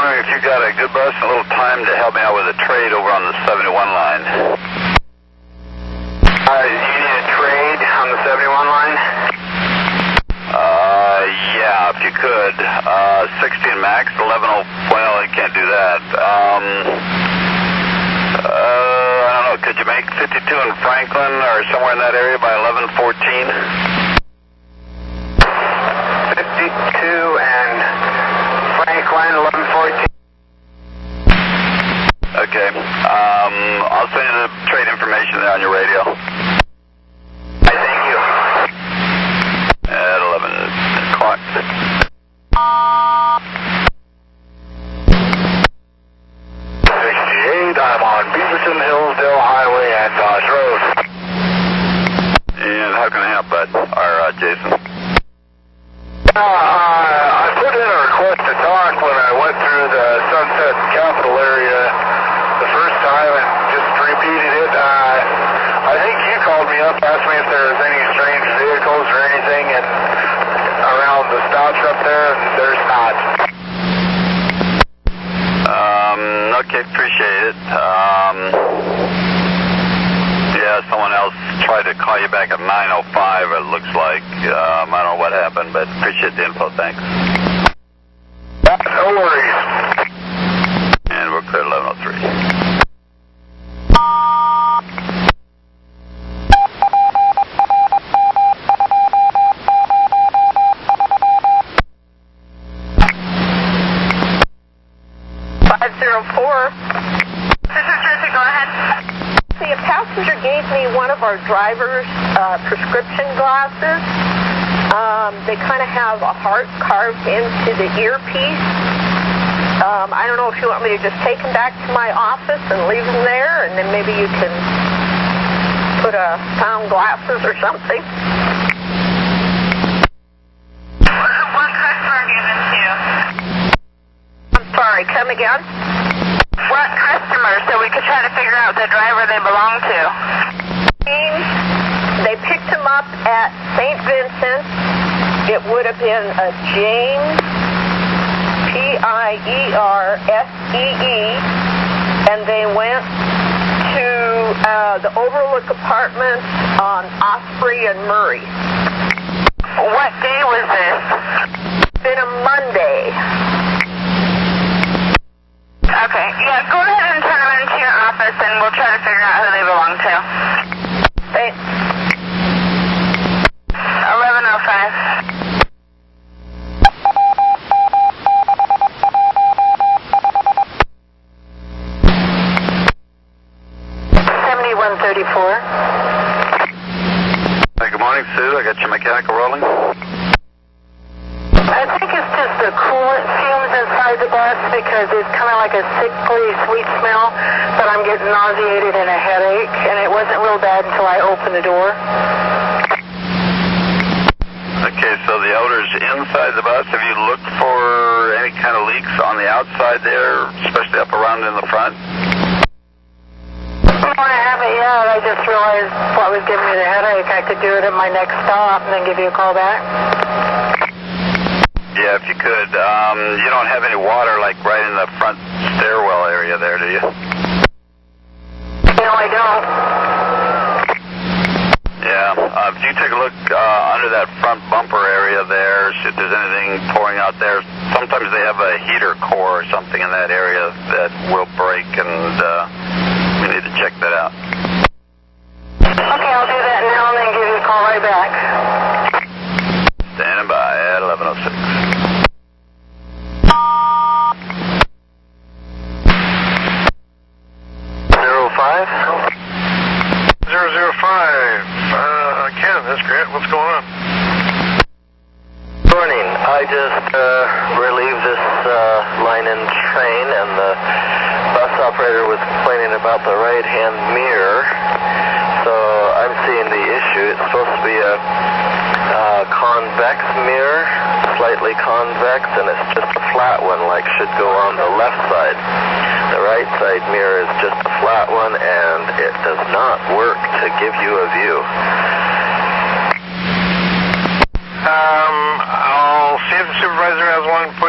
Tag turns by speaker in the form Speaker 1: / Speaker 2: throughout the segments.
Speaker 1: wondering if you got a good bus and a little time to help me out with a trade over on the 71 line.
Speaker 2: You need a trade on the 71 line?
Speaker 1: Yeah, if you could. 16 max, 11, well, you can't do that. I don't know, could you make 52 in Franklin or somewhere in that area by 11:14?
Speaker 2: 52 and Franklin, 11:14.
Speaker 1: Okay, I'll send you the trade information there on your radio.
Speaker 2: Thank you.
Speaker 1: At 11 o'clock.
Speaker 2: 68, I'm on Beaverton, Hillsdale Highway and Dodge Road.
Speaker 1: And how can I help, bud? Or Jason?
Speaker 2: I put in a request to talk when I went through the Sunset Capital area the first time and just repeated it. I think you called me up, asked me if there was any strange vehicles or anything around the stops up there, and there's not.
Speaker 1: Okay, appreciate it. Yeah, someone else tried to call you back at 9:05, it looks like. I don't know what happened, but appreciate the info, thanks.
Speaker 2: No worries.
Speaker 1: And we're clear at 11:03.
Speaker 3: This is Jersey, go ahead. See, a passenger gave me one of our driver's prescription glasses. They kind of have a heart carved into the earpiece. I don't know if you want me to just take them back to my office and leave them there, and then maybe you can put found glasses or something.
Speaker 4: What customer gave them to you?
Speaker 3: I'm sorry, come again?
Speaker 4: What customer, so we could try to figure out the driver they belong to?
Speaker 3: They picked him up at St. Vincent. It would have been a James, Piersee, and they went to the Overlook Apartments on Osprey and Murray.
Speaker 4: What day was this?
Speaker 3: It's been a Monday.
Speaker 4: Okay, yeah, go ahead and turn them into your office and we'll try to figure out who they belong to.
Speaker 3: Thanks.
Speaker 4: 11:05.
Speaker 1: Hey, good morning, Sue. I got your mechanical rolling.
Speaker 5: I think it's just the coolant fumes inside the bus because it's kind of like a sickly sweet smell, but I'm getting nauseated and a headache, and it wasn't real bad until I opened the door.
Speaker 1: Okay, so the odor's inside the bus. Have you looked for any kind of leaks on the outside there, especially up around in the front?
Speaker 5: No, I haven't yet. I just realized what was giving me the headache. I could do it at my next stop and then give you a call back.
Speaker 1: Yeah, if you could. You don't have any water, like, right in the front stairwell area there, do you?
Speaker 5: No, I don't.
Speaker 1: Yeah, if you take a look under that front bumper area there, if there's anything pouring out there, sometimes they have a heater core or something in that area that will break, and we need to check that out.
Speaker 5: Okay, I'll do that now and then give you a call right back.
Speaker 1: Standing by at 11:06.
Speaker 2: Ken, this is Grant. What's going on?
Speaker 6: Morning. I just relieved this line in train, and the bus operator was complaining about the right-hand mirror. So I'm seeing the issue. It's supposed to be a convex mirror, slightly convex, and it's just a flat one, like should go on the left side. The right side mirror is just a flat one, and it does not work to give you a view.
Speaker 2: I'll see if the supervisor has one. Put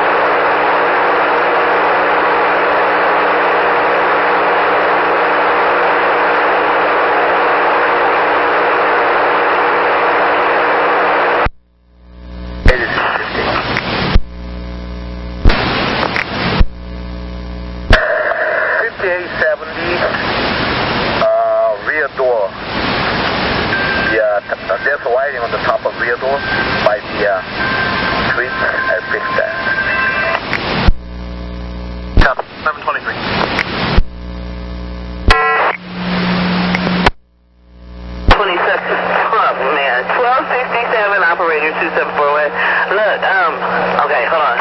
Speaker 6: wiring on the top of rear door by the street. I fixed that.
Speaker 2: Copy. 723.
Speaker 5: Man, 1267 operator 2748. Look, okay, hold on.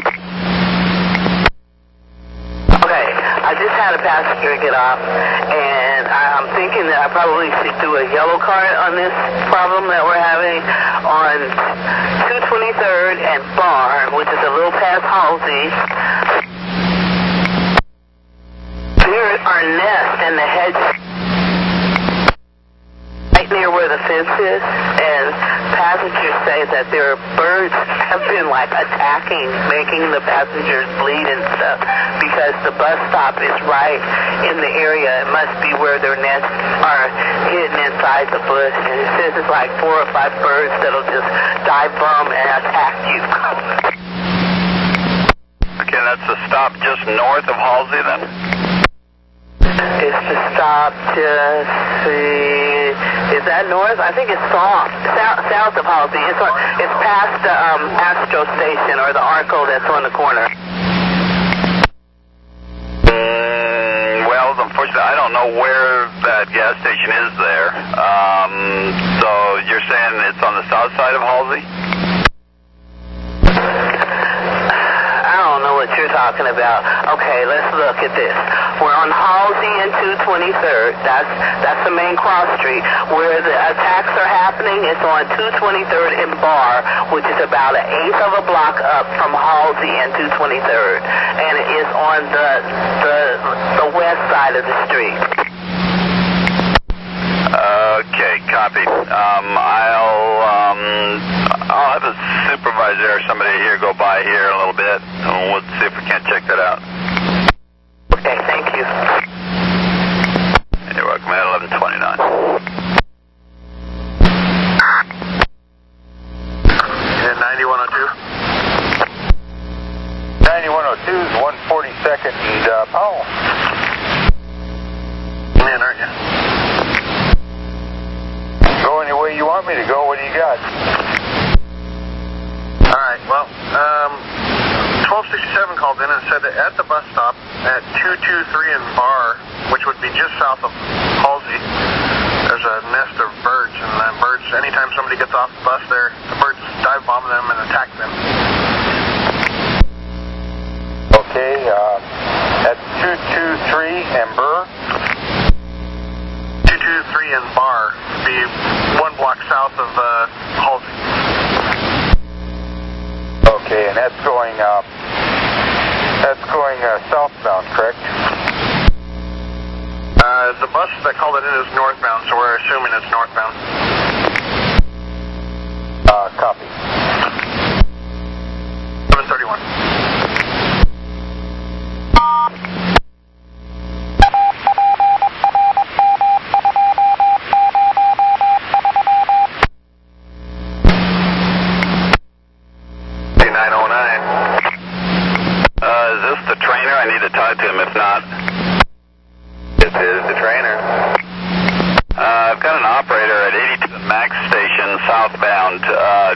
Speaker 5: Okay, I just had a passenger get off, and I'm thinking that I probably should do a yellow card on this problem that we're having on 223rd and Bar, which is a little past Halsey. There are nests in the hedge near where the fence is, and passengers say that their birds have been like attacking, making the passengers bleed and stuff, because the bus stop is right in the area. It must be where their nests are hidden inside the bush, and it says it's like 4 or 5 birds that'll just dive bomb and attack you.
Speaker 1: Okay, that's the stop just north of Halsey then?
Speaker 5: It's the stop just, is that north? I think it's south of Halsey. It's past the Astro station or the Arco that's on the corner.
Speaker 1: Well, unfortunately, I don't know where that gas station is there. So you're saying it's on the south side of Halsey?
Speaker 5: I don't know what you're talking about. Okay, let's look at this. We're on Halsey and 223rd. That's the main cross street. Where the attacks are happening, it's on 223rd and Bar, which is about 1/8 of a block up from Halsey and 223rd, and it is on the west side of the street.
Speaker 1: Okay, copy. I'll have a supervisor or somebody here go by here in a little bit, and we'll see if we can't check that out.
Speaker 5: Okay, thank you.
Speaker 1: You're welcome at 1129.
Speaker 2: And 9102.
Speaker 6: 9102 is 142nd and Powell.
Speaker 2: Man, aren't you?
Speaker 6: Go any way you want me to go. What do you got?
Speaker 2: Alright, well, 1267 called in and said that at the bus stop at 223 and Bar, which would be just south of Halsey, there's a nest of birds, and the birds, anytime somebody gets off the bus there, the birds dive bomb them and attack them.
Speaker 6: Okay, that's 223 and Burr.
Speaker 2: 223 and Bar would be 1 block south of Halsey.
Speaker 6: Okay, and that's going southbound, correct?
Speaker 2: The bus that called it in is northbound, so we're assuming it's northbound.
Speaker 6: Copy.
Speaker 2: 731.
Speaker 1: Is this the trainer? I need to talk to him. If not,
Speaker 6: This is the trainer.
Speaker 1: I've got an operator at 82 Max Station southbound.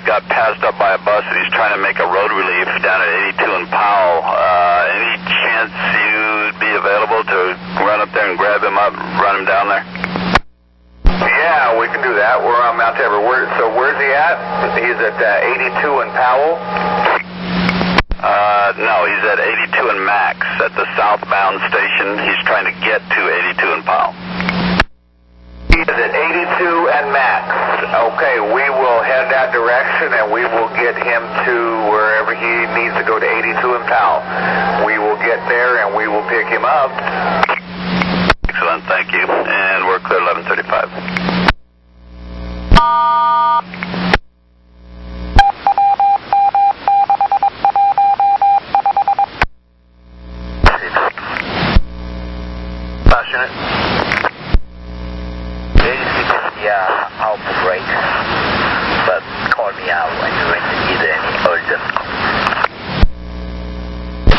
Speaker 1: Got passed up by a bus, and he's trying to make a road relief down at 82 and Powell. Any chance you'd be available to run up there and grab him up, run him down there?
Speaker 6: Yeah, we can do that. We're on Mount Tabor. So where's he at? He's at 82 and Powell?
Speaker 1: No, he's at 82 and Max at the southbound station. He's trying to get to 82 and Powell.
Speaker 6: He's at 82 and Max. Okay, we will head that direction, and we will get him to wherever he needs to go to 82 and Powell. We will get there, and we will pick him up.
Speaker 1: Excellent, thank you. And we're clear 1135.
Speaker 2: Last unit.
Speaker 6: Yeah, I'll break. But call me out when you need any urgent.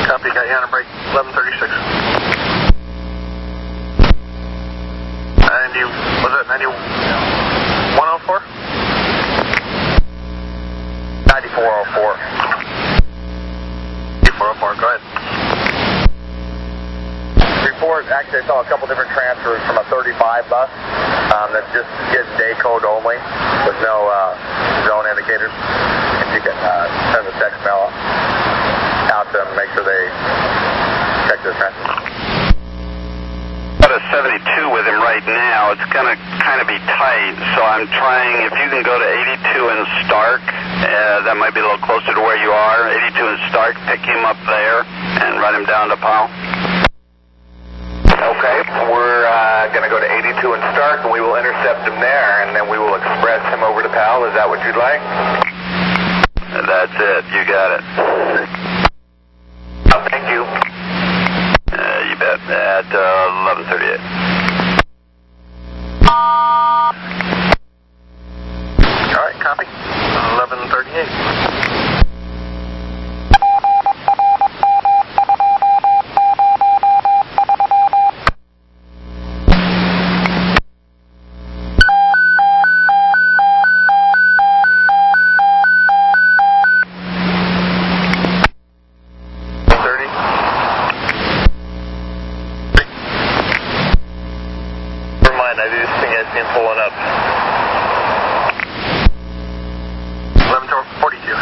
Speaker 2: Copy, got you on a break. 1136. saw a couple different transfers from a 35 bus that just gives day code only with no zone indicators. If you can send a text mail out to them, make sure they check this message.
Speaker 1: Got a 72 with him right now. It's going to kind of be tight, so I'm trying, if you can go to 82 in Stark, that might be a little closer to where you are. 82 in Stark, pick him up there and run him down to Powell.
Speaker 2: Okay, we're going to go to 82 in Stark, and we will intercept him there, and then we will express him over to Powell. Is that what you'd like?
Speaker 1: That's it. You got it.
Speaker 2: Thank you.
Speaker 1: You bet. At 11:38.
Speaker 2: All right, copy. 11:38. Pulling up. 11:42.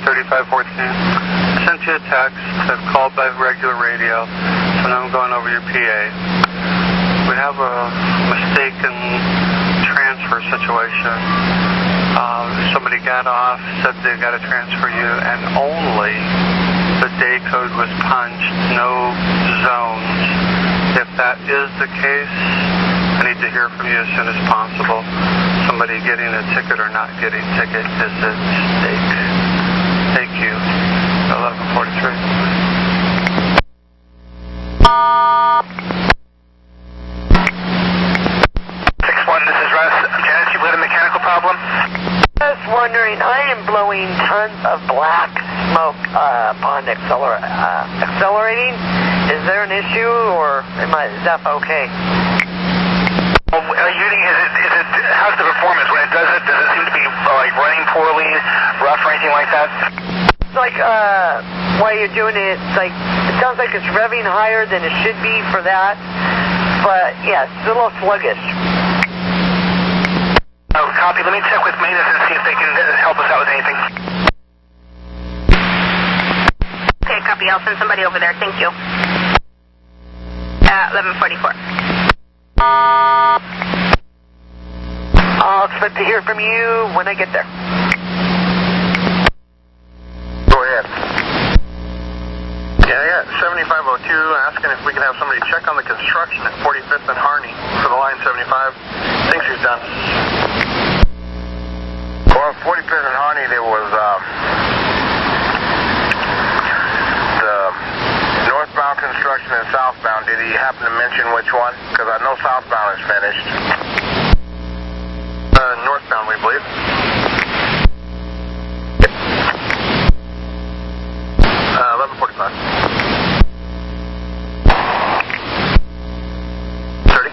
Speaker 7: 3514. I sent you a text. I've called by regular radio, so now I'm going over your PA. We have a mistaken transfer situation. Somebody got off, said they got to transfer you, and only the day code was punched, no zones. If that is the case, I need to hear from you as soon as possible. Somebody getting a ticket or not getting a ticket is at stake. Thank you. 11:43.
Speaker 3: I was wondering, I am blowing tons of black smoke upon accelerating. Is there an issue, or is that okay?
Speaker 2: Well, how's the performance when it does it? Does it seem to be like running poorly, rough, or anything like that?
Speaker 3: It's like while you're doing it, it sounds like it's revving higher than it should be for that. But yeah, it's a little sluggish.
Speaker 2: Oh, copy. Let me check with maintenance and see if they can help us out with anything.
Speaker 4: Okay, copy. I'll send somebody over there. Thank you. 11:44.
Speaker 3: I'll expect to hear from you when I get there.
Speaker 2: Go ahead. Yeah, 7502 asking if we can have somebody check on the construction at 45th and Harney for the line 75. Thinks he's done. Well, 45th and Harney, there was the northbound construction and southbound. Did he happen to mention which one? Because I know southbound is finished. Northbound, we believe. 11:45. 30.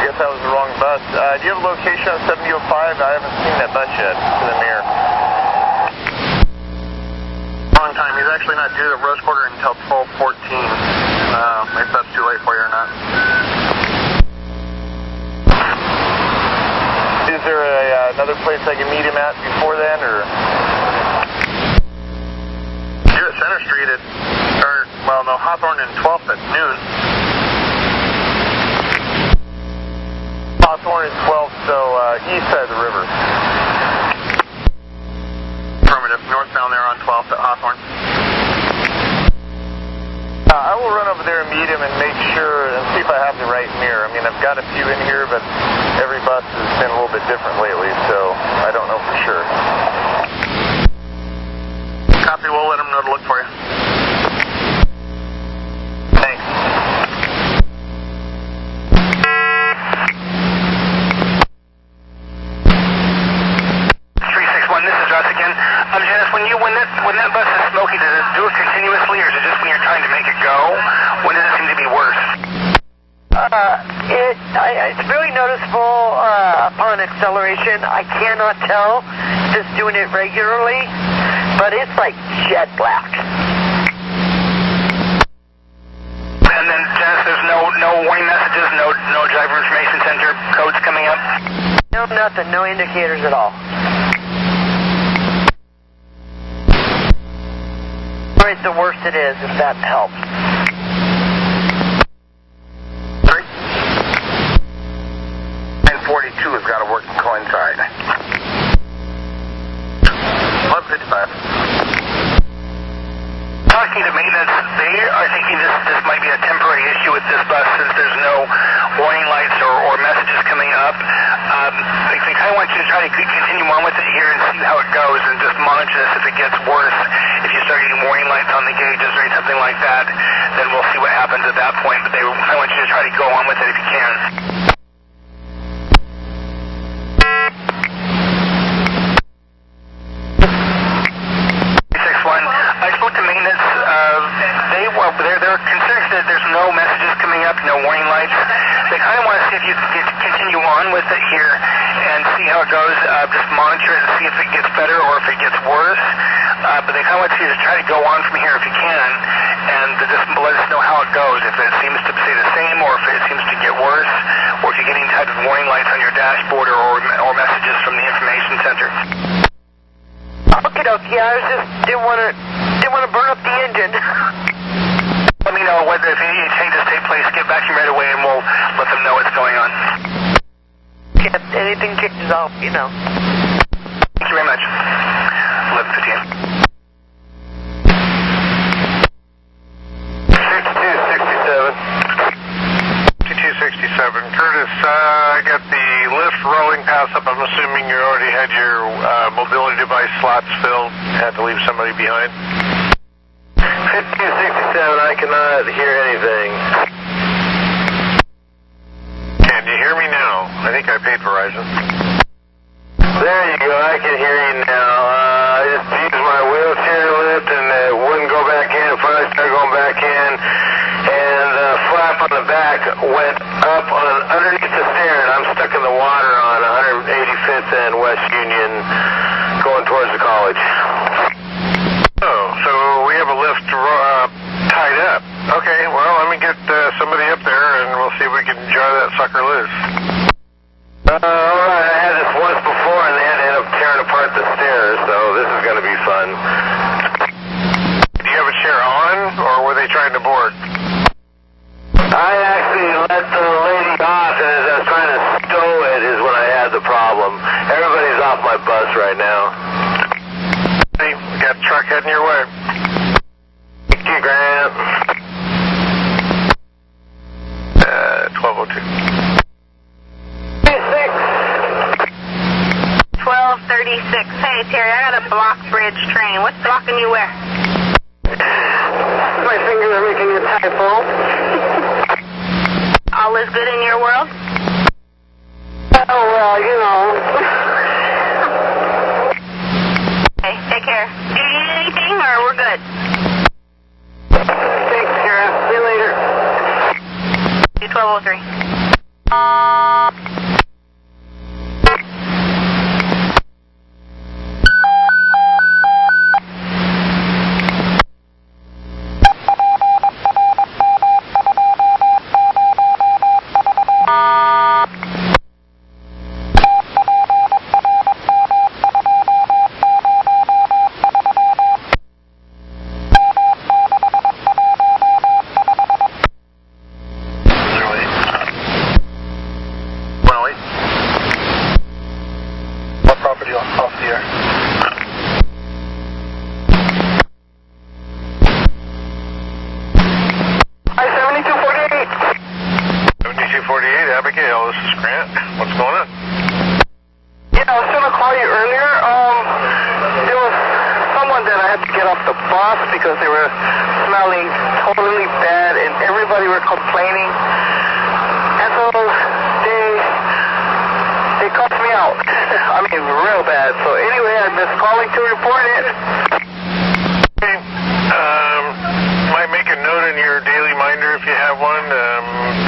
Speaker 2: Guess that was the wrong bus. Do you have a location on 7005? I haven't seen that bus yet. To the mirror. Wrong time. He's actually not due at Rose Quarter until 12:14. If that's too late for you or not. Is there another place I can meet him at before then, or? You're at Center Street Hawthorne and 12th at noon. Hawthorne and 12th, so east side of the river. Affirmative. Northbound there on 12th at Hawthorne. I will run over there and meet him and make sure and see if I have the right mirror. I mean, I've got a few in here, but every bus has been a little bit different lately, so I don't know for sure. Copy, we'll let him know to look for you. Thanks. 361, this is Russ again. Janice, when that bus is smoky, does it do it continuously, or is it just when you're trying to make it go? When does it seem to be worse?
Speaker 3: It's really noticeable upon
Speaker 8: acceleration. I cannot tell just doing it regularly, but it's like jet black.
Speaker 2: And then, Janice, there's no warning messages, no driver information center codes coming up?
Speaker 8: No, nothing. No indicators at all. Right, the worst it is, if that helps.
Speaker 2: 42 has got to work and coincide. 155. Talking to maintenance, they are thinking this might be a temporary issue with this bus since there's no warning lights or messages coming up. They kind of want you to try to continue on with it here and see how it goes and just monitor this. If it gets worse, if you start getting warning lights on the gauges or something like that, then we'll see what happens at that point. But they kind of want you to try to go on with it if you can. I spoke to maintenance. They're concerned that there's no messages coming up, no warning lights. They kind of want to see if you can continue on with it here and see how it goes. Just monitor it and see if it gets better or if it gets worse. But they kind of want you to try to go on from here if you can and just let us know how it goes. If it seems to stay the same or if it seems to get worse or if you're getting type of warning lights on your dashboard or messages from the information center.
Speaker 8: Okay, I just didn't want to burn up the engine.
Speaker 2: Let me know whether if any changes take place. Get back to me right away, and we'll let them know what's going on.
Speaker 8: If anything changes, I'll,
Speaker 2: Thank you very much. 11:15.
Speaker 9: 5267. Curtis, I got the lift rolling pass up. I'm assuming you already had your mobility device slots filled. Had to leave somebody behind.
Speaker 6: 5267, I cannot hear anything.
Speaker 9: Can you hear me now? I think I paid Verizon.
Speaker 6: There you go, I can hear you now. I just used my wheelchair lift and it wouldn't go back in. Finally started going back in. And the flap on the back went up underneath the stair, and I'm stuck in the water on 185th and West Union going towards the college.
Speaker 9: Oh, so we have a lift tied up. Okay, well, let me get somebody up there, and we'll see if we can jar that sucker loose.
Speaker 6: Alright, I had this once before, and they had to end up tearing apart the stairs, so this is going to be fun.
Speaker 9: Do you have a chair on, or were they trying to board?
Speaker 6: I actually let the lady off, and as I was trying to stow it is when I had the problem. Everybody's off my bus right now.
Speaker 9: Hey, we got a truck heading your way.
Speaker 6: Thank you, Grant.
Speaker 9: 1202.
Speaker 4: 1236. Hey, Terry, I got a block bridge train. What's blocking you where?
Speaker 8: My fingers are making a typo.
Speaker 4: All is good in your world?
Speaker 8: Oh, well,
Speaker 4: Okay, take care. Do you need anything, or we're good?
Speaker 8: Thanks, Kara. See you later.
Speaker 4: 1203.
Speaker 9: Abigail, this is Grant. What's going on?
Speaker 8: Yeah, I was going to call you earlier. There was someone that I had to get off the bus because they were smelling totally bad and everybody were complaining. And so they cussed me out. I mean, real bad. So anyway, I'm just calling to report it.
Speaker 9: Okay. Might make a note in your daily minder if you have one.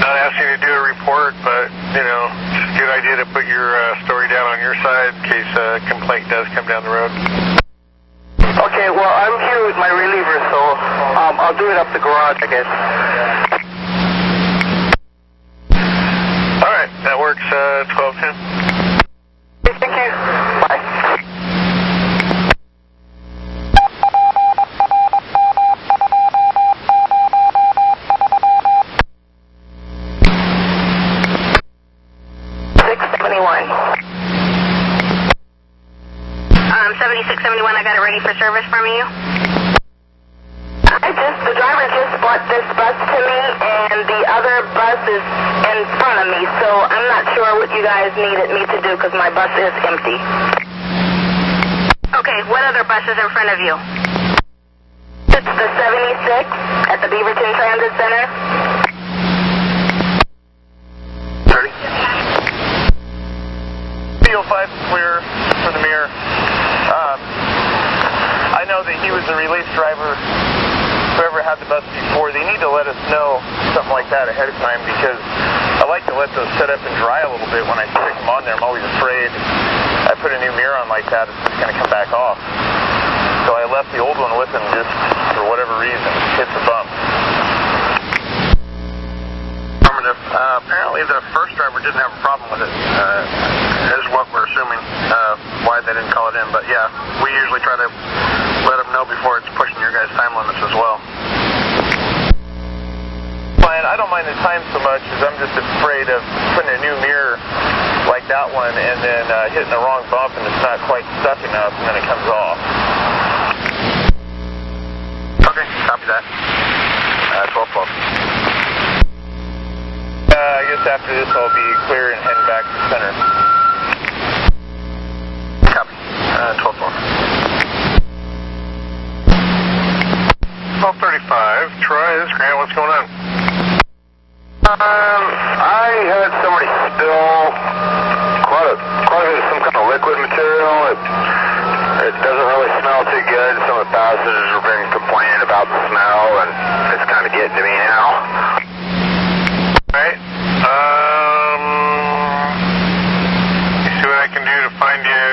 Speaker 9: Not asking you to do a report, but, just give good idea to put your story down on your side in case a complaint does come down the road.
Speaker 8: Okay, well, I'm here with my reliever, so I'll do it up the garage, I guess.
Speaker 9: All right, that works, 1210.
Speaker 8: Thank you. Bye.
Speaker 4: I got it ready for service from you.
Speaker 5: The driver just bought this bus to me, and the other bus is in front of me, so I'm not sure what you guys needed me to do because my bus is empty.
Speaker 4: Okay, what other bus is in front of you?
Speaker 5: It's the 76 at the Beaverton Transit Center.
Speaker 9: 30. PO5 clear for the mirror. I know that he was the release driver, whoever had the bus before. They need to let us know something like that ahead of time because I like to let those set up and dry a little bit when I stick them on there. I'm always afraid I put a new mirror on like that, it's just going to come back off. So I left the old one with him just for whatever reason. Hit the bump.
Speaker 1: Affirmative. Apparently the first driver didn't have a problem with it, is what we're assuming, why they didn't call it in. But yeah, we usually try to let them know before it's pushing your guys' time limits as well.
Speaker 9: Fine, I don't mind the time so much as I'm just afraid of putting a new mirror like that one and then hitting the wrong bump and it's not quite stuck enough and then it comes off.
Speaker 1: Okay, copy that. 1212.
Speaker 9: I guess after this I'll be clear and heading back to the center.
Speaker 1: Copy. 1212.
Speaker 9: 1235, Troy, this is Grant, what's going on?
Speaker 2: I had somebody spill quite a bit of some kind of liquid material. It doesn't really smell too good. Some of the passengers have been complaining about the smell, and it's kind of getting to me now.
Speaker 9: Alright, see what I can do to find you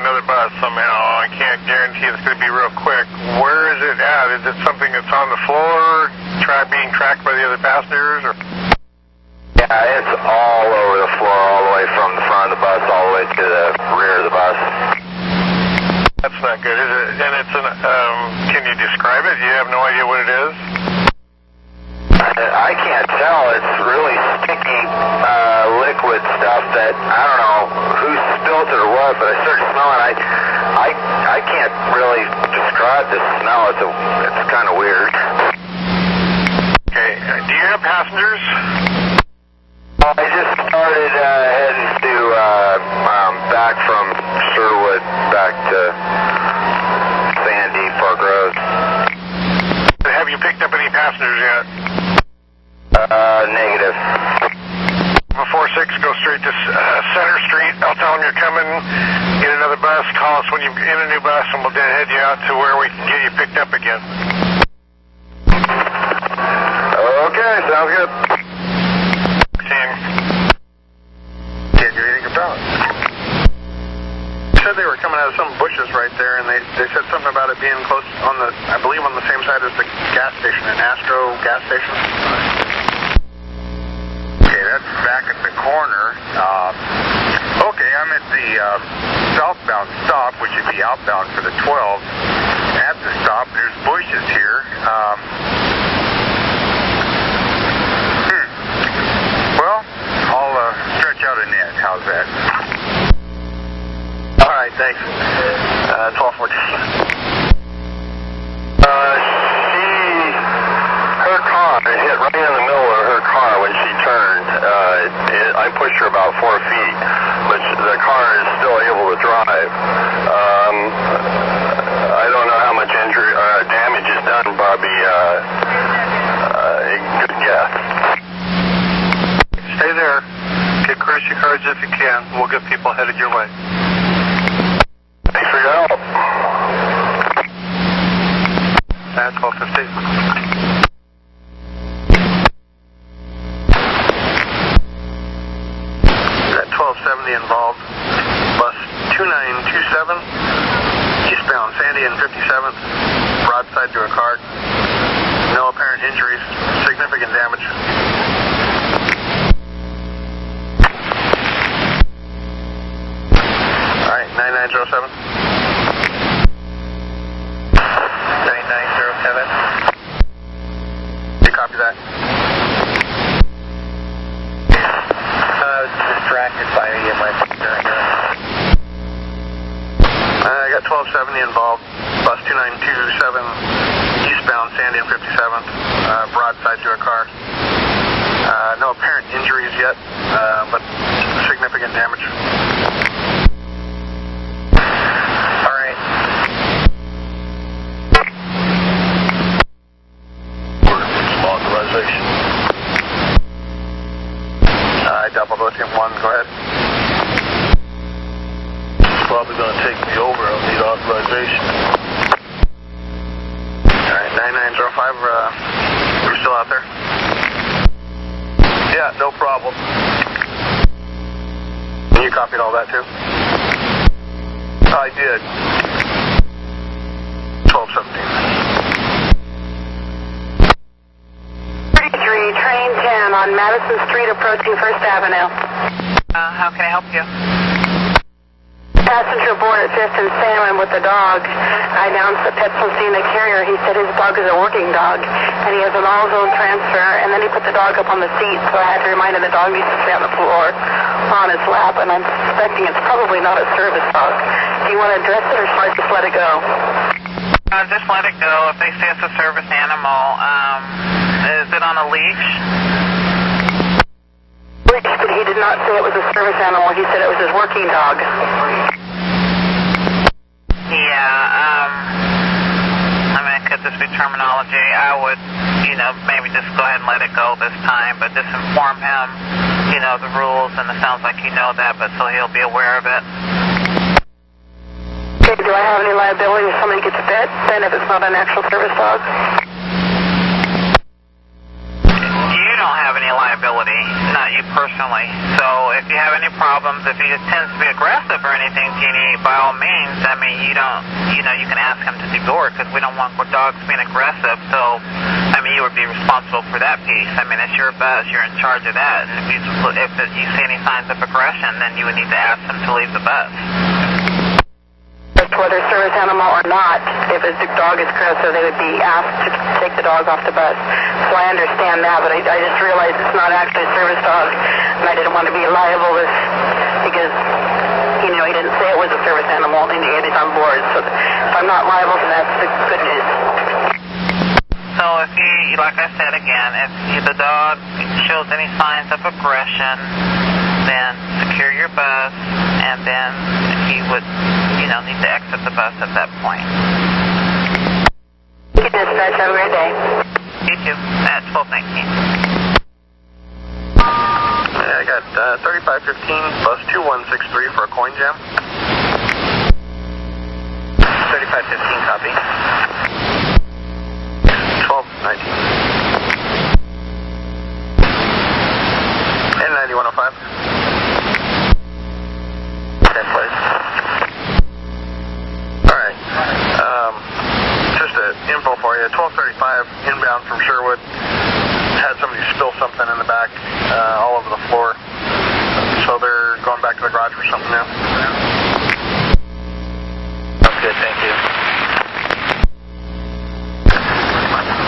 Speaker 9: another bus somehow. I can't guarantee it's going to be real quick. Where is it at? Is it something that's on the floor, being tracked by the other passengers? Or?
Speaker 2: Yeah, it's all over the floor, all the way from the front of the bus, all the way to the rear of the bus.
Speaker 9: That's not good, is it? And it's can you describe it? You have no idea what it is?
Speaker 2: I can't tell. It's really sticky liquid stuff that I don't know who spilled it or what, but I started smelling. I can't really describe the smell. It's kind of weird.
Speaker 9: Okay. Do you have passengers?
Speaker 2: I just started heading to back from Sherwood back to Sandy Park Road.
Speaker 9: Have you picked up any passengers yet?
Speaker 2: Negative.
Speaker 9: Before 6, go straight to Center Street. I'll tell them you're coming. Get another bus. Call us when you're in a new bus, and we'll then head you out to where we can get you picked up again.
Speaker 2: Okay, sounds good.
Speaker 9: Team.
Speaker 1: Can't do anything about it. Said they were coming out of some bushes right there, and they said something about it being close on the, I believe, on the same side as the gas station, an Astro gas station. Okay, that's back at the corner. Okay, I'm at the southbound stop, which would be outbound for the 12. At the stop, there's bushes here. Well, I'll stretch out a net. How's that? All right, thanks. 1214.
Speaker 2: Her car hit right in the middle of her car when she turned. I pushed her about 4 feet, but the car is still able to drive. I don't know how much injury damage is done, Bobby. Good guess.
Speaker 7: Stay there. Get courtesy cards if you can. We'll get people headed your way.
Speaker 2: Thanks for your help.
Speaker 7: 1250.
Speaker 1: That 12
Speaker 2: 1270 involved. Bus 2927, eastbound Sandy and 57th, broadside to a car. No apparent injuries, significant damage. All right, 9907. 9907. You copy that?
Speaker 9: I was distracted by my picture here.
Speaker 2: I got 1270 involved. Bus 2927, eastbound Sandy and 57th, broadside to a car. No apparent injuries yet, but significant damage.
Speaker 9: All right.
Speaker 2: Authorization. I doubled with him. One, go ahead.
Speaker 9: Probably going to take me over. I'll need authorization.
Speaker 2: All right, 9905, you still out there?
Speaker 9: Yeah, no problem.
Speaker 2: You copied all that too?
Speaker 9: I did.
Speaker 2: 1217.
Speaker 5: 33, train 10 on Madison Street approaching First Avenue.
Speaker 4: How can I help you?
Speaker 5: Passenger aboard at 5th and Salmon with the dog. I announced that Pet Placina carrier. He said his dog is a working dog, and he has an all-zone transfer, and then he put the dog up on the seat, so I had to remind him the dog needs to stay on the floor on his lap, and I'm suspecting it's probably not a service dog. Do you want to address it, or should I just let it go?
Speaker 4: Just let it go. If they say it's a service animal, is it on a leash?
Speaker 5: But he did not say it was a service animal. He said it was his working dog.
Speaker 4: I mean, it could just be terminology. I would, maybe just go ahead and let it go this time, but just inform him, the rules, and it sounds like you know that, but so he'll be aware of it.
Speaker 5: Okay, do I have any liability if somebody gets bit, then if it's not an actual service dog?
Speaker 4: You don't have any liability, not you personally. So if you have any problems, if he tends to be aggressive or anything, Jeannie, by all means, I mean, you can ask him to divorce, because we don't want dogs being aggressive. So, I mean, you would be responsible for that piece. I mean, it's your bus. You're in charge of that. And if you see any signs of aggression, then you would need to ask him to leave the bus.
Speaker 5: Whether service animal or not, if a dog is aggressive, they would be asked to take the dog off the bus. So I understand that, but I just realized it's not actually a service dog, and I didn't want to be liable because he didn't say it was a service animal, and he's on board. So if I'm not liable, then that's the good news.
Speaker 4: So if like I said again, if the dog shows any signs of aggression, then secure your bus, and then he would, need to exit the bus at that point.
Speaker 5: Thank you, dispatch. Have a great day.
Speaker 4: You too. At 1219.
Speaker 2: I got 3515, bus 2163 for a coin jam.
Speaker 9: 3515, copy.
Speaker 2: 1219. And 9105.
Speaker 9: Same place.
Speaker 2: Alright. Just an info for you. 1235 inbound from Sherwood. Had somebody spill something in the back all over the floor. So they're going back to the garage for something now.
Speaker 9: Sounds good, thank you.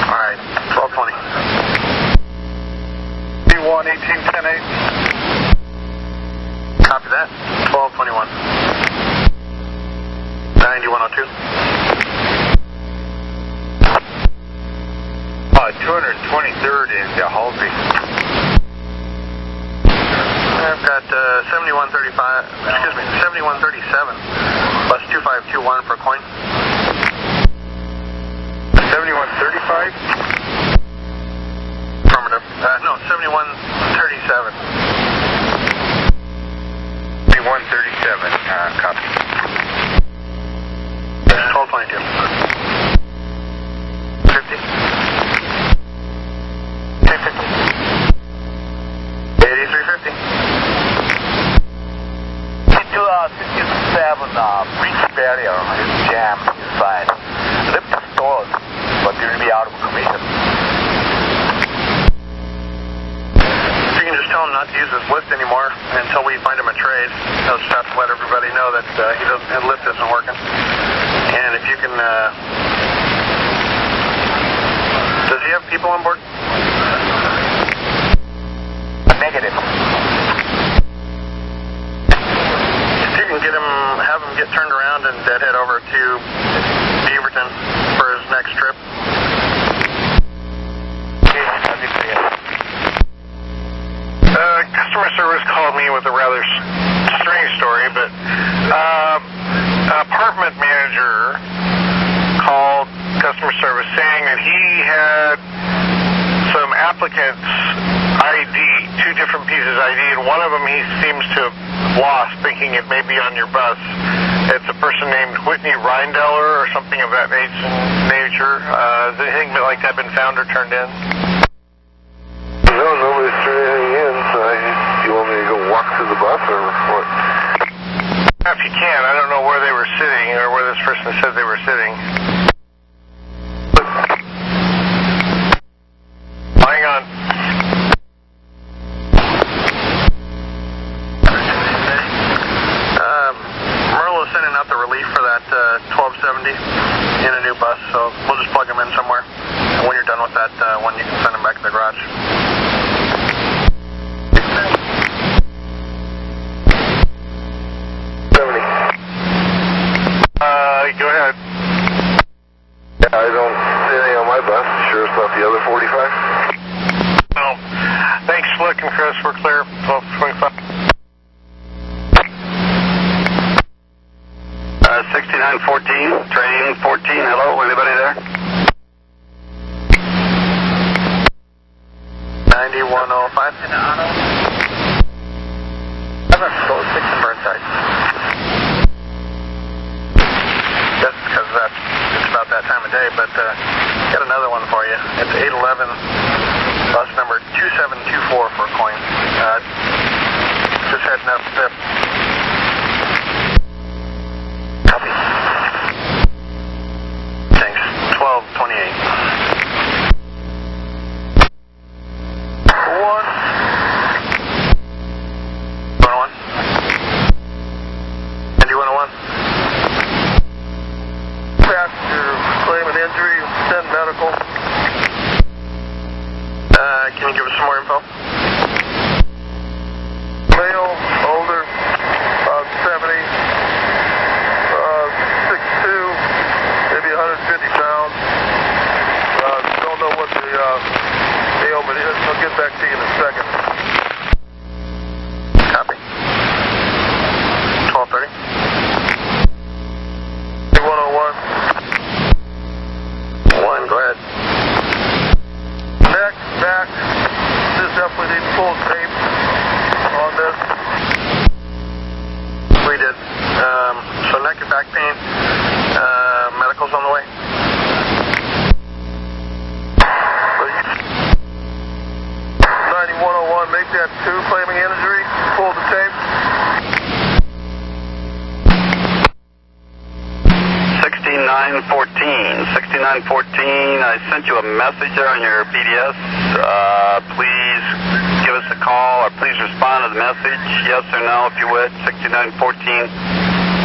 Speaker 2: Alright, 1220.
Speaker 9: B1 1810-8.
Speaker 2: Copy that. 1221. 9102.
Speaker 9: 223rd in Halsey.
Speaker 2: I've got 7137, bus 2521 for a coin.
Speaker 9: 7135?
Speaker 2: Affirmative. No, 7137.
Speaker 9: 7137, copy.
Speaker 2: 1222. 50. 8350. breach barrier is jammed inside. Lift is stalled, but it will be out of commission.
Speaker 9: You can just tell him not to use this lift anymore until we find him a trade. He'll just have to let everybody know that his lift isn't working. And if you can, does he have people on board?
Speaker 2: Negative.
Speaker 9: If you can have him get turned around and deadhead over to Beaverton for his next trip.
Speaker 2: Customer service called me with a rather strange story, but apartment manager called customer service saying that he had some applicants' ID, two different pieces of ID, and one of them he seems to have lost, thinking it may be on your bus. It's a person named Whitney Reindeller or something of that nature. Has anything like that been found or turned in?
Speaker 6: No, nobody's turned anything in, so you want me to go walk to the bus or what?
Speaker 2: If you can, I don't know where they were sitting or where this person said they were sitting. Hang on.
Speaker 9: Merle is sending out the relief for that 1270 in a new bus, so we'll just plug him in somewhere. And when you're done with that one, you can send him back to the garage.
Speaker 2: Go ahead.
Speaker 6: Yeah, I don't see anything on my bus. Sure it's not the other 45?
Speaker 2: No. Thanks for looking, Chris. We're clear. 1225.
Speaker 1: 6914, train 14, hello, anybody there?
Speaker 9: 9105. In the auto. 706 in Burnside. Just because it's about that time of day, but got another one for you. It's 811, bus number 2724 for a coin. Just heading up the... Copy. Thanks. 1228. 101. Andy 101. Passenger claiming injury, send medical. Can you give us some more info? Male, older, 70, 6'2", maybe 150 pounds. Don't know what the ailment is. I'll get back to you in a second. Copy. 1230. 101. Go ahead. Back. This definitely needs full tape on this. We did. So neck and back pain. Medical's on the way. 9101, make that 2, claiming injury. Pull the tape.
Speaker 1: 6914, I sent you a message there on your BDS. Please give us a call or please respond to the message, yes or no if you would. 6914,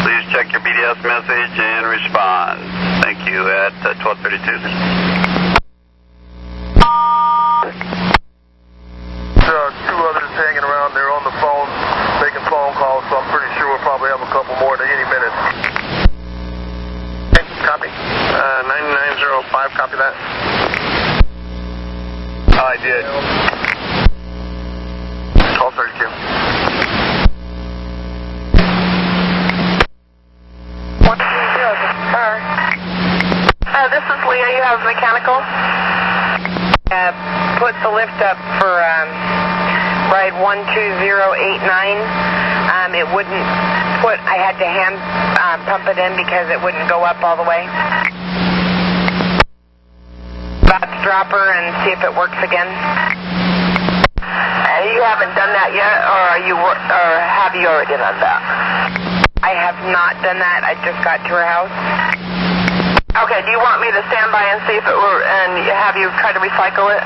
Speaker 1: please check your BDS message and respond. Thank you at 1232.
Speaker 2: Two others hanging around there on the phone, making phone calls, so I'm pretty sure we'll probably have a couple more in any minute.
Speaker 9: Copy. 9905, copy that.
Speaker 2: I did.
Speaker 9: 1232.
Speaker 3: This is Leah. You have mechanical? Put the lift up for ride 12089. It wouldn't put, I had to hand pump it in because it wouldn't go up all the way. About to drop her and see if it works again. You haven't done that yet, or have you already done that?
Speaker 8: I have not done that. I just got to her house. Okay, do you want me to stand by and see if it were, and have you try to recycle it?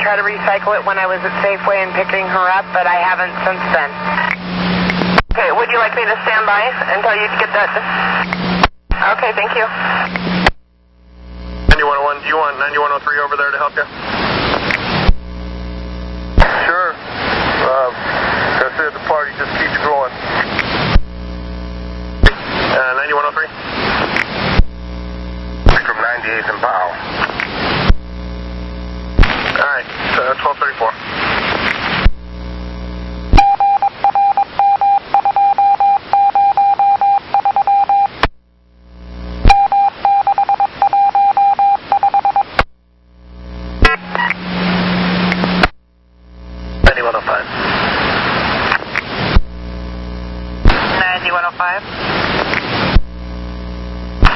Speaker 8: Try to recycle it when I was at Safeway and picking her up, but I haven't since then. Okay, would you like me to stand by until you get that? Okay, thank you.
Speaker 9: 9101, do you want 9103 over there to help you? Sure. That's it, the party just keeps growing. 9103?
Speaker 2: From 98th and Powell.
Speaker 9: Alright, 1234.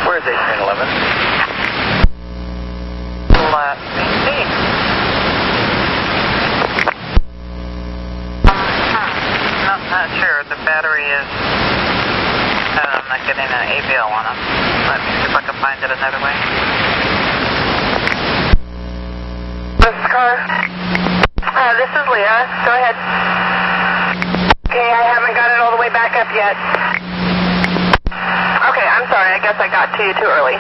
Speaker 4: Where's 1811? Let me see. Not sure. The battery is... I'm not getting an ABL on them. Let me see if I can find it another way.
Speaker 8: This car? This is Leah. Go ahead. Okay, I haven't got it all the way back up yet. Okay, I'm sorry. I guess I got to you too early.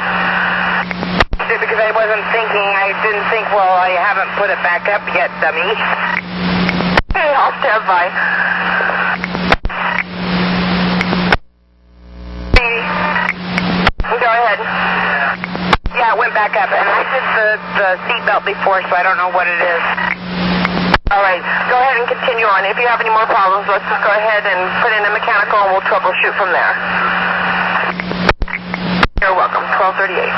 Speaker 8: Just because I wasn't thinking, I didn't think, well, I haven't put it back up yet, dummy. Okay, I'll stand by. Go ahead. Yeah, it went back up, and I did the seatbelt before, so I don't know what it is. All right, go ahead and continue on. If you have any more problems, let's just go ahead and put in a mechanical, and we'll troubleshoot from there. You're welcome. 1238.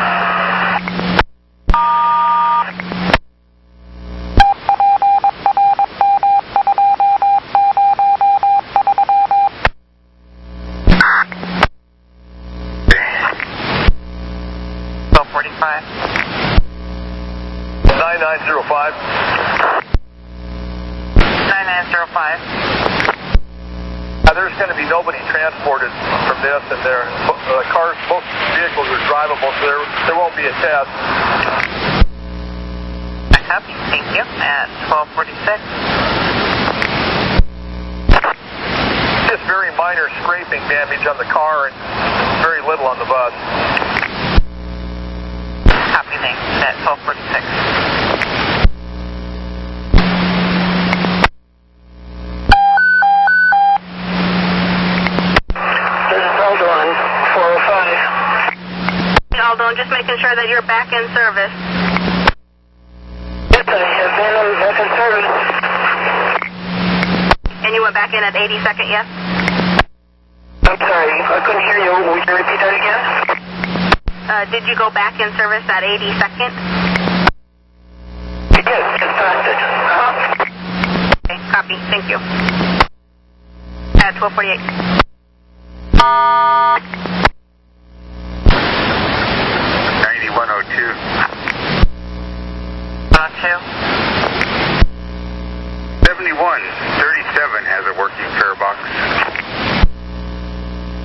Speaker 4: $1245.
Speaker 9: 9905.
Speaker 4: 9905.
Speaker 9: There's going to be nobody transported from this, and their cars, both vehicles are drivable, so there won't be a test.
Speaker 4: Copy. Thank you. At 1246.
Speaker 9: Just very minor scraping damage on the car and very little on the bus.
Speaker 4: Copy. Thanks. At 1246. Just making sure that you're back in service.
Speaker 8: Yes, I have been back in service.
Speaker 4: And you went back in at 82nd, yes?
Speaker 8: I'm sorry, I couldn't hear you. Would you repeat that again?
Speaker 4: Did you go back in service at 82nd?
Speaker 8: Yes, just past it.
Speaker 4: Okay, copy. Thank you. At 1248.
Speaker 2: 102. 7137 has a working fare box.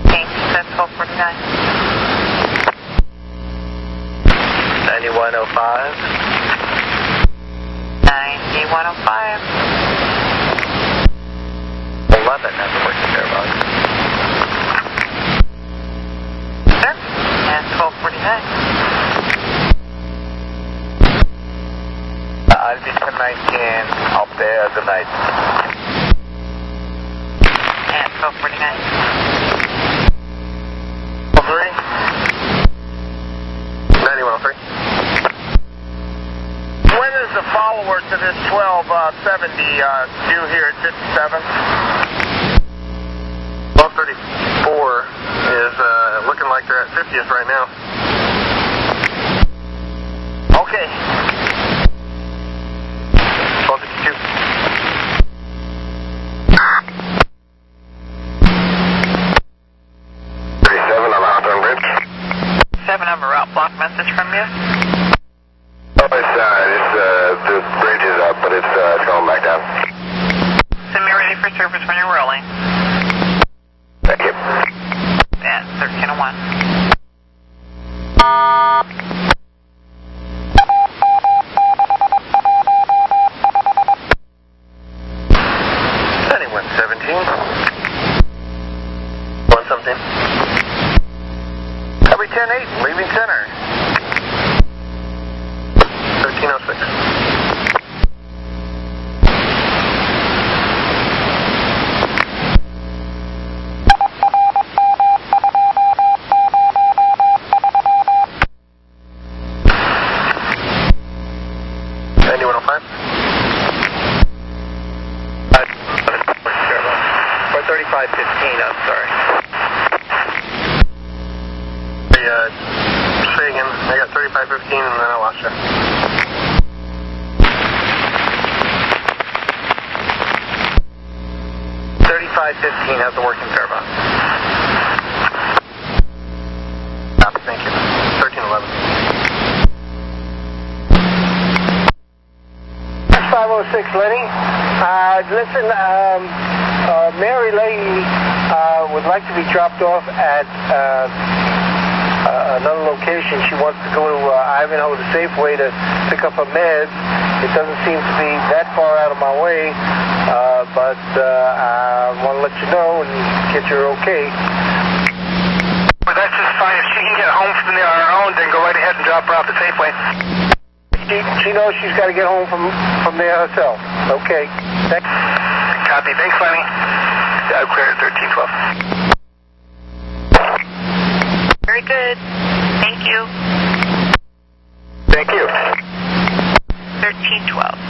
Speaker 4: Okay, that's 1249.
Speaker 6: 9105.
Speaker 4: 9105.
Speaker 6: 11 has a working fare box.
Speaker 4: Sir, and 1249.
Speaker 6: I'll be 1019 up there tonight.
Speaker 4: And 1249.
Speaker 9: 9103. When is the follower to this 1270 due here at 57? 1234 is looking like they're at 50th right now. Okay. 1252.
Speaker 2: 37 on Hawthorne Bridge.
Speaker 4: 7 number route block message from you.
Speaker 2: Oh, the bridge is up, but it's going back down.
Speaker 4: Send me ready for service when you're rolling.
Speaker 2: Thank you.
Speaker 9: 3515, I'm sorry.
Speaker 2: Say again. I got 3515 and then I lost you.
Speaker 9: How's the working fare box?
Speaker 2: Thank you. 1311.
Speaker 8: 506, Lenny. Listen, Mary Lady would like to be dropped off at another location. She wants to go to Ivanhoe, the Safeway, to pick up her meds. It doesn't seem to be that far out of my way, but I want to let you know and get your okay.
Speaker 2: Well, that's just fine. If she can get home from there on her own, then go right ahead and drop her off at Safeway.
Speaker 8: She knows she's got to get home from there herself. Okay. Thanks.
Speaker 2: Copy. Thanks, Lenny. I'll clear at 1312.
Speaker 3: Very good. Thank you.
Speaker 2: Thank you.
Speaker 3: 1312.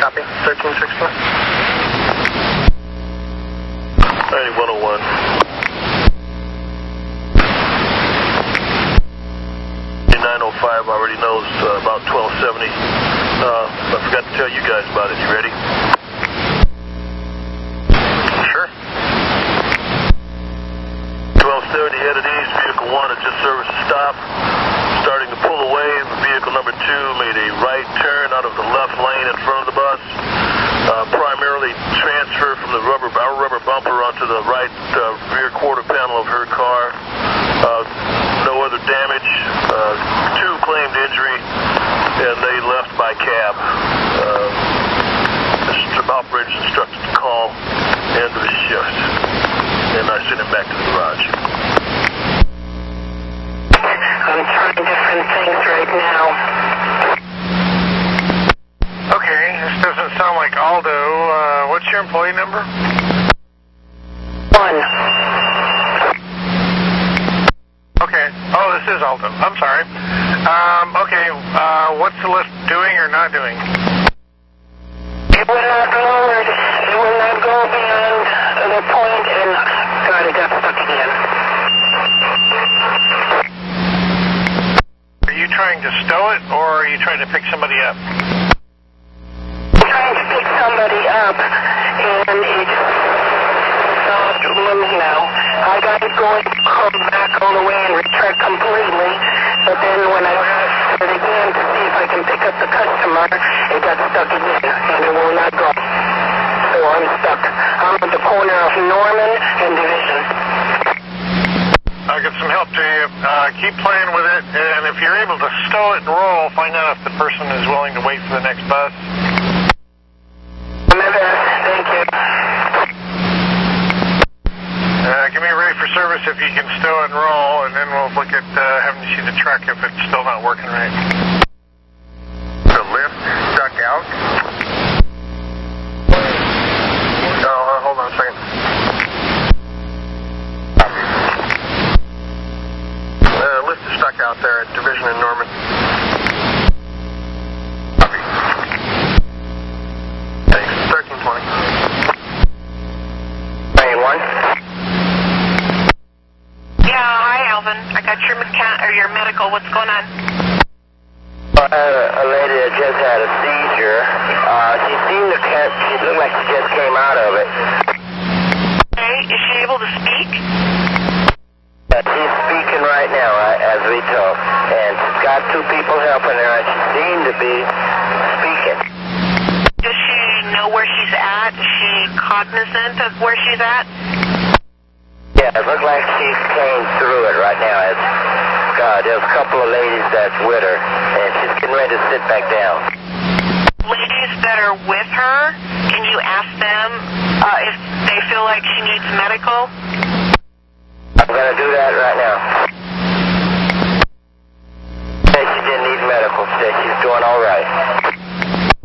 Speaker 2: Copy. 1316.
Speaker 6: 9101. 905 already knows about 1270. I forgot to tell you guys about it. You ready?
Speaker 2: Sure.
Speaker 6: 1270 headed east. Vehicle 1 had just serviced a stop. Starting to pull away, vehicle number 2 made a right turn out of the left lane in front of the bus. Primarily transfer from our rubber bumper onto the right rear quarter panel of her car. No other damage. 2 claimed injury, and they left by cab. The operator's instructed to call end of the shift, and I sent him back to the garage.
Speaker 5: I'm trying different things right now.
Speaker 2: Okay, this doesn't sound like Aldo. What's your employee number?
Speaker 5: 1.
Speaker 2: Okay. Oh, this is Aldo. I'm sorry. Okay, what's the lift doing or not doing?
Speaker 5: It will not lower. It will not go beyond the point, and God, it got stuck again.
Speaker 2: Are you trying to stow it, or are you trying to pick somebody up?
Speaker 5: I'm trying to pick somebody up, and it stopped now. I got it going to come back all the way and retract completely, but then when I started again to see if I can pick up the customer, it got stuck again, and it will not go. So I'm stuck. I'm at the corner of Norman and Division.
Speaker 2: I'll get some help to you. Keep playing with it, and if you're able to stow it and roll, find out if the person is willing to wait for the next bus.
Speaker 5: Thank you.
Speaker 2: Give me a ready for service if you can stow and roll, and then we'll look at having to see the truck if it's still not working right. The lift stuck out. Oh, hold on a second. Lift is stuck out there at Division in Norman. Copy. Thanks. 1320.
Speaker 5: 91.
Speaker 3: Yeah, hi, Alvin. I got your medical. What's going on?
Speaker 5: A lady that just had a seizure. She looked like she just came out of it.
Speaker 3: Okay, is she able to speak?
Speaker 5: She's speaking right now as we talk, and she's got 2 people helping her, and she seemed to be speaking.
Speaker 3: Does she know where she's at? Is she cognizant of where she's at?
Speaker 5: Yeah, it looks like she came through it right now. There's a couple of ladies that's with her, and she's getting ready to sit back down.
Speaker 3: Ladies that are with her, can you ask them if they feel like she needs medical?
Speaker 5: I'm going to do that right now. She didn't need medical.
Speaker 6: that she's doing all right.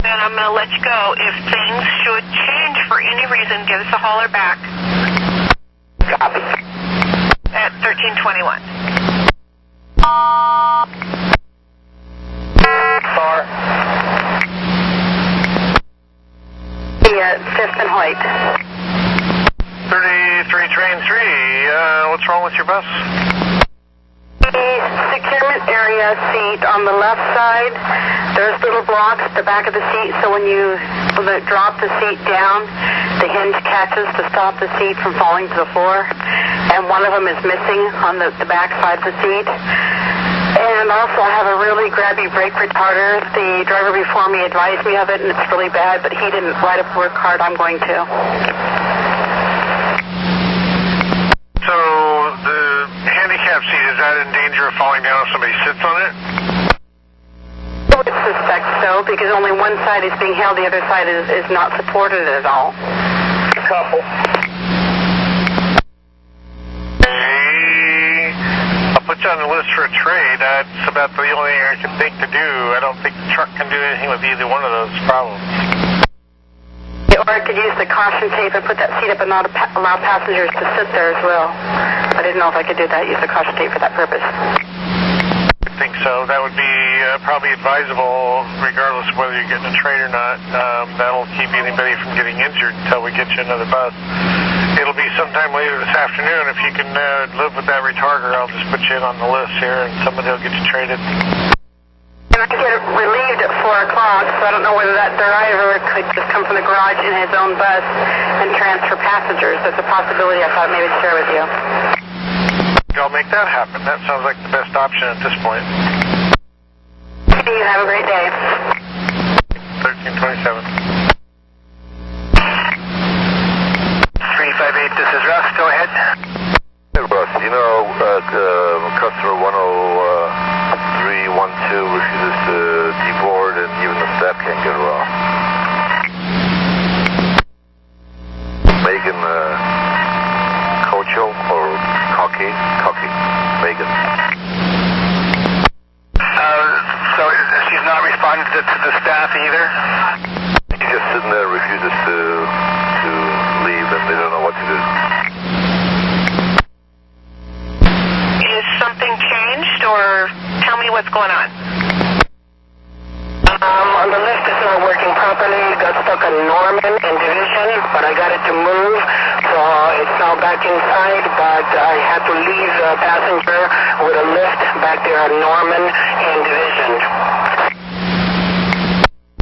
Speaker 3: And I'm going to let you go. If things should change for any reason, give us a holler back.
Speaker 6: Copy.
Speaker 3: At 1321.
Speaker 6: Far.
Speaker 3: Yeah, 5th and White.
Speaker 2: 33 train 3, what's wrong with your bus?
Speaker 3: The securement area seat on the left side, there's little blocks at the back of the seat, so when you drop the seat down, the hinge catches to stop the seat from falling to the floor, and one of them is missing on the back side of the seat. And also I have a really grabby brake retarder. The driver before me advised me of it, and it's really bad, but he didn't write up work hard. I'm going to.
Speaker 2: So the handicap seat, is that in danger of falling down if somebody sits on it?
Speaker 3: I would suspect so, because only one side is being held, the other side is not supported at all.
Speaker 2: A couple. I'll put you on the list for a trade. That's about the only thing I can think to do. I don't think the truck can do anything with either one of those problems.
Speaker 3: Or I could use the caution tape and put that seat up and not allow passengers to sit there as well. I didn't know if I could do that, use the caution tape for that purpose.
Speaker 2: I think so. That would be probably advisable, regardless of whether you're getting a trade or not. That'll keep anybody from getting injured until we get you another bus. It'll be sometime later this afternoon. If you can live with that retarder, I'll just put you in on the list here, and somebody will get you traded.
Speaker 3: And I get it relieved at 4 o'clock, so I don't know whether that driver could just come from the garage in his own bus and transfer passengers. That's a possibility I thought maybe to share with you.
Speaker 2: I'll make that happen. That sounds like the best option at this point.
Speaker 3: You have a great day.
Speaker 2: 1327.
Speaker 6: 358, this is Russ. Go ahead.
Speaker 10: Hey, Russ, you know, customer 10312 refuses to deboard, and even the staff can't get her off. Megan Cocho or Cocky, Megan.
Speaker 6: So she's not responding to the staff either?
Speaker 10: She's just sitting there, refuses to leave, and they don't know what to do.
Speaker 3: Is something changed, or tell me what's going on?
Speaker 8: On the list it's not working properly. Got stuck on Norman in Division, but I got it to move, so it's now back inside, but I had to leave the passenger with a lift back there at Norman in Division.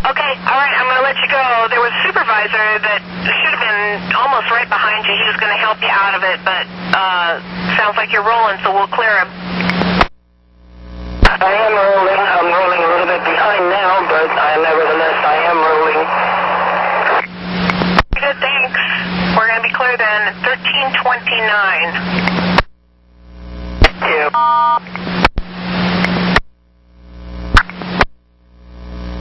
Speaker 3: Okay, all right, I'm going to let you go. There was a supervisor that should have been almost right behind you. He was going to help you out of it, but sounds like you're rolling, so we'll clear him.
Speaker 8: I am rolling. I'm rolling a little bit behind now, but nevertheless, I am rolling.
Speaker 3: Good, thanks. We're going to be clear then. 1329.
Speaker 8: Thank you.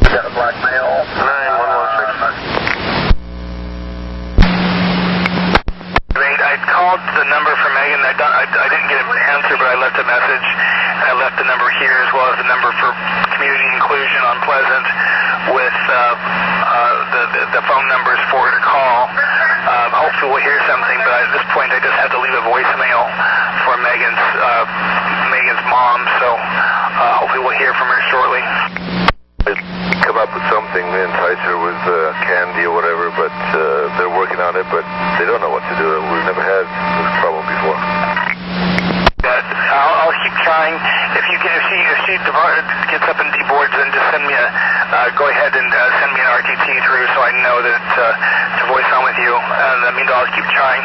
Speaker 6: Got a blackmail. 9116. Great. I called the number for Megan. I didn't get an answer, but I left a message. I left the number here as well as the number for community inclusion on Pleasant with the phone numbers for her to call. Hopefully we'll hear something, but at this point I just had to leave a voicemail for Megan's mom, so hopefully we'll hear from her shortly.
Speaker 10: Come up with something to entice her with candy or whatever, but they're working on it, but they don't know what to do. We've never had this problem before.
Speaker 6: I'll keep trying. If she gets up and deboards, then just send me go ahead and send me an RTT through so I know that to voice on with you. And that means I'll keep trying.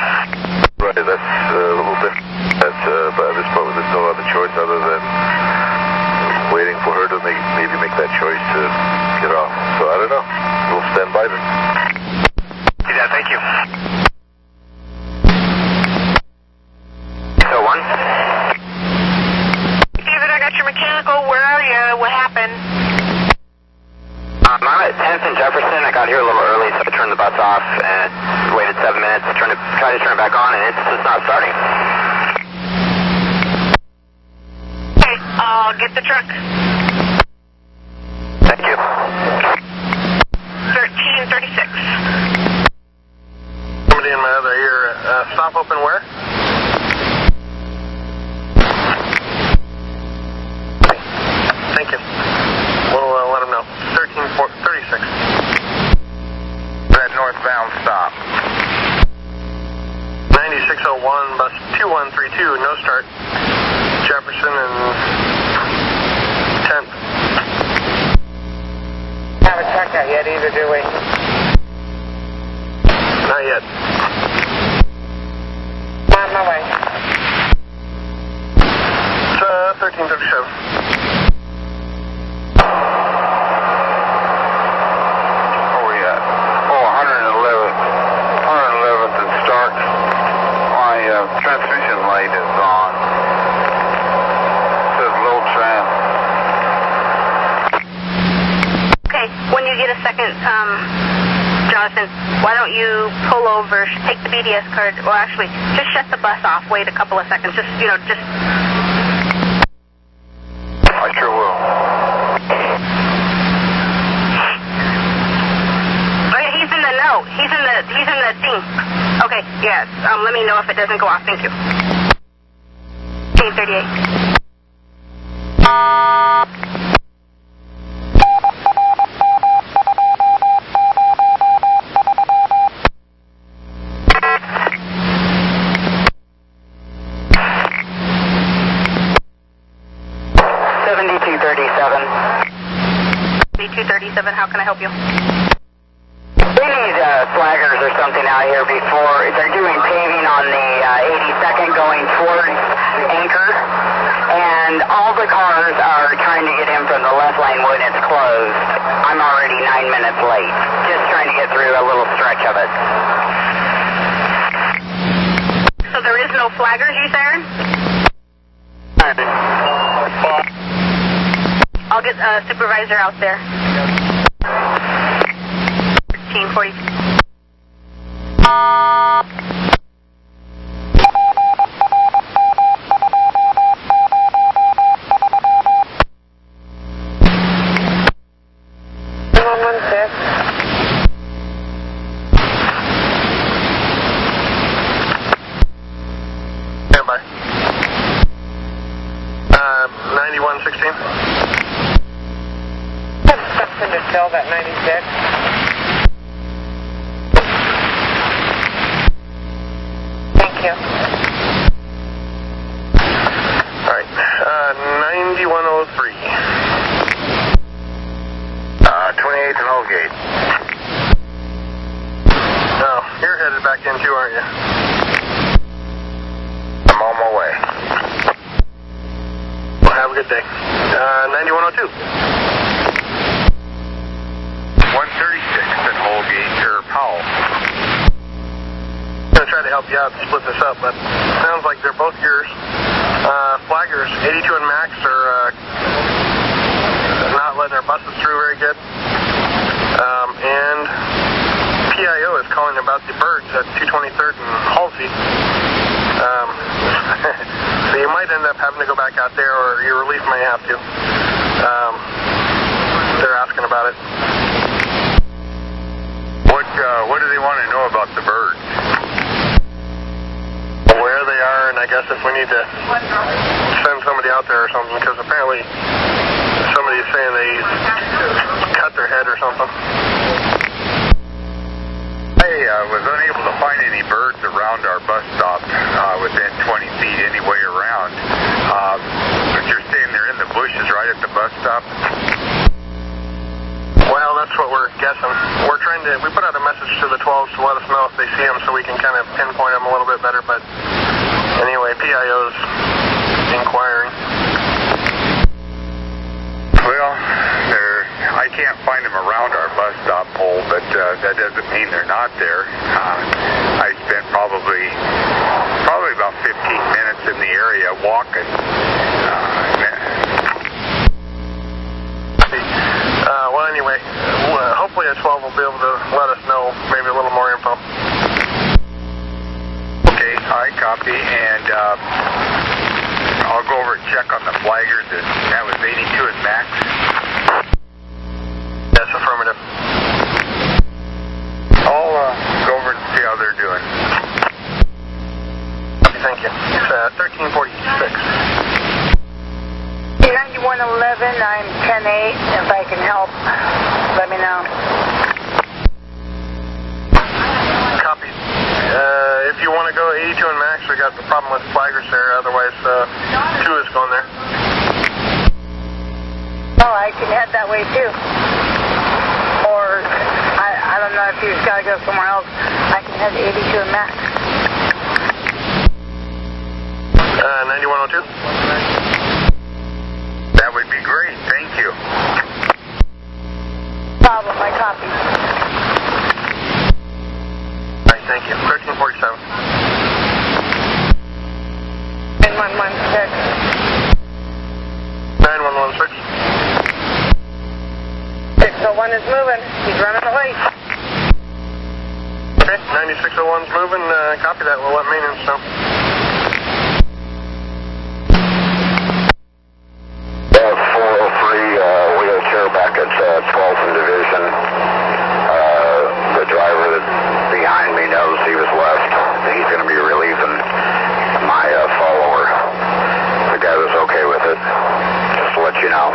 Speaker 10: Right, that's a little bit. But at this point, there's no other choice other than waiting for her to maybe make that choice to get off. So I don't know. We'll stand by then.
Speaker 6: Yeah, thank you.
Speaker 8: So one.
Speaker 3: David, I got your mechanical. Where are you? What happened?
Speaker 8: I'm at 10th and Jefferson. I got here a little early, so I turned the bus off and waited 7 minutes. Tried to turn it back on, and it's just not starting.
Speaker 3: Okay, I'll get the truck.
Speaker 9: open where? Okay. Thank you. We'll let them know. 1336.
Speaker 2: That northbound stop.
Speaker 9: 9601, bus 2132, no start. Jefferson and 10th.
Speaker 8: Haven't checked that yet either, do we?
Speaker 9: Not yet.
Speaker 8: On my way.
Speaker 9: It's 1337.
Speaker 2: Where we at? Oh, 111th and Stark. My transmission light is on. It says low tram.
Speaker 3: Okay, when you get a second, Jonathan, why don't you pull over, take the BDS card, well actually, just shut the bus off, wait a couple of seconds, just.
Speaker 2: I sure will.
Speaker 3: Okay, he's in the no, he's in the thing. Okay, yes, let me know if it doesn't go off, thank you. 1838. How can I help you?
Speaker 5: We need flaggers or something out here before they're doing paving on the 82nd going towards Anchor, and all the cars are trying to get in from the left lane when it's closed. I'm already 9 minutes late, just trying to get through a little stretch of it.
Speaker 3: So there is no flaggers, you saying? I'll get a supervisor out there. 1340.
Speaker 9: Stand by. 9116.
Speaker 8: Something to tell that 96. Thank you.
Speaker 9: All right. 9103.
Speaker 2: 28th and Oldgate.
Speaker 9: Oh, you're headed back in too, aren't you?
Speaker 2: I'm on my way.
Speaker 9: Well, have a good day. 9102.
Speaker 2: 136th and Oldgate, or Powell.
Speaker 9: I'm going to try to help you out to split this up, but sounds like they're both yours. Flaggers, 82 and Max are not letting their buses through very good. And PIO is calling about the birds at 223rd and Halsey. So you might end up having to go back out there, or your relief may have to. They're asking about it.
Speaker 2: What do they want to know about the birds?
Speaker 9: Where they are, and I guess if we need to send somebody out there or something, because apparently somebody's saying they cut their head or something.
Speaker 2: I was unable to find any birds around our bus stop within 20 feet any way around. But you're saying they're in the bushes right at the bus stop?
Speaker 9: Well, that's what we're guessing. We're trying to, we put out a message to the 12s to let us know if they see them so we can kind of pinpoint them a little bit better, but anyway, PIO's inquiring.
Speaker 2: Well, I can't find them around our bus stop pole, but that doesn't mean they're not there. I spent probably about 15 minutes in the area walking.
Speaker 9: Well, anyway, hopefully at 12 we'll be able to let us know maybe a little more info.
Speaker 2: Okay, I copy, and I'll go over and check on the flaggers. That was 82 and Max.
Speaker 9: Yes, affirmative.
Speaker 2: I'll go over and see how they're doing.
Speaker 8: I'm 10-8. If I can help, let me know.
Speaker 2: Copy. If you want to go 82 and max, we got the problem with flaggers there. Otherwise, 2 is going there.
Speaker 8: Oh, I can head that way too. Or, I don't know if you've got to go somewhere else. I can head 82 and max.
Speaker 2: 9102.
Speaker 1: That would be great. Thank you.
Speaker 8: Problem, I copy.
Speaker 2: All right, thank you. 1347.
Speaker 8: 9116.
Speaker 2: 9116.
Speaker 8: 601 is moving. He's running away.
Speaker 2: Okay, 9601's moving. Copy that. We'll let maintenance know.
Speaker 1: Yeah, 403 wheelchair back at 12th and Division. The driver that's behind me knows he was left. He's going to be relieving my follower. The guy was okay with it. Just to let you know.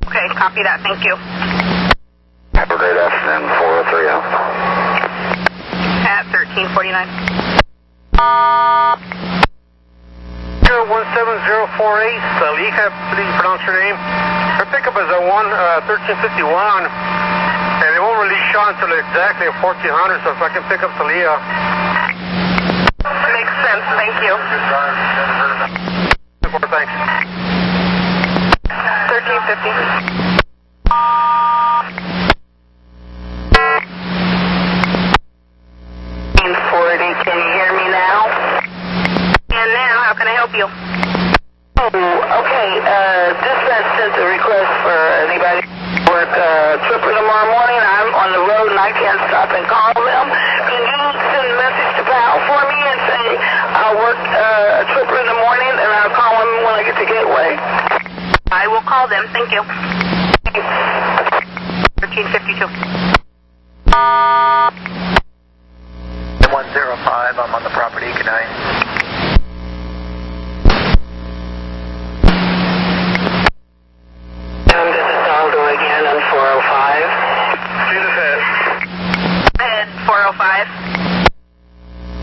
Speaker 3: Okay, copy that. Thank you.
Speaker 1: Have a great afternoon, 403.
Speaker 3: At 1349.
Speaker 2: 17048, Salika, please pronounce your name. Her pickup is a 1351, and it won't release Sean until exactly 1400, so if I can pick up Talia.
Speaker 3: Makes sense. Thank you.
Speaker 2: Thanks.
Speaker 3: 1350.
Speaker 5: Can you hear me now?
Speaker 3: And now, how can I help you?
Speaker 5: Oh, okay. Dispatch sent a request for anybody to work Trimet tomorrow morning. I'm on the road and I can't stop and call them. Can you send a message to Pal for me and say I'll work Trimet in the morning and I'll call them when I get to Gateway?
Speaker 3: I will call them. Thank you. 1352.
Speaker 6: 105, I'm on the property, good night.
Speaker 5: This is Aldo again on 405.
Speaker 2: Shoot us ahead.
Speaker 3: Ahead, 405.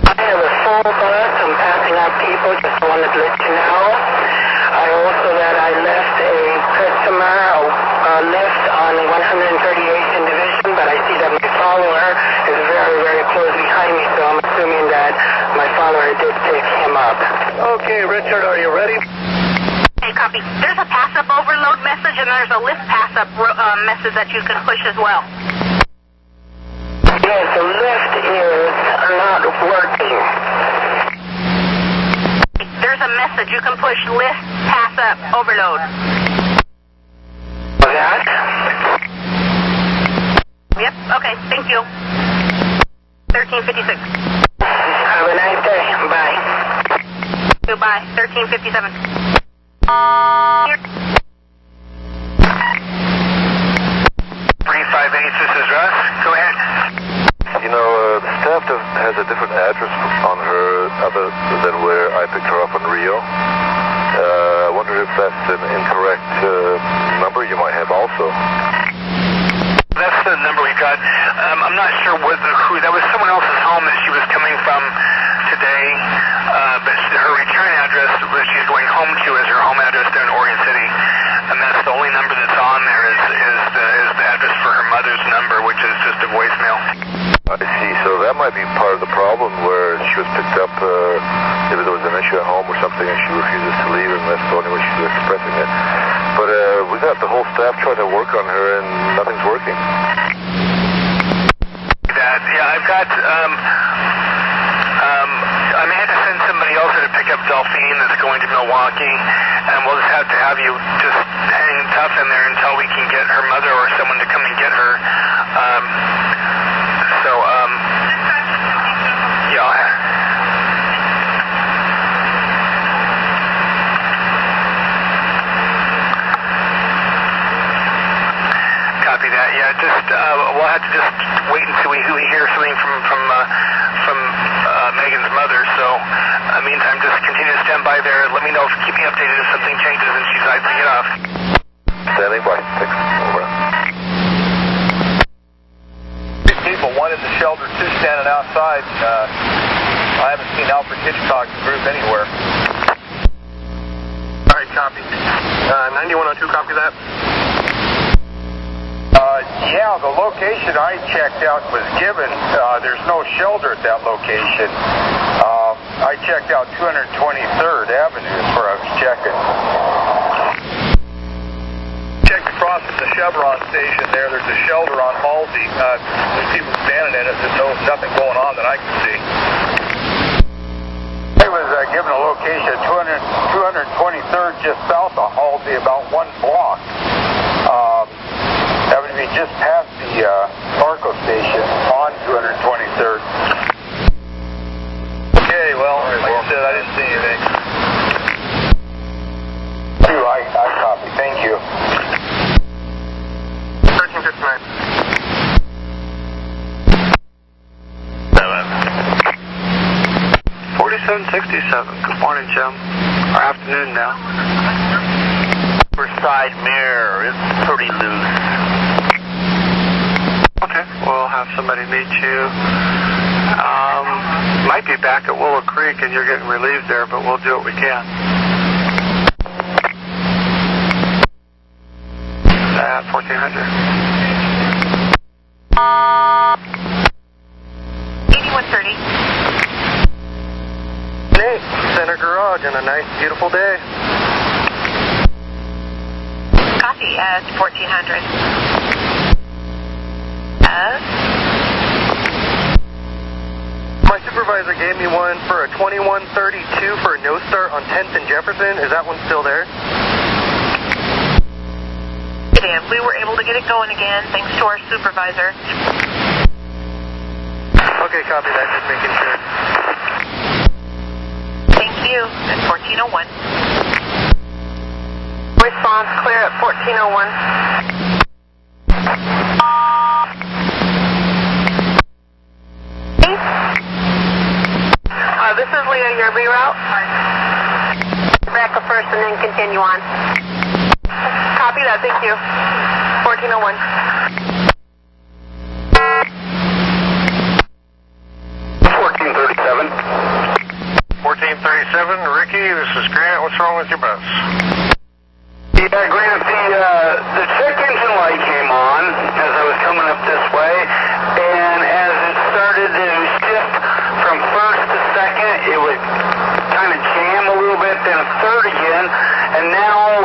Speaker 5: I have a full bus. I'm passing out people. Just wanted to let you know. I left a customer a lift on 138th in Division, but I see that my follower is very, very close behind me, so I'm assuming that my follower did pick him up.
Speaker 2: Okay, Richard, are you ready?
Speaker 3: Hey, copy. There's a pass-up overload message and there's a lift pass-up message that you can push as well.
Speaker 5: Yes, the lift is not working.
Speaker 3: There's a message you can push lift pass-up overload.
Speaker 5: That?
Speaker 3: Yep, okay, thank you. 1356.
Speaker 5: Have a nice day. Bye.
Speaker 3: Goodbye. 1357.
Speaker 1: 358, this is Russ. Go ahead.
Speaker 10: You know, the staff has a different address on her other than where I picked her up in Rio. I wonder if that's an incorrect number you might have also.
Speaker 1: That's the number we got. I'm not sure who. That was someone else's home that she was coming from today. But her return address, which she's going home to, is her home address there in Oregon City. And that's the only number that's on there is the address for her mother's number, which is just a voicemail.
Speaker 10: I see. So that might be part of the problem where she was picked up, maybe there was an issue at home or something and she refuses to leave, and that's the only way she's expressing it. But we got the whole staff trying to work on her and nothing's working.
Speaker 1: Yeah, I've got, I may have to send somebody else to pick up Delphine that's going to Milwaukee, and we'll just have you just hang tough in there until we can get her mother or someone to come and get her. Copy that. Yeah, just we'll have to just wait until we hear something from Megan's mother. So, meantime, just continue to stand by.
Speaker 2: by there and let me know, keep me updated if something changes and she decides to get off.
Speaker 10: Standing by. 6, over.
Speaker 9: These people, one in the shelter, two standing outside. I haven't seen Alfred Hitchcock's group anywhere.
Speaker 2: All right, copy. 9102, copy that.
Speaker 9: Yeah, the location I checked out was given. There's no shelter at that location. I checked out 223rd Avenue is where I was checking. Checked across from the Chevron station there. There's a shelter on Halsey. There's people standing in it. There's nothing going on that I can see. I was given a location at 223rd just south of Halsey, about 1 block. That would be just past the Arco station on 223rd. Okay, well, like I said, I didn't see anything. I copy. Thank you.
Speaker 2: 1359.
Speaker 7: 4767. Good morning, Jim. Or afternoon now.
Speaker 6: Side mirror is pretty loose.
Speaker 7: Okay, we'll have somebody meet you. Might be back at Willow Creek and you're getting relieved there, but we'll do what we can. 1400.
Speaker 3: 8130.
Speaker 2: Nate, Center Garage on a nice, beautiful day.
Speaker 3: Copy, 1400.
Speaker 2: My supervisor gave me one for a 2132 for a no start on 10th and Jefferson. Is that one still there?
Speaker 3: It is. We were able to get it going again thanks to our supervisor.
Speaker 2: Okay, copy that. Just making sure.
Speaker 3: Thank you. At 1401. Response clear at 1401. This is Leah, your reroute. Rebecca first and then continue on. Copy that, thank you. 1401.
Speaker 2: 1437. 1437, Ricky, this is Grant. What's wrong with your bus?
Speaker 6: Yeah, Grant, the check engine light came on as I was coming up this way, and as it started to shift from first to second, it would kind of jam a little bit, then a third again, and now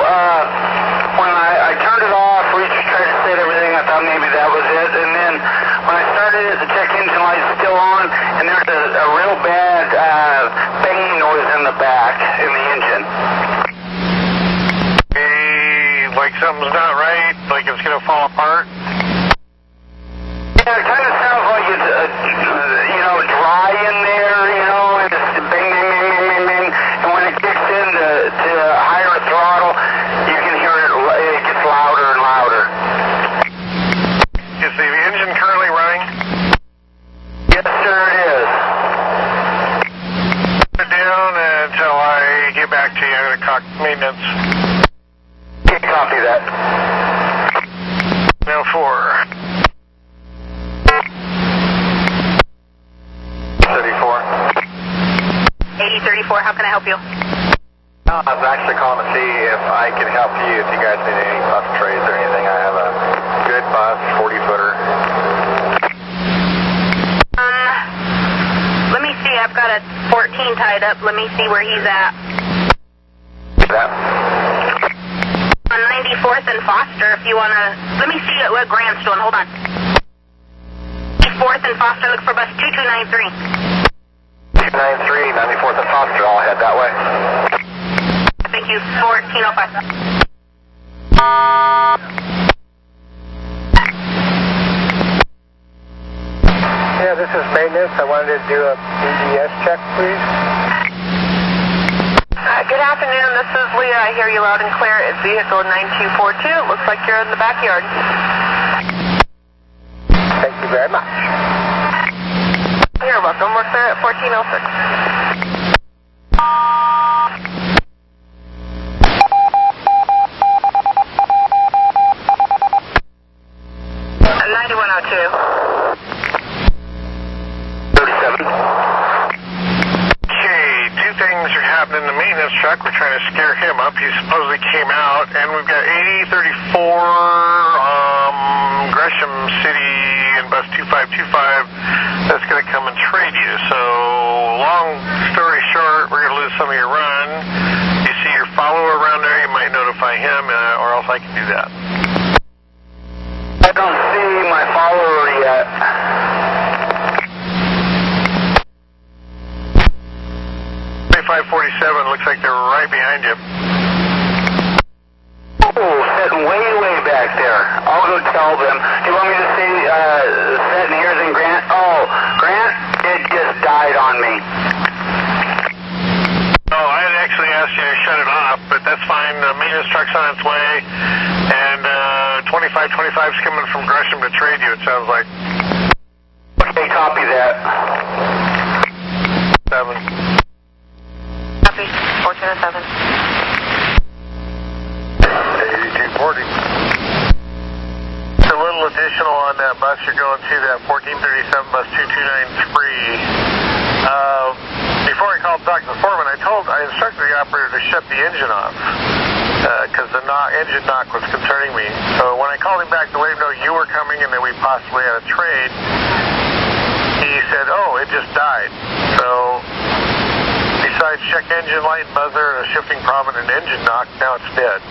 Speaker 6: when I turned it off, we just tried to set everything, I thought maybe that was it, and then when I started it, the check engine light is still on, and there's a real bad banging noise in the back, in the engine.
Speaker 2: Like something's not right, like it's going to fall apart?
Speaker 6: Yeah, it kind of sounds like it's, dry in there, and it's bang, bang, bang, bang, bang, bang. And when it kicks in to higher throttle, you can hear it gets louder and louder.
Speaker 2: Is the engine currently running?
Speaker 6: Yes, sir, it is.
Speaker 2: Put it down until I get back to you. I'm going to call maintenance.
Speaker 6: Copy that.
Speaker 2: No 4.
Speaker 3: 8034, how can I help you?
Speaker 6: I was actually calling to see if I could help you, if you guys need any bus trays or anything. I have a good bus, 40-footer.
Speaker 3: Let me see, I've got a 14 tied up. Let me see where he's at.
Speaker 6: That.
Speaker 3: On 94th and Foster, if you want to... Let me see what Grant's doing. Hold on. 94th and Foster, look for bus 2293.
Speaker 6: 293, 94th and Foster, I'll head that way.
Speaker 3: Thank you. 1405.
Speaker 2: Yeah, this is maintenance. I wanted to do a BDS check, please.
Speaker 3: Good afternoon. This is Leah. I hear you loud and clear. It's vehicle 9242. It looks like you're in the backyard.
Speaker 2: Thank you very much.
Speaker 3: You're welcome. We're clear at 1406.
Speaker 2: up. He supposedly came out, and we've got 8034 Gresham City and bus 2525 that's going to come and trade you. So, long story short, we're going to lose some of your run. You see your follower around there, you might notify him, or else I can do that.
Speaker 8: I don't see my follower yet.
Speaker 2: 547, looks like they're right behind you.
Speaker 8: Oh, sitting way back there. I'll go tell them. Do you want me to say, setting ears in Grant? Oh, Grant, it just died on me.
Speaker 2: Oh, I had actually asked you to shut it off, but that's fine. The maintenance truck's on its way, and 2525's coming from Gresham to trade you, it sounds like.
Speaker 8: Okay, copy that.
Speaker 2: 7.
Speaker 4: Copy. 1407.
Speaker 2: 8240. It's a little additional on that bus. You're going to that 1437 bus 2293. Before I called Dr. Foreman, I instructed the operator to shut the engine off because the engine knock was concerning me. So when I called him back to let him know you were coming and that we possibly had a trade, he said, oh, it just died. So besides check engine light, buzzer, and a shifting problem and an engine knock, now it's dead.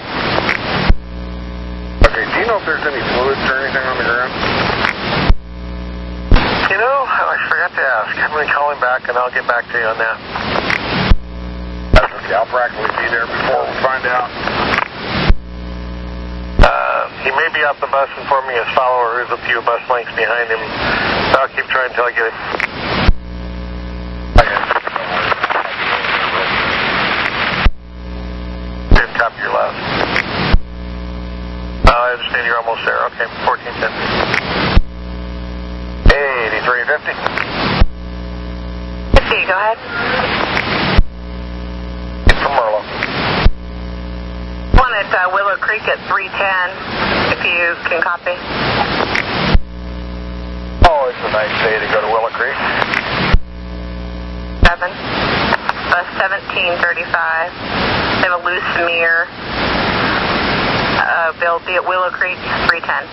Speaker 2: Okay, do you know if there's any fluids or anything on the ground? You know, I forgot to ask. I'm going to call him back and I'll get back to you on that. That's okay, I'll practically be there before we find out. He may be off the bus informing his follower who's a few bus lengths behind him. So I'll keep trying until I get him. Copy your last. I understand you're almost there. Okay, 1410. 8350.
Speaker 4: 50, go ahead.
Speaker 2: From Merlo.
Speaker 4: One at Willow Creek at 310, if you can copy.
Speaker 2: Oh, it's a nice day to go to Willow Creek.
Speaker 4: 7. Bus 1735. They have a loose mirror. They'll be at Willow Creek, 310.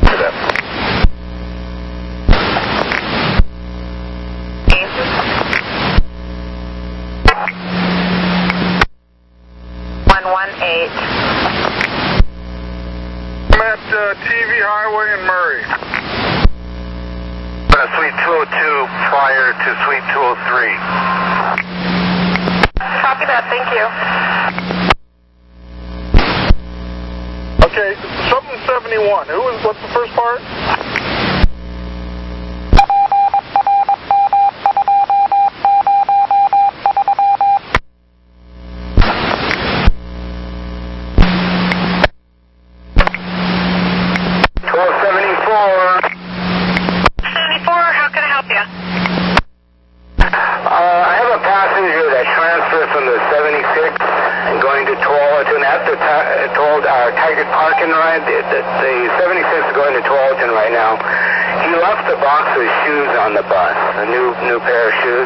Speaker 2: Good up.
Speaker 4: 118.
Speaker 2: I'm at TV Highway in Murray. Suite 202 prior to Suite 203.
Speaker 4: Copy that, thank you.
Speaker 2: Okay, 771. What's the first part? Target parking ride. The 76 is going to Tualatin right now. He left the box of shoes on the bus, a new pair of shoes.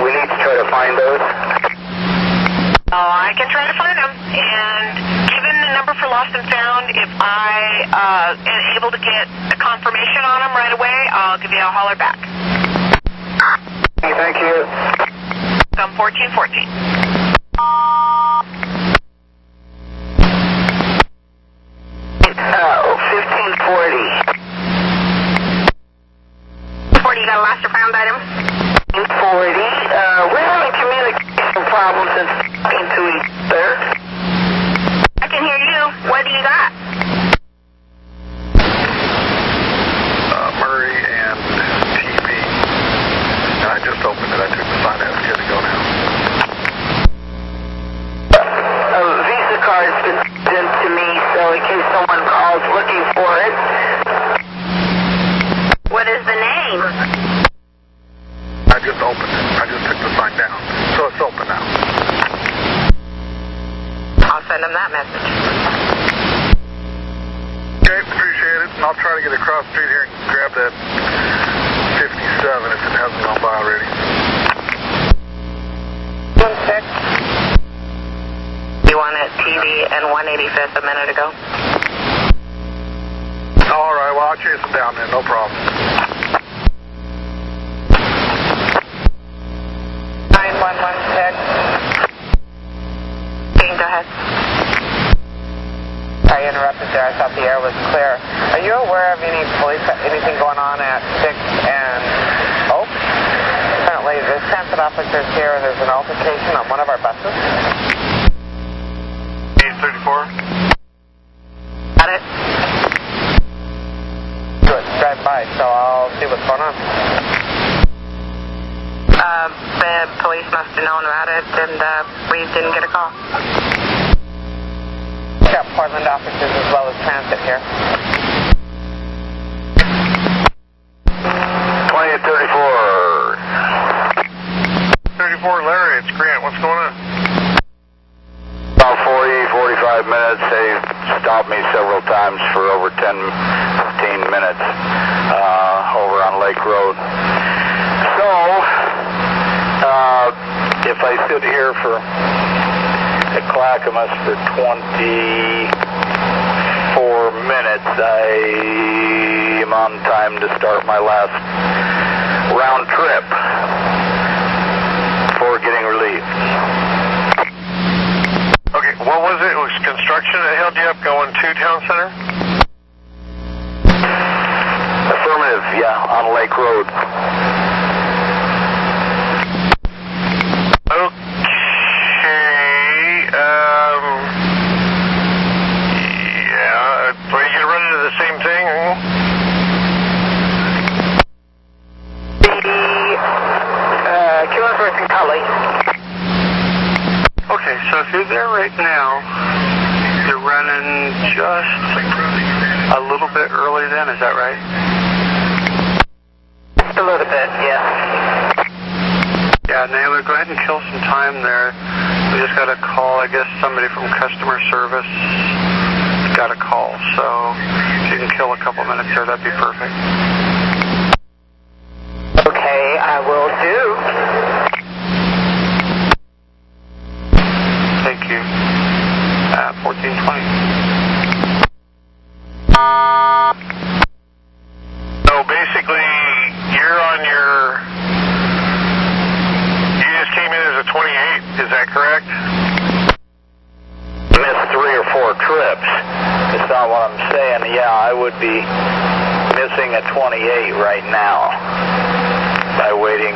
Speaker 2: We need to try to find those.
Speaker 3: Oh, I can try to find them. And given the number for lost and found, if I am able to get a confirmation on them right away, I'll give you a holler back.
Speaker 8: Thank you.
Speaker 3: Some 1414.
Speaker 4: 40, you got a lost or found item?
Speaker 8: 40. We're having communication problems and into each other.
Speaker 4: I can hear you. What do you got?
Speaker 2: Murray and TV. And I just opened it. I took the sign out. It's good to go now.
Speaker 8: A Visa card's been sent to me, so in case someone calls looking for it.
Speaker 4: What is the name?
Speaker 2: I just opened it. I just took the sign down. So it's open now.
Speaker 4: I'll send them that message.
Speaker 2: Okay, appreciate it. And I'll try to get across the street here and grab that 57 if it hasn't gone by already.
Speaker 5: at TD and 185th a minute ago.
Speaker 2: All right, well, I'll chase them down then, no problem.
Speaker 5: 911 check. Go ahead.
Speaker 4: I interrupted there. I thought the air was clear. Are you aware of anything going on at 6 and Oak? Apparently, there's transit officers here, and there's an altercation on one of our buses.
Speaker 2: 834.
Speaker 4: Got it. Good. Drive by, so I'll see what's going on.
Speaker 5: The police must have known about it, and we didn't get a call.
Speaker 4: We got Portland officers as well as transit here.
Speaker 2: 2834. 34, Larry, it's Grant. What's going on?
Speaker 1: About 45 minutes. They stopped me several times for over 10-15 minutes over on Lake Road. So, if I sit here for at Clackamas for 24 minutes, I am on time to start my last round trip for getting relief.
Speaker 2: Okay, what was it? It was construction that held you up going to Town Center?
Speaker 1: Affirmative, yeah, on Lake Road.
Speaker 7: Okay, so if you're there right now, you're running just a little bit early then, is that right?
Speaker 5: Just a little bit, yeah.
Speaker 7: Yeah, Naylor, go ahead and kill some time there. We just got a call, I guess somebody from customer service got a call, so if you can kill a couple minutes there, that'd be perfect.
Speaker 5: Okay, I will do.
Speaker 7: Thank you. 1420.
Speaker 2: So basically, you're on your... You just came in as a 28, is that correct?
Speaker 1: Missed 3 or 4 trips. It's not what I'm saying. Yeah, I would be missing a 28 right now by waiting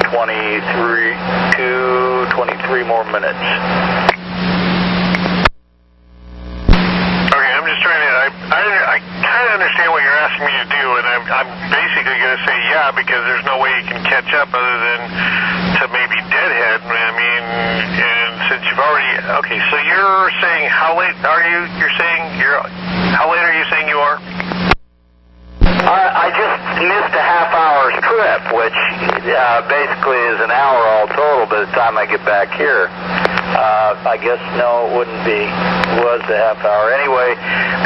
Speaker 1: 23 more minutes.
Speaker 2: Okay, I'm just trying to... I kind of understand what you're asking me to do, and I'm basically going to say yeah, because there's no way you can catch up other than to maybe deadhead. I mean, and since you've already... Okay, so you're saying how late are you? You're saying how late are you saying you are?
Speaker 1: I just missed a half hour's trip, which basically is an hour all total by the time I get back here. I guess no, it wouldn't be. It was a half hour. Anyway,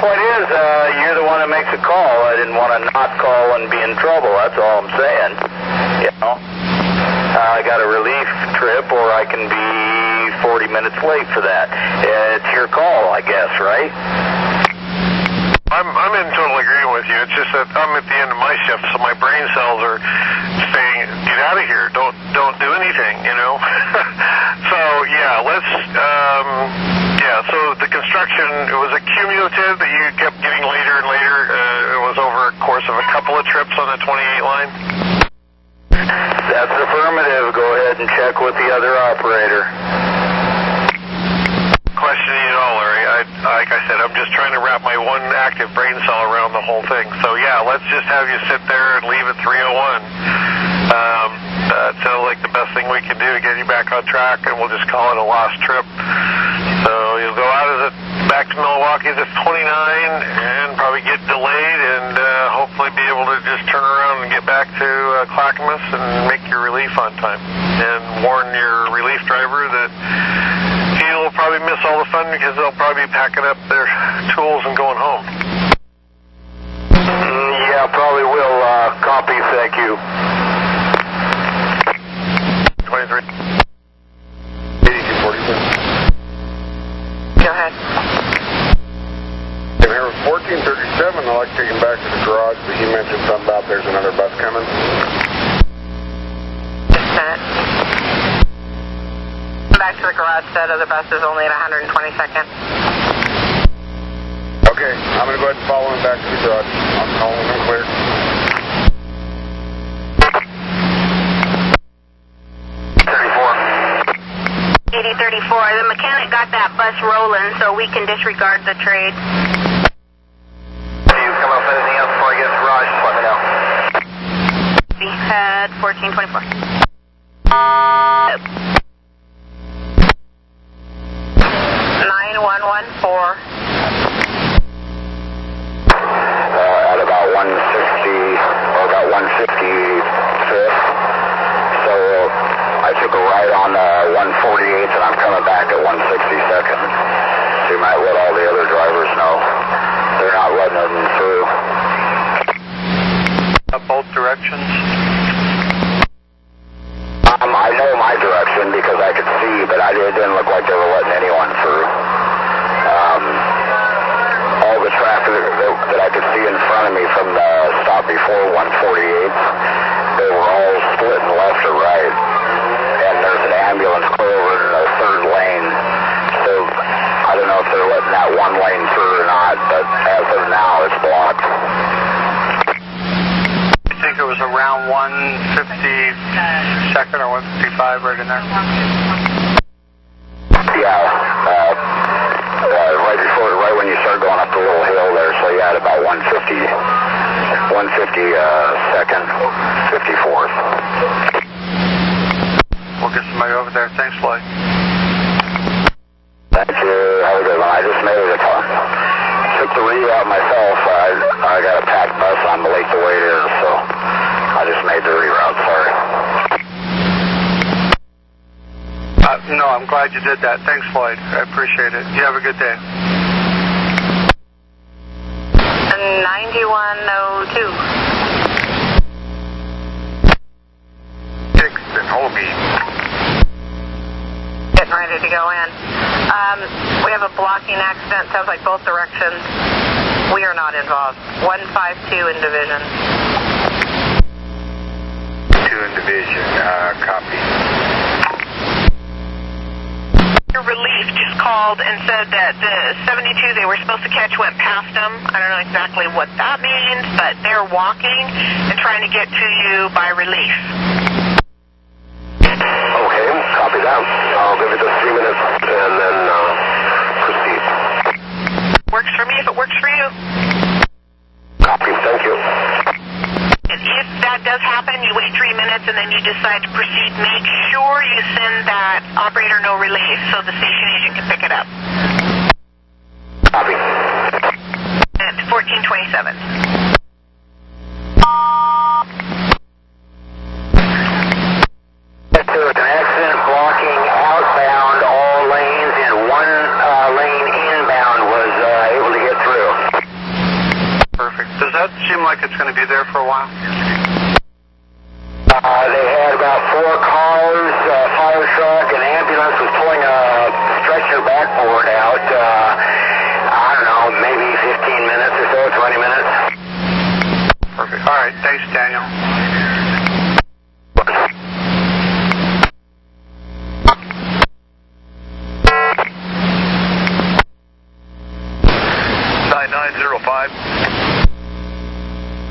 Speaker 1: point is, you're the one that makes a call. I didn't want to not call and be in trouble. That's all I'm saying. You know, I got a relief trip, or I can be 40 minutes late for that. It's your call, I guess, right?
Speaker 2: I'm in total agreement with you. It's just that I'm at the end of my shift, so my brain cells are saying, "Get out of here! Don't do anything," you know. So yeah, let's. So the construction, it was a cumulative that you kept getting later and later. It was over a course of a couple of trips on the 28 line.
Speaker 1: That's affirmative. Go ahead and check with the other operator.
Speaker 2: Questioning it all, Larry. Like I said, I'm just trying to wrap my one active brain cell around the whole thing. So yeah, let's just have you sit there and leave at 3:01. That sounds like the best thing we can do to get you back on track, and we'll just call it a lost trip. So you'll go out back to Milwaukee as a 29 and probably get delayed, and hopefully be able to just turn around and get back to Clackamas and make your relief on time. And warn your relief driver that he'll probably miss all the fun because they'll probably be packing up their tools and going home.
Speaker 1: Yeah, probably will. Copy, thank you.
Speaker 2: 23. 8247. like to take him back to the garage, but he mentioned something about there's another bus coming.
Speaker 4: Just a minute. Back to the garage, that other bus is only at 122nd.
Speaker 2: Okay, I'm going to go ahead and follow him back to the garage. I'm calling him clear.
Speaker 3: 8034. The mechanic got that bus rolling, so we can disregard the trade.
Speaker 6: If you come up with anything else before I get to the garage, just let me know.
Speaker 3: We had 1424. 9114.
Speaker 2: At about 160, or about 155th. So I took a right on 148th, and I'm coming back at 162nd. So you might let all the other drivers know. They're not letting them through.
Speaker 7: Both directions?
Speaker 2: I know my direction because I could see, but it didn't look like they were letting anyone through. All the traffic that I could see in front of me from the stop before 148th, they were all splitting left or right. And there's an ambulance clear over in the third lane. So I don't know if they're letting that one lane through or not, but as of now, it's blocked.
Speaker 7: I think it was around 152nd or 155 right in there.
Speaker 2: Yeah, right when you start going up the little hill there, so you had about 152nd, 54th.
Speaker 7: We'll get somebody over there. Thanks, Lloyd.
Speaker 2: Thank you. Have a good one. I just made it. Took the reroute myself. I got a packed bus. I'm late the way here, so I just made the reroute. Sorry.
Speaker 7: No, I'm glad you did that. Thanks, Lloyd. I appreciate it. You have a good day.
Speaker 4: 9102.
Speaker 2: 6 and Holby.
Speaker 4: Getting ready to go in. We have a blocking accident. Sounds like both directions. We are not involved. 152 in division.
Speaker 2: 2 in division. Copy.
Speaker 3: Relief just called and said that the 72 they were supposed to catch went past them. I don't know exactly what that means, but they're walking and trying to get to you by relief.
Speaker 2: Okay, copy that. I'll give it just 3 minutes and then proceed.
Speaker 3: Works for me if it works for you.
Speaker 2: Copy, thank you.
Speaker 3: And if that does happen, you wait 3 minutes and then you decide to proceed. Make sure you send that operator no relief so the station agent can pick it up.
Speaker 2: Copy.
Speaker 3: At 1427.
Speaker 2: There was an accident blocking outbound all lanes, and one lane inbound was able to get through.
Speaker 7: Perfect. Does that seem like it's going to be there for a while?
Speaker 2: They had about 4 cars, fire truck, an ambulance was pulling a stretcher backboard out. I don't know, maybe 15 minutes or so, 20 minutes.
Speaker 7: Perfect. All right. Thanks, Daniel.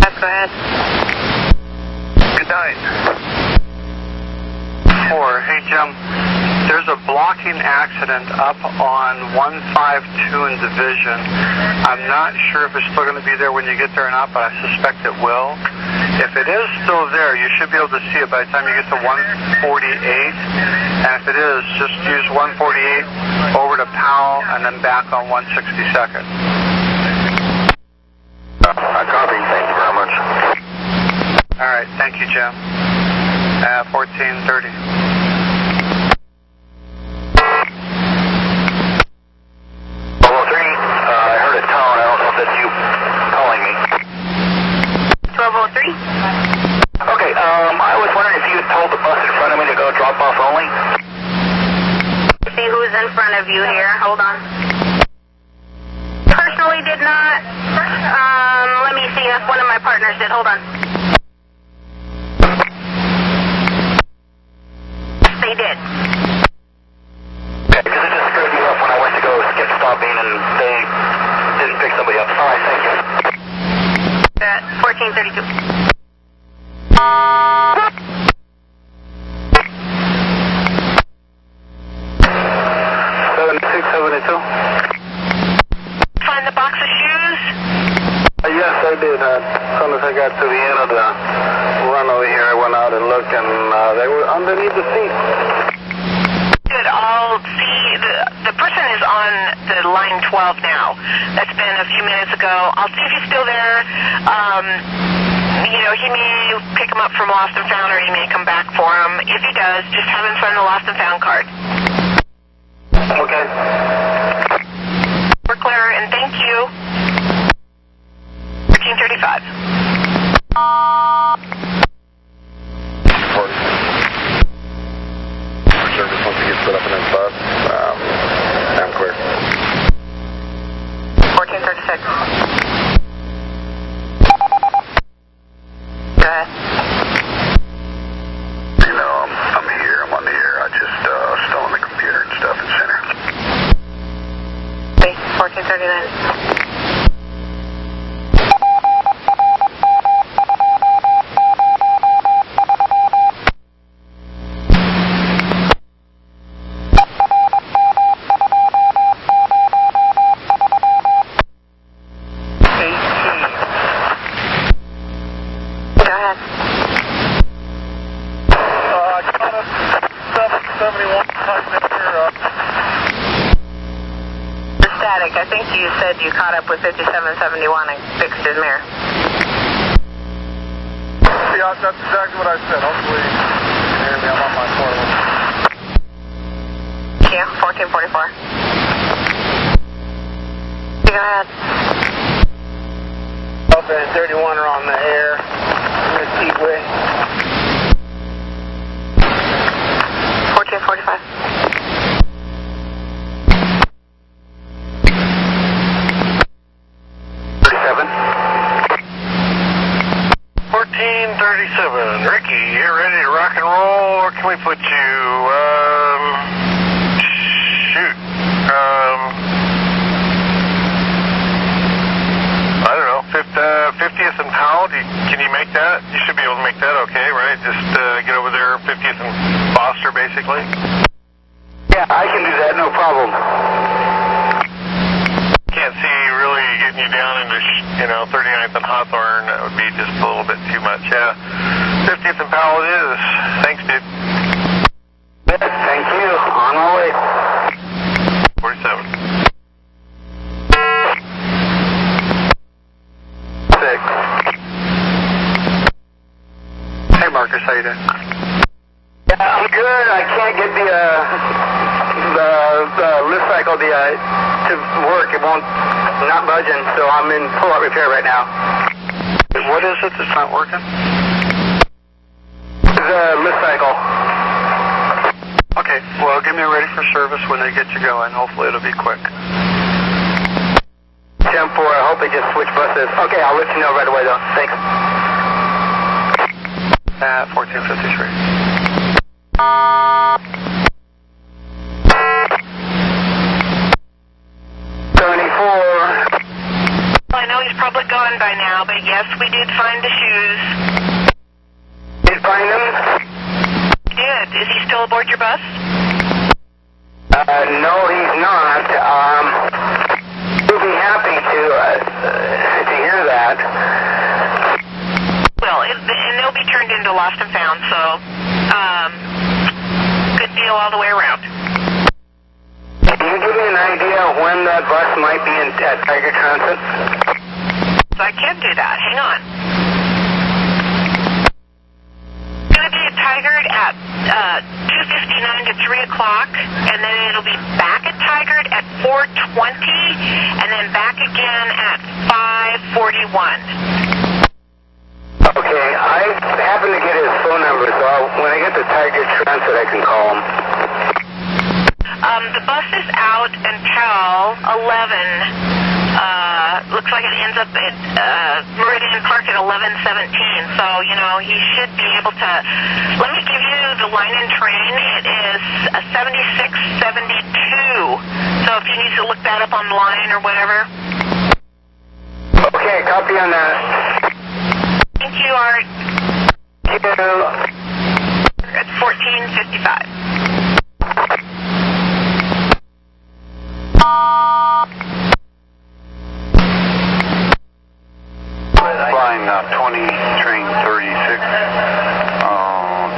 Speaker 4: Let's go ahead.
Speaker 2: Good night.
Speaker 7: 4. Hey, Jim. There's a blocking accident up on 152 in Division. I'm not sure if it's still going to be there when you get there or not, but I suspect it will. If it is still there, you should be able to see it by the time you get to 148. And if it is, just use 148 over to Powell and then back on 162nd.
Speaker 2: Copy, thank you very much.
Speaker 7: All right, thank you, Jim. 1430.
Speaker 2: I heard a tone. I don't know if that's you calling me.
Speaker 3: 1203.
Speaker 2: Okay, I was wondering if you had told the bus in front of me to go drop off only.
Speaker 3: See who's in front of you here. Hold on. Personally did not. Let Yeah, one of my partners did. Hold on. They did.
Speaker 2: Okay, because it just screwed me up when I went to go skip stopping and they didn't pick somebody up. All right, thank you.
Speaker 3: 1432.
Speaker 2: 7672.
Speaker 3: Find the box of shoes?
Speaker 2: Yes, I did. As soon as I got to the end of the run over here, I went out and looked, and they were underneath the seat.
Speaker 3: Good. I'll see. The person is on the line 12 now. That's been a few minutes ago. I'll see if he's still there. He may pick him up from Lost and Found, or he may come back for him. If he does, just have him sign the Lost and Found card.
Speaker 2: Okay.
Speaker 3: We're clear, and thank you. 1335.
Speaker 10: Service once it gets put up in that spot. I'm clear.
Speaker 3: 1436. Go ahead.
Speaker 10: I'm here. I'm on the air. I just still on the computer and stuff in center.
Speaker 3: Okay, 1439. I think you said you caught up with 5771 and fixed his mirror.
Speaker 2: Yeah, that's exactly what I said. Hopefully, you can hear me. I'm on my portable.
Speaker 3: Yeah, 1444. Go ahead.
Speaker 2: Alpha and 31 are on the air. Miss Heatway.
Speaker 3: 1445.
Speaker 2: 1437. Ricky, you ready to rock and roll? Where can we put you? Shoot. I don't know. 50th and Powell. Can you make that? You should be able to make that okay, right? Just get over there, 50th and Foster, basically. Yeah, I can do that. No problem. Can't see really getting you down into 39th and Hawthorne. That would be just a little bit too much. Yeah, 50th and Powell it is. Thanks, dude. Thank you. On my way. 47. 6. Hey, Marcus, how you doing? Yeah, I'm good. I can't get the lift cycle to work. It won't, not budging, so I'm in full-out repair right now. What is it that's not working? The lift cycle. Okay, well, get me ready for service when they get you going. Hopefully it'll be quick. 10-4, I hope they just switch buses. Okay, I'll let you know right away, though. Thanks. 1453. 74.
Speaker 3: I know he's probably gone by now, but yes, we did find the shoes.
Speaker 2: Did find them?
Speaker 3: We did. Is he still aboard your bus?
Speaker 2: No, he's not. We'll be happy to hear that.
Speaker 3: Well, and they'll be turned into Lost and Found, so good deal all the way around.
Speaker 2: Can you give me an idea of when that bus might be at Tiger Transit?
Speaker 3: I can do that. Hang on. It's going to be at Tigard at 2:59 to 3 o'clock, and then it'll be back at Tigard at 4:20, and then back again at 5:41.
Speaker 2: Okay, I happen to get his phone number, so when I get to Tiger Transit, I can call him.
Speaker 3: The bus is out until 11. Looks like it ends up at Meridian
Speaker 4: in park at 11:17, so, you know, he should be able to... Let me give you the line and train. It is 7672. So if you need to look that up online or whatever.
Speaker 2: Okay, copy on that.
Speaker 4: Thank you, Art.
Speaker 2: Thank you.
Speaker 4: It's 1455.
Speaker 1: Line 20, train 36,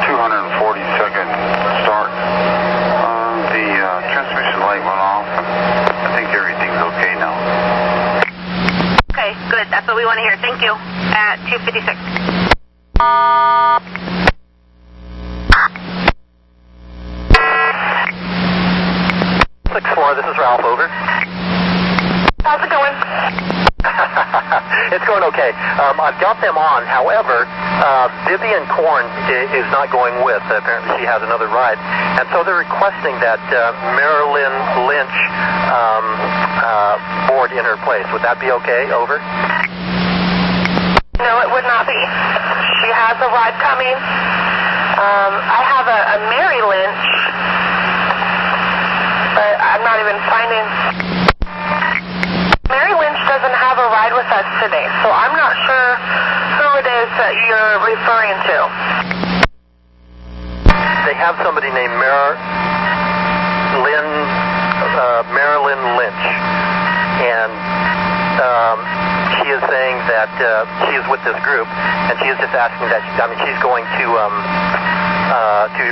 Speaker 1: 242nd start. The transmission light went off. I think everything's okay now.
Speaker 4: Okay, good. That's what we want to hear. Thank you. At 256.
Speaker 6: 6-4, this is Ralph, over.
Speaker 3: How's it going?
Speaker 6: It's going okay. I've got them on. However, Vivian Korn is not going with. Apparently she has another ride. And so they're requesting that Marilyn Lynch board in her place. Would that be okay? Over.
Speaker 3: No, it would not be. She has a ride coming. I have a Mary Lynch, but I'm not even finding... Mary Lynch doesn't have a ride with us today, so I'm not sure who it is that you're referring to.
Speaker 6: They have somebody named Marilyn Lynch, and she is saying that she is with this group, and she is just asking that, she's going to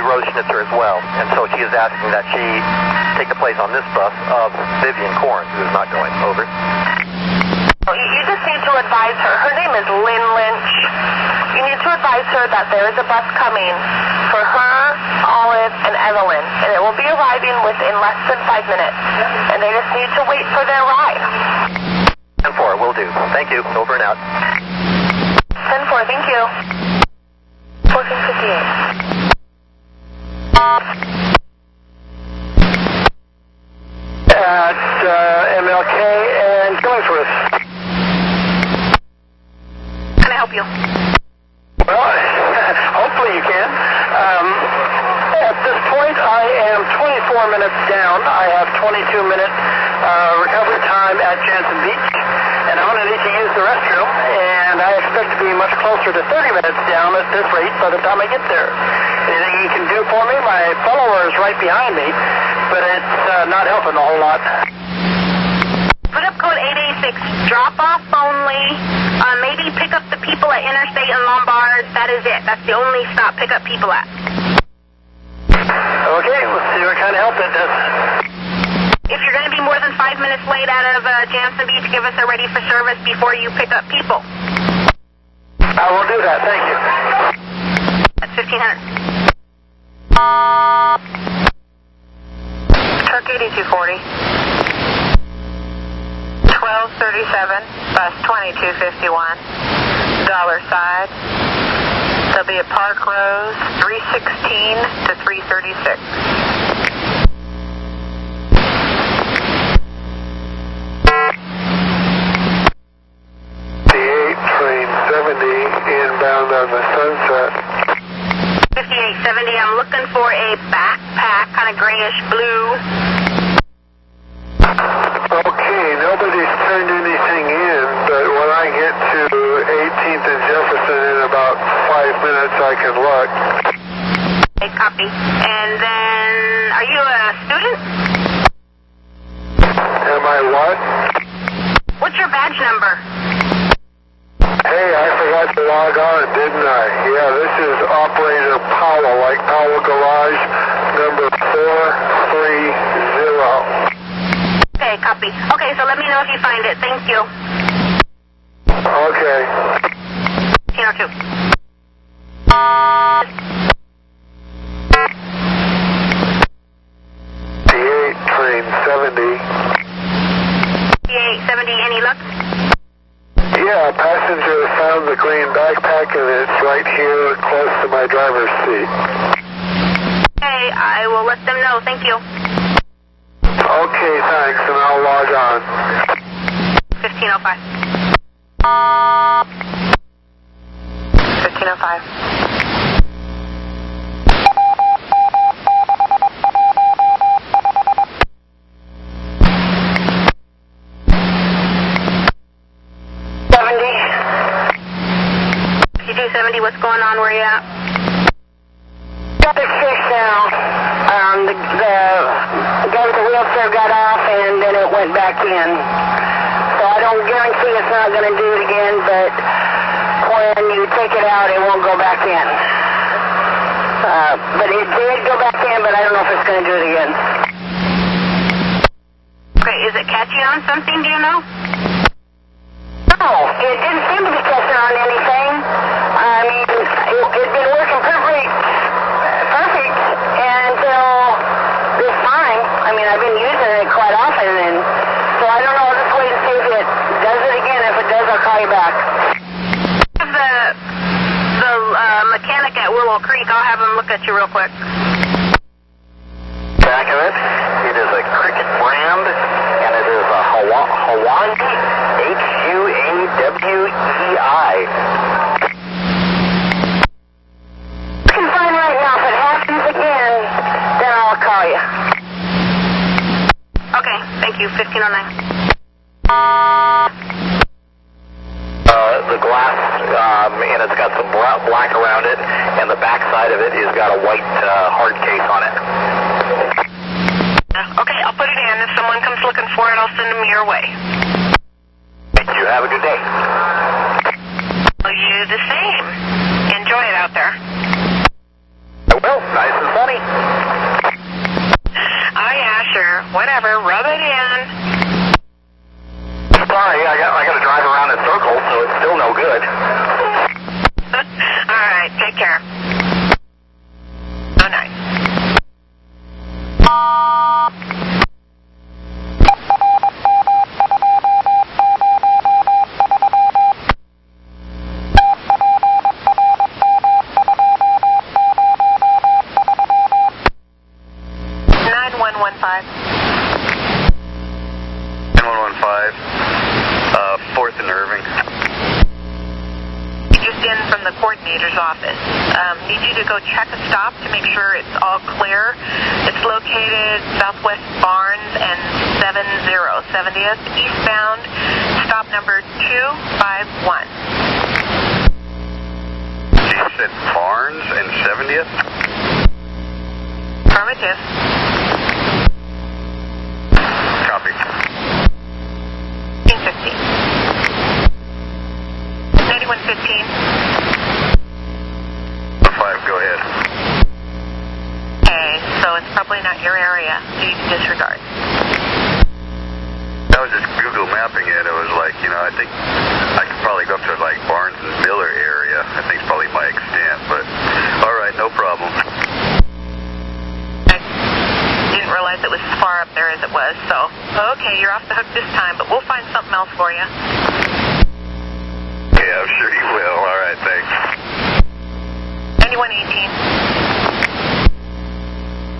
Speaker 6: Roschnitzer as well, and so she is asking that she take the place on this bus of Vivian Korn, who is not going. Over.
Speaker 3: You just need to advise her. Her name is Lynn Lynch. You need to advise her that there is a bus coming for her, Olive, and Evelyn, and it will be arriving within less than 5 minutes, and they just need to wait for their ride.
Speaker 6: 10-4, will do. Thank you. Over and out.
Speaker 3: 10-4, thank you. 1458.
Speaker 2: At MLK and Joyford.
Speaker 4: Can I help you?
Speaker 2: Well, hopefully you can. At this point, I am 24 minutes down. I have 22-minute recovery time at Jansen Beach, and I'm going to need to use the restroom, and I expect to be much closer to 30 minutes down at this rate by the time I get there. Anything you can do for me? My follower is right behind me, but it's not helping a whole lot.
Speaker 4: Put up code 886, drop off only. Maybe pick up the people at Interstate and Lombard. That is it. That's the only stop pick up people at.
Speaker 2: Okay, let's see what kind of help it does.
Speaker 4: If you're going to be more than 5 minutes late out of Jansen Beach, give us a ready for service before you pick up people.
Speaker 2: I will do that. Thank you.
Speaker 4: That's 1500.
Speaker 3: Truck 8240. 1237, bus 2251. Dollar side. They'll be at Park Rose, 316 to 336.
Speaker 2: Train 70 inbound on the Sunset.
Speaker 4: 5870, I'm looking for a backpack, kind of grayish blue.
Speaker 2: Okay, nobody's turned anything in, but when I get to 18th and Jefferson in about 5 minutes, I can look.
Speaker 4: Okay, copy. And then, are you a student?
Speaker 2: Am I what?
Speaker 4: What's your badge number?
Speaker 2: Hey, I forgot to log on, didn't I? Yeah, this is Operator Powell, like Powell Garage, number 430.
Speaker 4: Okay, copy. Okay, so let me know if you find it. Thank you.
Speaker 2: Okay.
Speaker 4: 1502.
Speaker 2: Train 70.
Speaker 4: 5870, any luck?
Speaker 2: Yeah, a passenger found the green backpack and it's right here close to my driver's seat.
Speaker 4: Okay, I will let them know. Thank you.
Speaker 2: Okay, thanks, and I'll log on.
Speaker 4: 1505.
Speaker 3: 1505. What's going on? Where you at?
Speaker 11: Got it fixed now. The guy with the wheelchair got off and then it went back in. So I don't guarantee it's not going to do it again, but when you take it out, it won't go back in. But it did go back in, but I don't know if it's going to do it again.
Speaker 3: Okay, is it catching on something? Do you know?
Speaker 11: No, it didn't seem to be catching on anything. I mean, it's been working perfect until this time. I mean, I've been using it quite often, and so I don't know. I'll just wait and see if it does it again. If it does, I'll call you back.
Speaker 3: The mechanic at Willow Creek, I'll have him look at you real quick.
Speaker 6: Back of it, it is a Cricket brand, and it is a Hawaii, H-U-A-W-E-I.
Speaker 11: Call you.
Speaker 3: Okay, thank you. 1509.
Speaker 6: The glass, and it's got some black around it, and the back side of it has got a white hard case on it.
Speaker 3: Okay, I'll put it in. If someone comes looking for it, I'll send them your way.
Speaker 6: Thank you. Have a good day.
Speaker 3: Well, you the same. Enjoy it out there.
Speaker 6: I will. Nice and sunny.
Speaker 3: Oh, yeah, sure. Whatever. Rub it in.
Speaker 6: Sorry, I got to drive around in circles, so it's still no good.
Speaker 3: All right. Take care. Oh, nice. From the coordinator's office. Need you to go check a stop to make sure it's all clear. It's located Southwest Barnes and 70th eastbound, stop number 251.
Speaker 1: You said Barnes and 70th?
Speaker 3: Affirmative.
Speaker 1: Copy.
Speaker 3: 15. 9115.
Speaker 1: 5, go ahead.
Speaker 3: Okay, so it's probably not your area, so you can disregard.
Speaker 1: I was just Google mapping it. It was like, I think I could probably go up to like Barnes and Miller area. I think it's probably my extent, but all right, no problem.
Speaker 3: I didn't realize it was as far up there as it was, so okay, you're off the hook this time, but we'll find something else for you.
Speaker 1: Yeah, I'm sure you will. All right, thanks.
Speaker 3: 9118.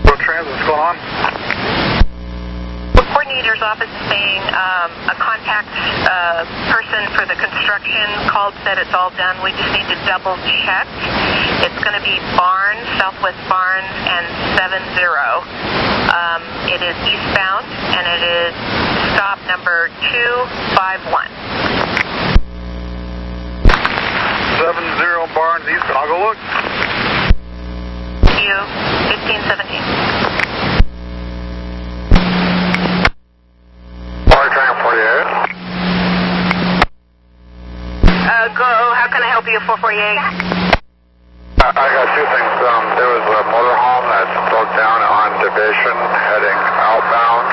Speaker 9: Road Transit, what's going on?
Speaker 3: The coordinator's office is saying a contact person for the construction called, said it's all done. We just need to double check. It's going to be Barnes, Southwest Barnes, and 70. It is eastbound, and it is stop number 251.
Speaker 1: 70 Barnes East. I'll go look.
Speaker 3: You 1517.
Speaker 2: Fire Tram 48.
Speaker 3: Go. How can I help you? 448.
Speaker 2: I got two things. There was a motorhome that broke down on Division heading outbound.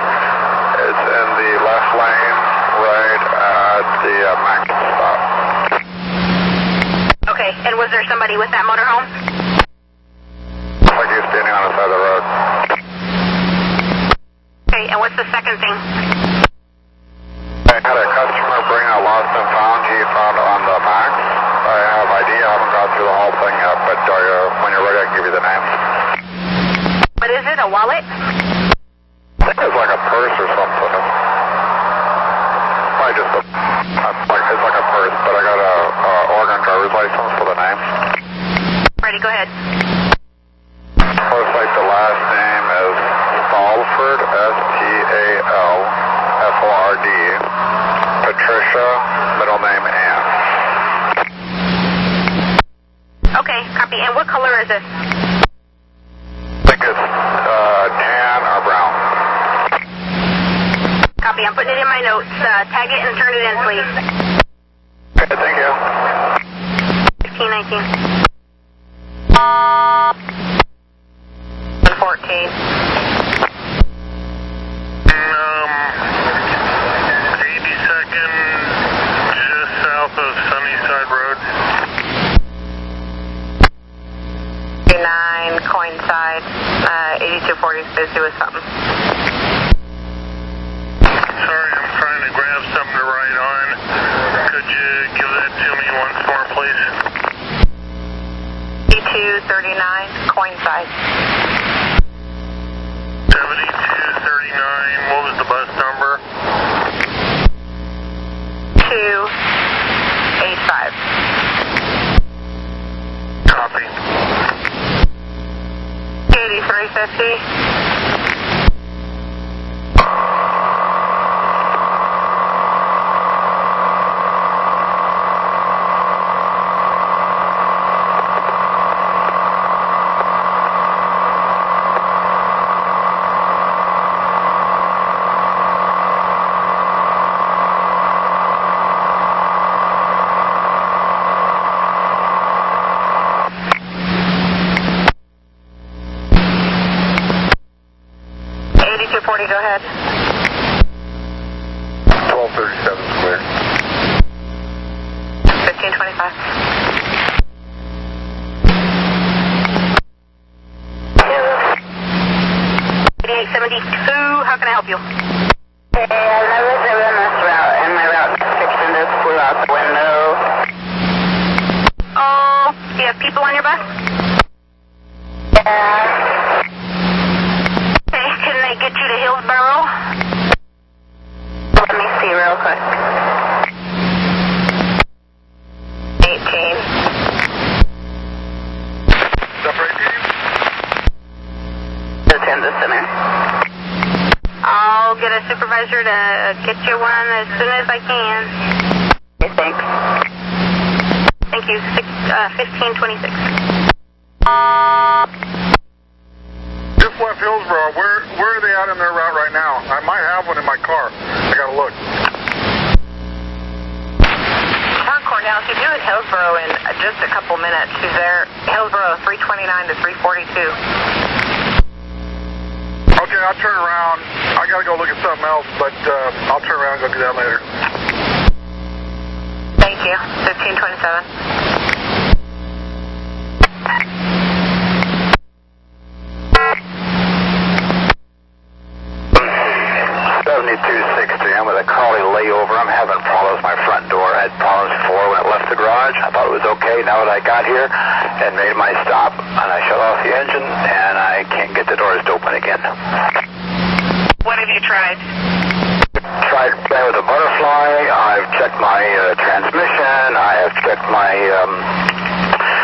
Speaker 2: It's in the left lane right at the Max stop.
Speaker 3: Okay, and was there somebody with that motorhome?
Speaker 2: Looks like he was standing on the side of the road.
Speaker 3: Okay, and what's the second thing?
Speaker 2: I had a customer bring a lost and found he found on the Max. I have ID. I haven't gone through the whole thing yet, but when you're ready, I can give you the name.
Speaker 3: What is it, a wallet?
Speaker 2: I think it's like a purse or something. It's probably just it's like a purse, but I got a organ driver's license for the name.
Speaker 3: Ready, go ahead.
Speaker 2: Looks like the last name is Stalford, S-T-A-L-F-O-R-D. Patricia, middle name Ann.
Speaker 3: Okay, copy. And what color is this?
Speaker 2: I think it's tan or brown.
Speaker 3: Copy. I'm putting it in my notes. Tag it and turn it in, please.
Speaker 2: Okay, thank you.
Speaker 3: 1519. 114.
Speaker 2: 82nd, just south of Sunnyside Road.
Speaker 3: 9 Coinside. 8240 is busy with something.
Speaker 2: Sorry, I'm trying to grab something to write on. Could you give that to me once more, please?
Speaker 3: 8239 Coinside.
Speaker 2: 7239, what was the bus number?
Speaker 3: 285.
Speaker 2: Copy.
Speaker 3: 8350. Go ahead.
Speaker 2: 1237 clear.
Speaker 3: 1525. 8872, how can I help you?
Speaker 11: Hey, I've never driven this route, and my route description just flew out the window.
Speaker 3: Oh, do you have people on your bus?
Speaker 11: Yeah.
Speaker 3: Get you to Hillsborough?
Speaker 11: Let me see real quick.
Speaker 3: 18.
Speaker 2: Stop right here.
Speaker 11: Attend the center.
Speaker 3: I'll get a supervisor to get you one as soon as I can.
Speaker 11: Okay, thanks.
Speaker 3: Thank you. 1526.
Speaker 2: Just left Hillsborough. Where are they out in their route right now? I might have one in my car. I gotta look.
Speaker 3: Concord, now if you do it Hillsborough in just a couple minutes, she's there. Hillsborough 329 to 342.
Speaker 2: Okay, I'll turn around. I gotta go look at something else, but I'll turn around and go do that later.
Speaker 3: Thank you. 1527.
Speaker 2: 7260. I'm with a Carly layover. I'm having problems with my front door. I had problems before when it left the garage. I thought it was okay. Now that I got here and made my stop, and I shut off the engine, and I can't get the doors to open again.
Speaker 3: What have you tried?
Speaker 2: Tried playing with a butterfly. I've checked my transmission. I have checked my...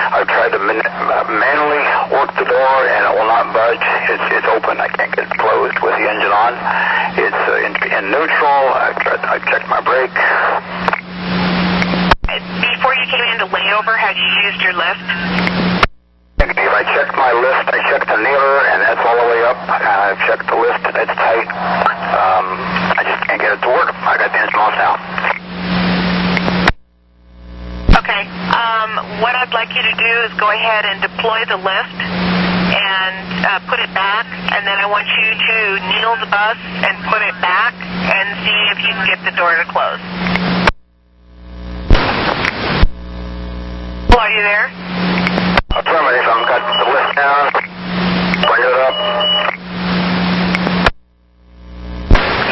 Speaker 2: I've tried to manually work the door, and it will not budge. It's open. I can't get it closed with the engine on. It's in neutral. I've checked my brake.
Speaker 3: Before you came into layover, had you used your lift?
Speaker 2: If I checked my lift, I checked the kneeler, and that's all the way up. And I've checked the lift, and it's tight. I just can't get it to work. I got the engine off now.
Speaker 3: Okay. What I'd like you to do is go ahead and deploy the lift and put it back, and then I want you to kneel the bus and put it back and see if you can get the door to close. Well, are you there?
Speaker 2: Affirmative. I've got the lift down. Bring it up.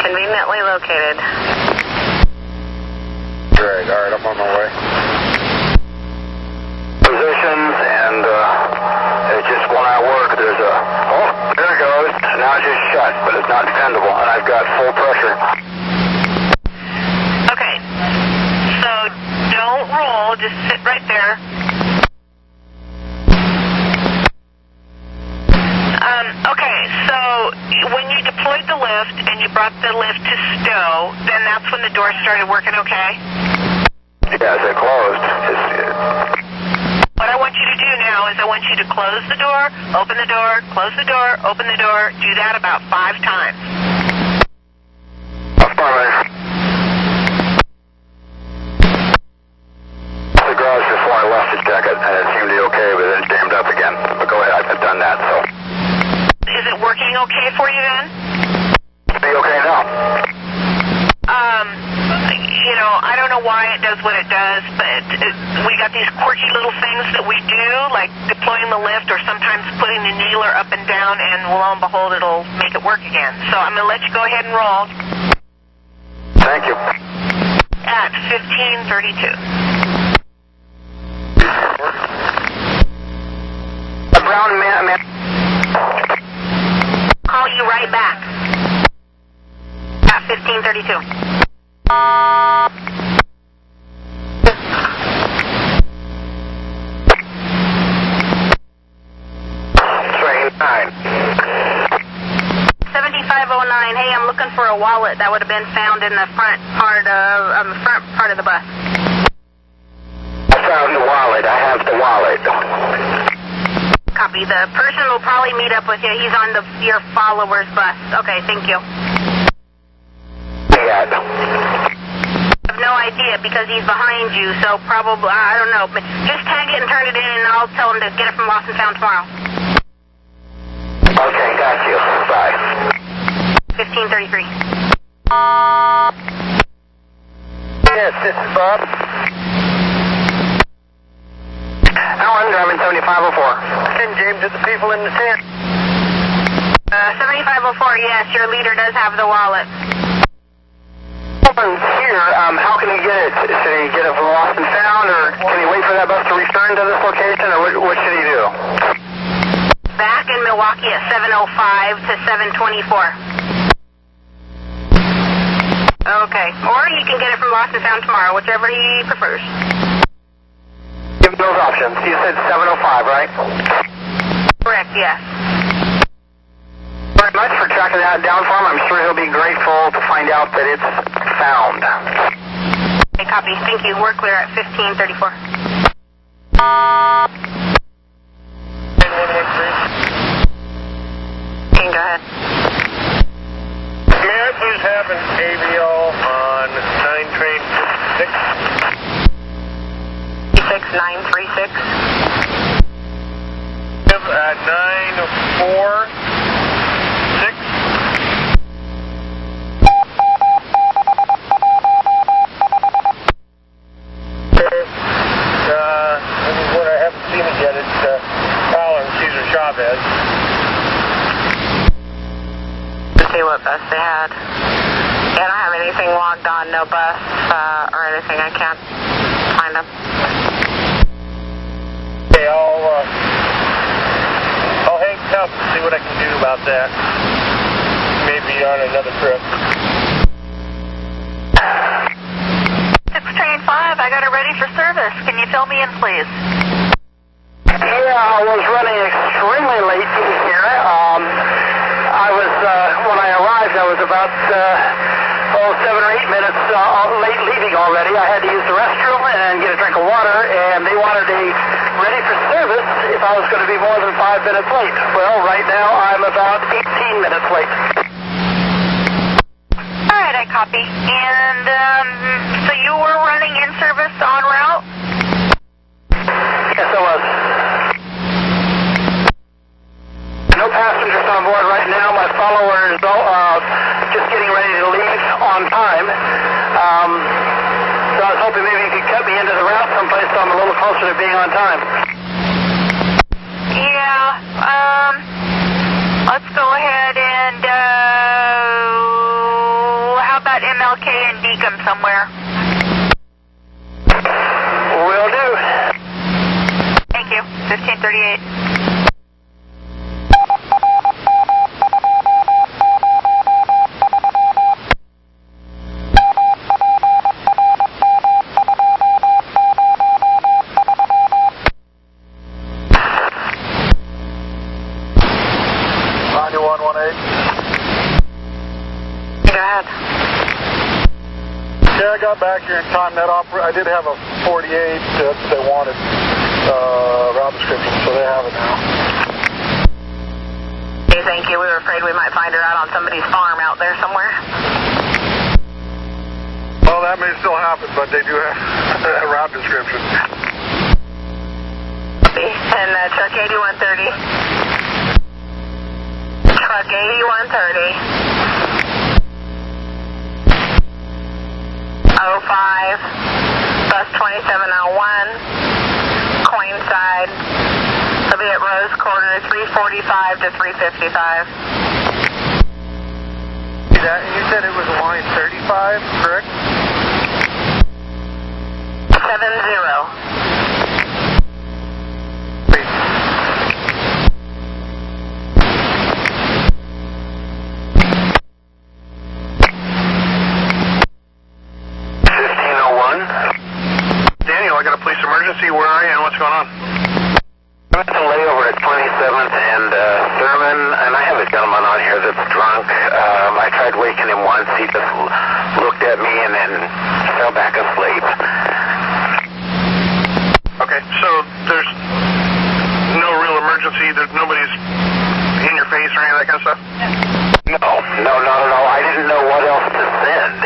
Speaker 3: Conveniently located.
Speaker 2: Great. All right, I'm on my way. Positions, and it's just when I work, there's a... Oh, there it goes. Now it's just shut, but it's not dependable, and I've got full pressure.
Speaker 3: Okay. So don't roll. Just sit right there.
Speaker 4: when you deployed the lift and you brought the lift to stow, then that's when the door started working okay?
Speaker 2: Yes, it closed.
Speaker 4: What I want you to do now is I want you to close the door, open the door, close the door, open the door. Do that about 5 times.
Speaker 2: Affirmative. The garage before I left to check it, and it seemed to be okay, but then it jammed up again. But go ahead, I've done that, so.
Speaker 4: Is it working okay for you then?
Speaker 2: Be okay now.
Speaker 4: You know, I don't know why it does what it does, but we got these quirky little things that we do, like deploying the lift or sometimes putting the kneeler up and down, and lo and behold, it'll make it work again. So I'm going to let you go ahead and roll.
Speaker 2: Thank you.
Speaker 4: At 1532.
Speaker 8: A brown man.
Speaker 4: Call you right back. At 1532.
Speaker 2: Train 9.
Speaker 11: 7509. Hey, I'm looking for a wallet that would have been found in the front part of the bus.
Speaker 2: I found the wallet. I have the wallet.
Speaker 11: Copy. The person will probably meet up with you. He's on your follower's bus. Okay, thank you.
Speaker 2: Yeah.
Speaker 11: I have no idea because he's behind you, so probably, I don't know. But just tag it and turn it in, and I'll tell him to get it from Lost and Found tomorrow.
Speaker 2: Okay, got you. Bye.
Speaker 11: 1533.
Speaker 8: Yes, this is Bob. Alan, driving 7504. Send James to the people in the tent.
Speaker 11: 7504, yes, your leader does have the wallet.
Speaker 8: Here, how can he get it? Should he get it from Lost and Found, or can he wait for that bus to return to this location, or what should he do?
Speaker 11: Back in Milwaukee at 7:05 to 7:24. Okay, or he can get it from Lost and Found tomorrow, whichever he prefers.
Speaker 8: Give him those options. You said 7:05, right?
Speaker 11: Correct, yes.
Speaker 8: Very much for tracking that down for him. I'm sure he'll be grateful to find out that it's found.
Speaker 11: Okay, copy. Thank you. We're clear at 1534. Okay, go ahead.
Speaker 2: May I please have an AVL on 9 train 6?
Speaker 11: 6936.
Speaker 2: At 946. This is what I haven't seen it yet. It's Fowler and Cesar Chavez.
Speaker 11: Let's see what bus they had. Yeah, I don't have anything logged on, no bus or anything. I can't find them.
Speaker 2: Okay, I'll hang tough and see what I can do about that. Maybe on another trip.
Speaker 4: 6 train 5, I got it ready for service. Can you fill me in, please?
Speaker 8: Yeah, I was running extremely late here. When I arrived, I was about 7 or 8 minutes late leaving already. I had to use the restroom and get a drink of water, and they wanted a ready for service if I was going to be more than 5 minutes late. Well, right now I'm about 18 minutes late.
Speaker 4: All right, I copy. And so you were running in service en route?
Speaker 8: Yes, I was. No passengers on board right now. My follower is just getting ready to leave on time. So I was hoping maybe you could cut me into the route someplace so I'm a little closer to being on time.
Speaker 4: Yeah, let's go ahead and, how about MLK and Deacon somewhere?
Speaker 8: Will do.
Speaker 4: Thank you. 1538.
Speaker 2: Roger 118.
Speaker 3: ahead.
Speaker 2: Yeah, I got back here in time. I did have a 48 that they wanted route description, so they have it now.
Speaker 3: Okay, thank you. We were afraid we might find her out on somebody's farm out there somewhere.
Speaker 2: Well, that may still happen, but they do have a route description.
Speaker 3: And truck 8130. Truck 8130. 05, bus 2701, Coinside. It'll be at Rose Quarter, 345 to 355.
Speaker 2: You said it was line 35, correct?
Speaker 3: 70.
Speaker 2: Emergency, where are you and what's going on?
Speaker 6: I'm at the layover at 27th and Thurman, and I have a gentleman on here that's drunk. I tried waking him once. He just looked at me and then fell back asleep.
Speaker 2: Okay, so there's no real emergency? Nobody's in your face or any of that kind of stuff?
Speaker 6: No. I didn't know what else to send.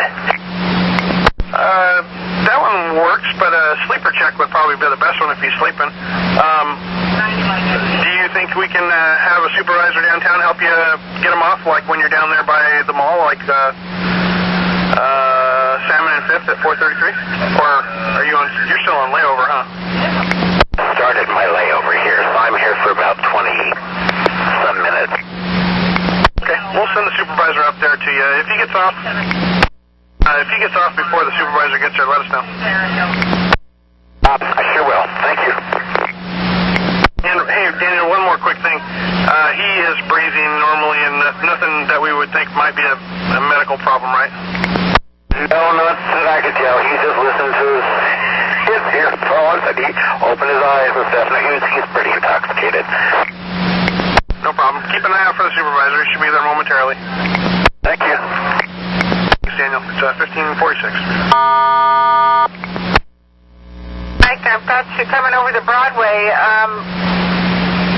Speaker 2: That one works, but a sleeper check would probably be the best one if he's sleeping. Do you think we can have a supervisor downtown help you get him off, like when you're down there by the mall, like Salmon and 5th at 433? Or are you're still on layover, huh?
Speaker 6: Started my layover here, so I'm here for about 20-some minutes.
Speaker 2: Okay, we'll send the supervisor up there to you. If he gets off before the supervisor gets there, let us know.
Speaker 6: I sure will. Thank you.
Speaker 2: And, hey, Daniel, one more quick thing. He is breathing normally and nothing that we would think might be a medical problem, right?
Speaker 6: No, not that I could tell. He just listened to his earphones and he opened his eyes and stuff. No, he's pretty intoxicated.
Speaker 2: No problem. Keep an eye out for the supervisor. He should be there momentarily.
Speaker 6: Thank you.
Speaker 2: Daniel, it's 1546.
Speaker 3: Mike, I've got you coming over to Broadway.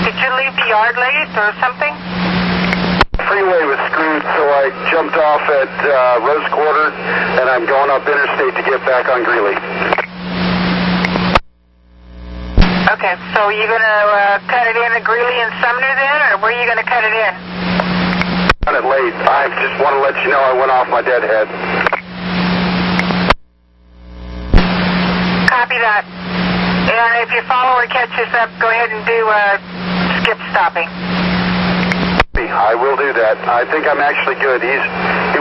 Speaker 3: Did you leave the yard late or something?
Speaker 6: The freeway was screwed, so I jumped off at Rose Quarter, and I'm going up interstate to get back on Greeley.
Speaker 3: Okay, so you going to cut it in at Greeley and Sumner then, or where are you going to cut it in?
Speaker 6: Got it late. I just want to let you know I went off my deadhead.
Speaker 3: Copy that. And if your follower catches up, go ahead and do skip stopping.
Speaker 6: I will do that. I think I'm actually good. He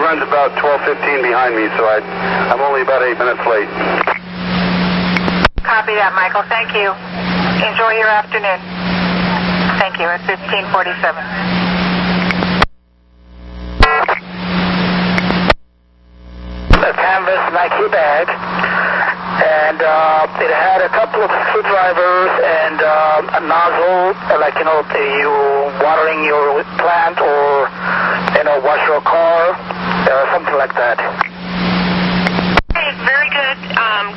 Speaker 6: runs about 12:15 behind me, so I'm only about 8 minutes late.
Speaker 3: Copy that, Michael. Thank you. Enjoy your afternoon. Thank you. It's 1547.
Speaker 8: A canvas Nike bag, and it had a couple of screwdrivers and a nozzle, like, you watering your plant or, wash your car, something like that.
Speaker 3: Okay, very good.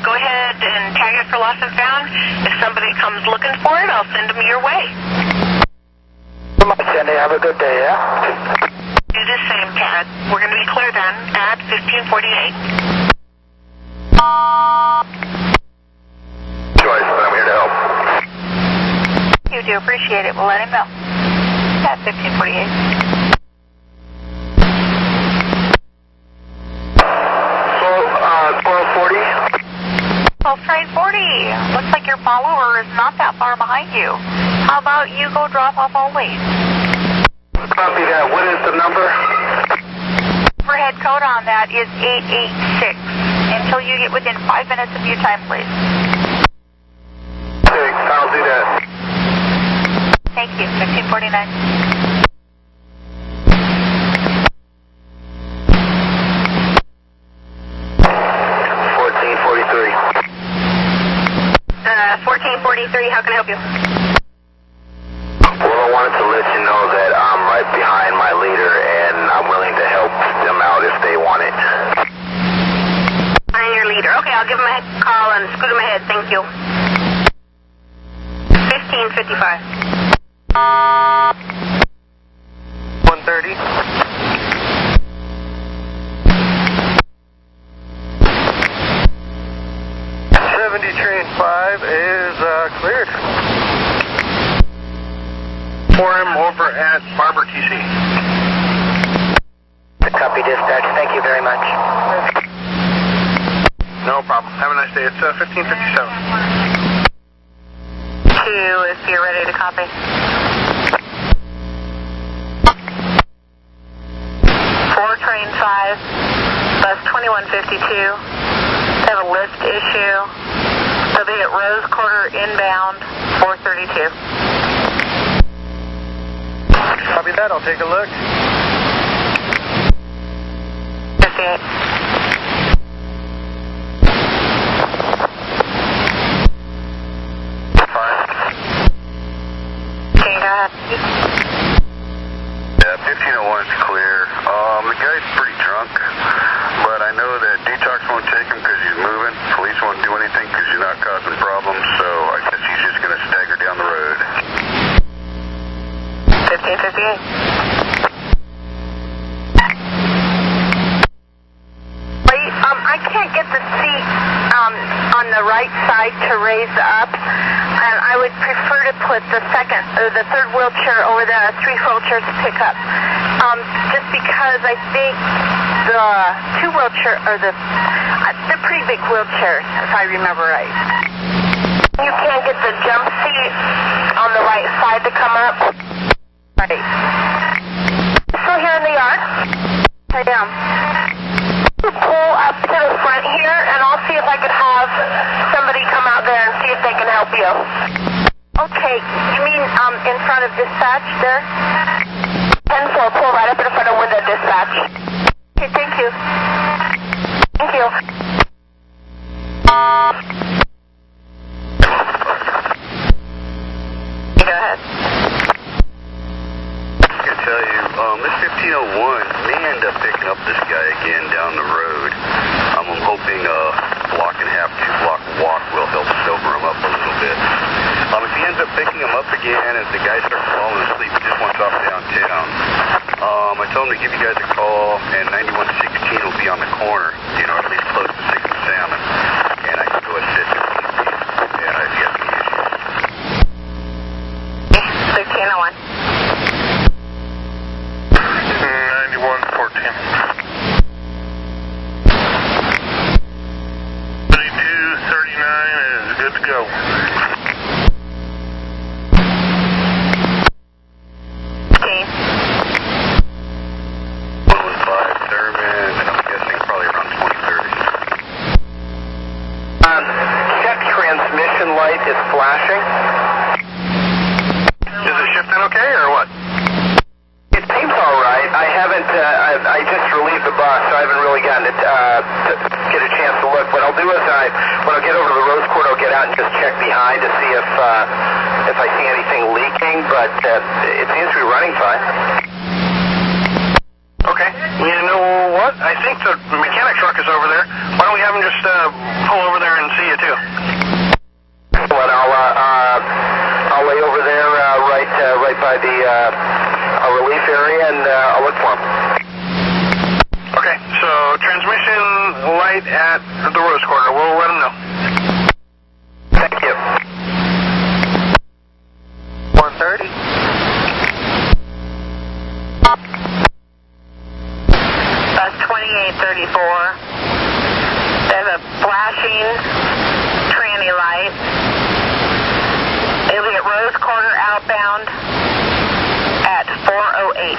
Speaker 3: Go ahead and tag it for lost and found. If somebody comes looking for it, I'll send them your way.
Speaker 8: Thank you much, Sandy. Have a good day, yeah?
Speaker 3: Do the same, Tad. We're going to be clear then at 1548.
Speaker 6: Joyce, I'm here to help.
Speaker 3: You do appreciate it. We'll let him know. At 1548.
Speaker 6: So, 1240?
Speaker 3: Well, train 40. Looks like your follower is not that far behind you. How about you go drop off all late?
Speaker 6: Copy that. What is the number?
Speaker 3: Overhead code on that is 886. Until you get within 5 minutes of your time, please.
Speaker 6: Thanks. I'll do that.
Speaker 3: Thank you. 1549. How can I help you?
Speaker 6: Well, I wanted to let you know that I'm right behind my leader, and I'm willing to help them out if they want it.
Speaker 3: 155.
Speaker 9: 130. 70 train 5 is cleared.
Speaker 2: For him over at Barber TC.
Speaker 8: Copy dispatch. Thank you very much.
Speaker 2: No problem. Have a nice day. It's 1557.
Speaker 3: 2, if you're ready to copy. 4 train 5, bus 2152. They have a lift issue. They'll be at Rose Quarter inbound, 432.
Speaker 9: Copy that. I'll take a look.
Speaker 3: 58. Can you go ahead?
Speaker 1: Yeah, 1501's clear. The guy's pretty drunk, but I know that detox won't take him because he's moving. Police won't do anything because you're not causing problems, so I guess he's just going to stagger down the road.
Speaker 3: 1558. I can't get the seat on the right side to raise up, and I would prefer to put the third wheelchair over the 3 wheelchairs to pick up. Just because I think the 2 wheelchair or they're pretty big wheelchairs, if I remember right. You can't get the jump seat on the right side to come up. Right. Still here in the yard? I am. Pull up to the front here, and I'll see if I could have somebody come out there and see if they can help you. Okay, you mean in front of dispatch there? 10-4, pull right up in front of window dispatch. Okay, thank you. Thank you. Go ahead.
Speaker 1: I can tell you, this 1501 may end up picking up this guy again down the road. I'm hoping block and a half, 2 block walk will help sober him up a little bit. If he ends up picking him up again, as the guy starts falling asleep, he just wants off downtown. I told him to give you guys a call, and 9116 will be on the corner, at least close to 6th and Salmon, and I can go assist if need be. Yeah, if you got any issues.
Speaker 3: 1601.
Speaker 2: 9114. 3239 is good to go.
Speaker 1: 115 Thurman, and I'm guessing probably around 2030.
Speaker 8: Check transmission light is flashing.
Speaker 2: Is it shifting okay or what?
Speaker 8: It seems all right. I haven't. I just relieved the bus, so I haven't really gotten it to get a chance to look. What I'll do is when I get over to the Rose Court, I'll get out and just check behind to see if I see anything leaking. But it seems to be running fine.
Speaker 2: Okay. You know what? I think the mechanic truck is over there. Why don't we have him just pull over there and see you too?
Speaker 8: Well, I'll lay over there right by the relief area, and I'll look for him.
Speaker 2: Okay. So transmission light at the Rose Quarter. We'll let him know.
Speaker 8: Thank you.
Speaker 9: 130.
Speaker 3: Bus 2834. They have a flashing tranny light. It'll be at Rose Quarter outbound at 408.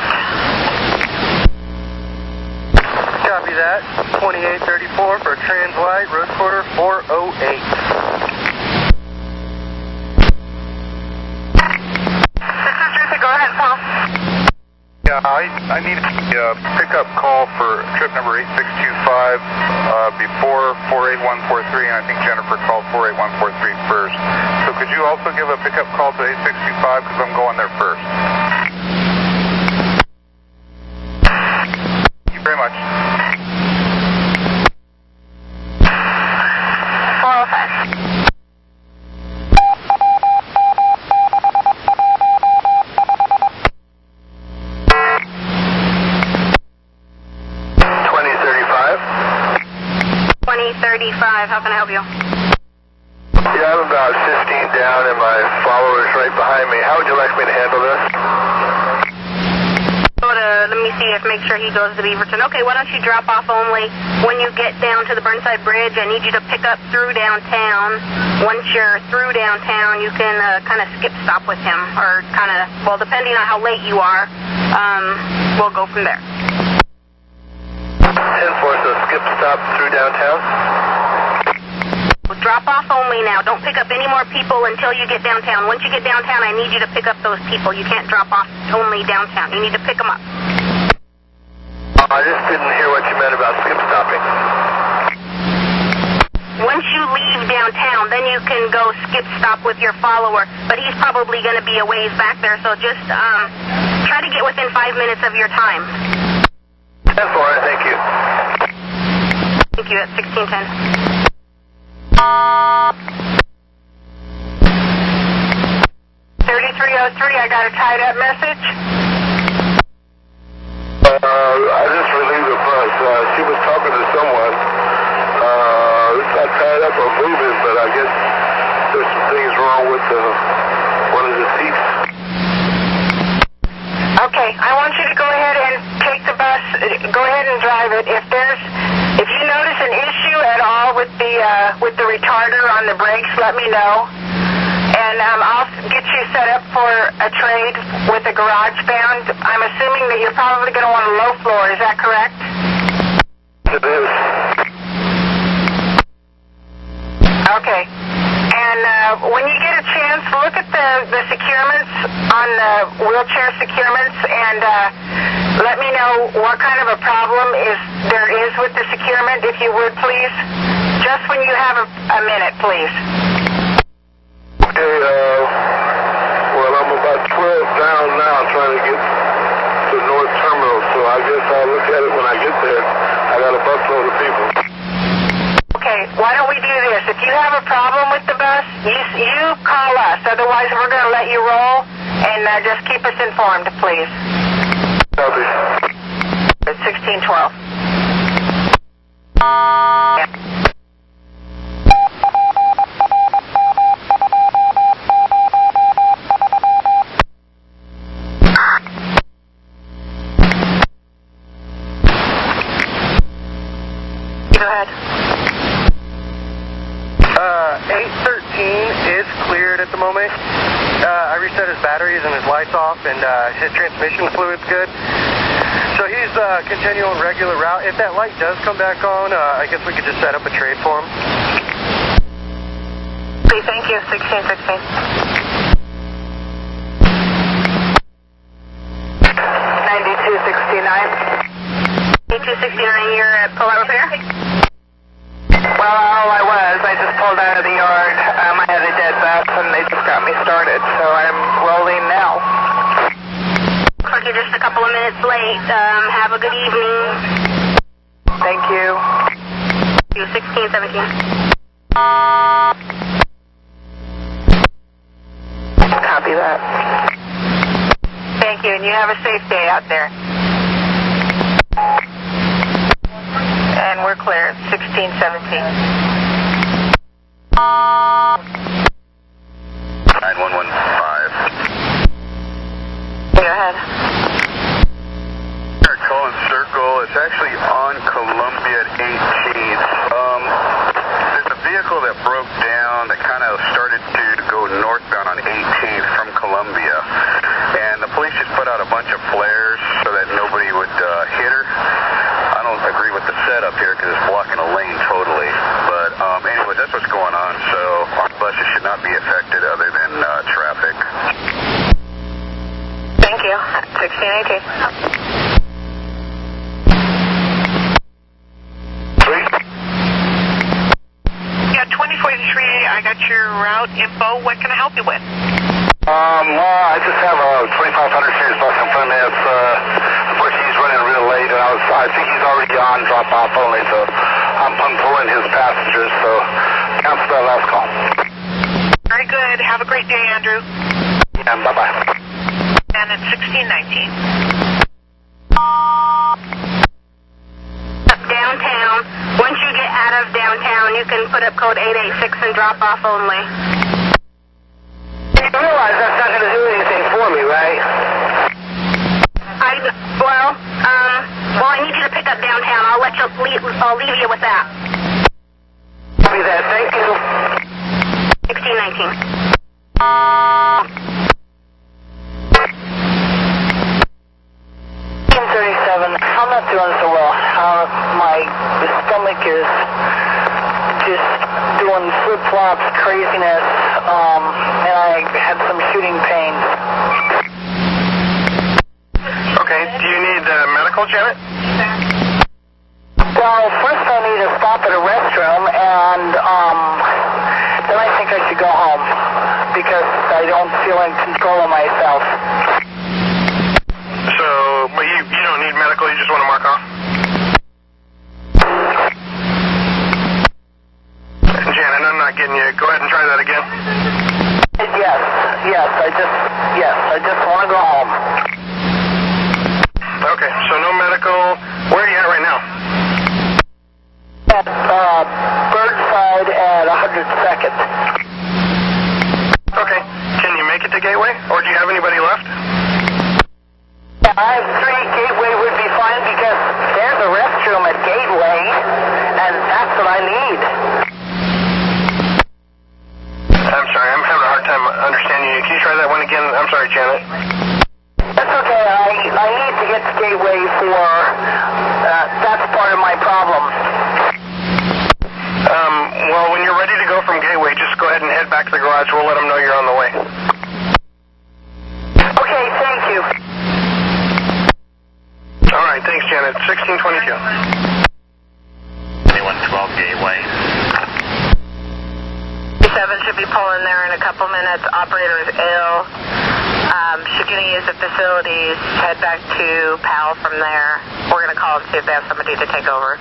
Speaker 9: Copy that. 2834 for trans light, Rose Quarter 408.
Speaker 3: This is Ruthie. Go ahead, Paul.
Speaker 10: Yeah, I need a pickup call for trip number 8625 before 48143, and I think Jennifer called 48143 first. So could you also give a pickup call to 8625 because I'm going there first? Thank you very much.
Speaker 3: 405. 35. How can I help you?
Speaker 2: Yeah, I'm about 15 down and my follower's right behind me. How would you like me to handle this?
Speaker 3: Let me see make sure he goes to Beaverton. Okay, why don't you drop off only when you get down to the Burnside Bridge? I need you to pick up through downtown. Once you're through downtown, you can kind of skip stop with him, or kind of, well, depending on how late you are, we'll go from there.
Speaker 2: 10-4, so skip stop through downtown?
Speaker 3: Well, drop off only now. Don't pick up any more people until you get downtown. Once you get downtown, I need you to pick up those people. You can't drop off only downtown. You need to pick them up.
Speaker 2: I just didn't hear what you meant about skip stopping.
Speaker 3: Once you leave downtown, then you can go skip stop with your follower. But he's probably going to be a ways back there, so just try to get within 5 minutes of your time.
Speaker 2: 10-4, thank you.
Speaker 3: Thank you, at 1610. 3303, I got a tied up message.
Speaker 2: I just relieved the bus. She was talking to someone. It's not tied up or moving, but I guess there's some things wrong with one of the seats.
Speaker 3: Okay, I want you to go ahead and take the bus. Go ahead and drive it. If you notice an issue at all with the retarder on the brakes, let me know. And I'll get you set up for a trade with a garage band. I'm assuming that you're probably going to want a low floor. Is that correct?
Speaker 2: It is.
Speaker 3: Okay. And when you get a chance, look at the securements on the wheelchair securements and let me know what kind of a problem there is with the securement, if you would, please. Just when you have a minute, please.
Speaker 2: Okay, well, I'm about 12 down now trying to get to North Terminal, so I guess I'll look at it when I get there. I got a busload of people.
Speaker 3: Okay, why don't we do this? If you have a problem with the bus, you call us. Otherwise, we're going to let you roll, and just keep us informed, please.
Speaker 2: Copy.
Speaker 3: It's 1612. Yep. Go ahead.
Speaker 12: 813 is cleared at the moment. I reset his batteries and his lights off, and his transmission fluid's good. So he's continuing regular route. If that light does come back on, I guess we could just set up a trade for him.
Speaker 3: Okay, thank you. 1616. 9269, you're at pull-out repair?
Speaker 8: Well, all I just pulled out of the yard. I had a dead bus, and they just got me started, so I'm rolling now.
Speaker 3: Looks like you're just a couple of minutes late. Have a good evening.
Speaker 8: Thank you.
Speaker 3: You 1617.
Speaker 8: Copy that.
Speaker 3: Thank you, and you have a safe day out there. And we're clear. 1617.
Speaker 1: 9115.
Speaker 3: Go ahead.
Speaker 1: Cullen Circle. It's actually on Columbia at 18th. There's a vehicle that broke down that kind of started to go northbound on 18th from Columbia. And the police just put out a bunch of flares so that nobody would hit her. I don't agree with the setup here because it's blocking a lane totally. But anyway, that's what's going on. So our buses should not be affected other than traffic.
Speaker 3: Thank you. 1618.
Speaker 4: Yeah, 2043, I got your route info. What can I help you with?
Speaker 2: Well, I just have a 2500 series bus in front of me. It's, unfortunately, he's running real late, and I think he's already on drop-off only, so I'm pulling his passengers, so cancel that last call.
Speaker 4: Very good. Have a great day, Andrew.
Speaker 2: And bye-bye.
Speaker 4: And it's 1619.
Speaker 3: Downtown. Once you get out of downtown,
Speaker 11: and you can put up code 886 and drop off only.
Speaker 8: You realize that's not going to do anything for me, right?
Speaker 11: Well, I need you to pick up downtown. I'll leave you with that.
Speaker 8: Copy that. Thank you.
Speaker 11: 1619.
Speaker 8: 37. I'm not doing so well. My stomach is just doing flip-flops, craziness, and I had some shooting pains.
Speaker 2: Okay, do you need medical, Janet?
Speaker 8: Well, first I need to stop at a restroom, and then I think I should go home because I don't feel in control of myself.
Speaker 2: So, but you don't need medical, you just want to mark off? Janet, I'm not getting you. Go ahead and try that again.
Speaker 8: Yes, I just want to go home.
Speaker 2: Okay, so no medical. Where are you at right now?
Speaker 8: At Birdside at 102nd.
Speaker 2: Okay, can you make it to Gateway? Or do you have anybody left?
Speaker 8: Yeah, I have 3. Gateway would be fine because there's a restroom at Gateway, and that's what I need.
Speaker 2: I'm sorry, I'm having a hard time understanding you. Can you try that one again? I'm sorry, Janet.
Speaker 8: That's okay. I need to get to Gateway for, that's part of my problem.
Speaker 2: Well, when you're ready to go from Gateway, just go ahead and head back to the garage. We'll let them know you're on the way.
Speaker 8: Okay, thank you.
Speaker 2: All right, thanks, Janet. 1622.
Speaker 1: 2112 Gateway.
Speaker 4: 7 should be pulling there in a couple minutes. Operator is ill. She's going to use the facilities, head back to PAL from there. We're going to call and see if they have somebody to take over.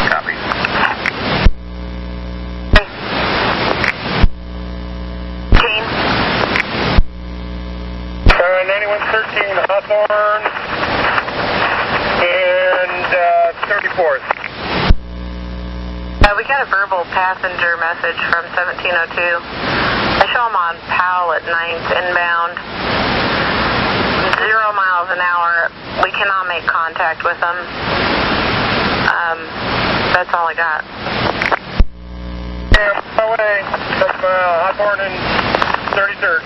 Speaker 1: Copy.
Speaker 4: Team?
Speaker 12: 9113 Hawthorne and 34th.
Speaker 4: We got a verbal passenger message from 1702. I show them on PAL at 9th inbound. 0 miles an hour. We cannot make contact with them. That's all I got.
Speaker 12: Yeah, my way from Hawthorne and 33rd.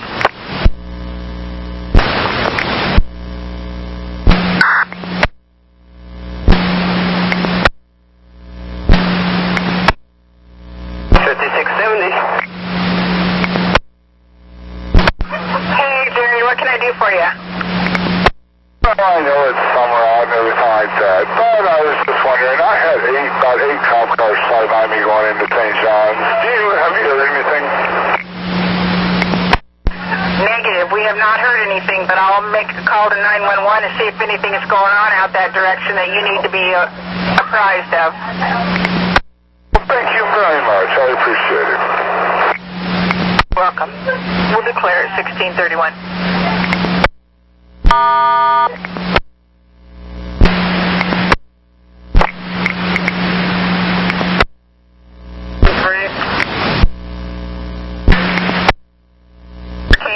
Speaker 11: For you.
Speaker 2: Well, I know it's summer out and everything like that, but I was just wondering, I had about 8 cop cars fly by me going into St. John's. Have you heard anything?
Speaker 11: Negative. We have not heard anything, but I'll make a call to 911 to see if anything is going on out that direction that you need to be apprised of.
Speaker 2: Well, thank you very much. I appreciate it.
Speaker 11: Welcome. We'll declare it 1631.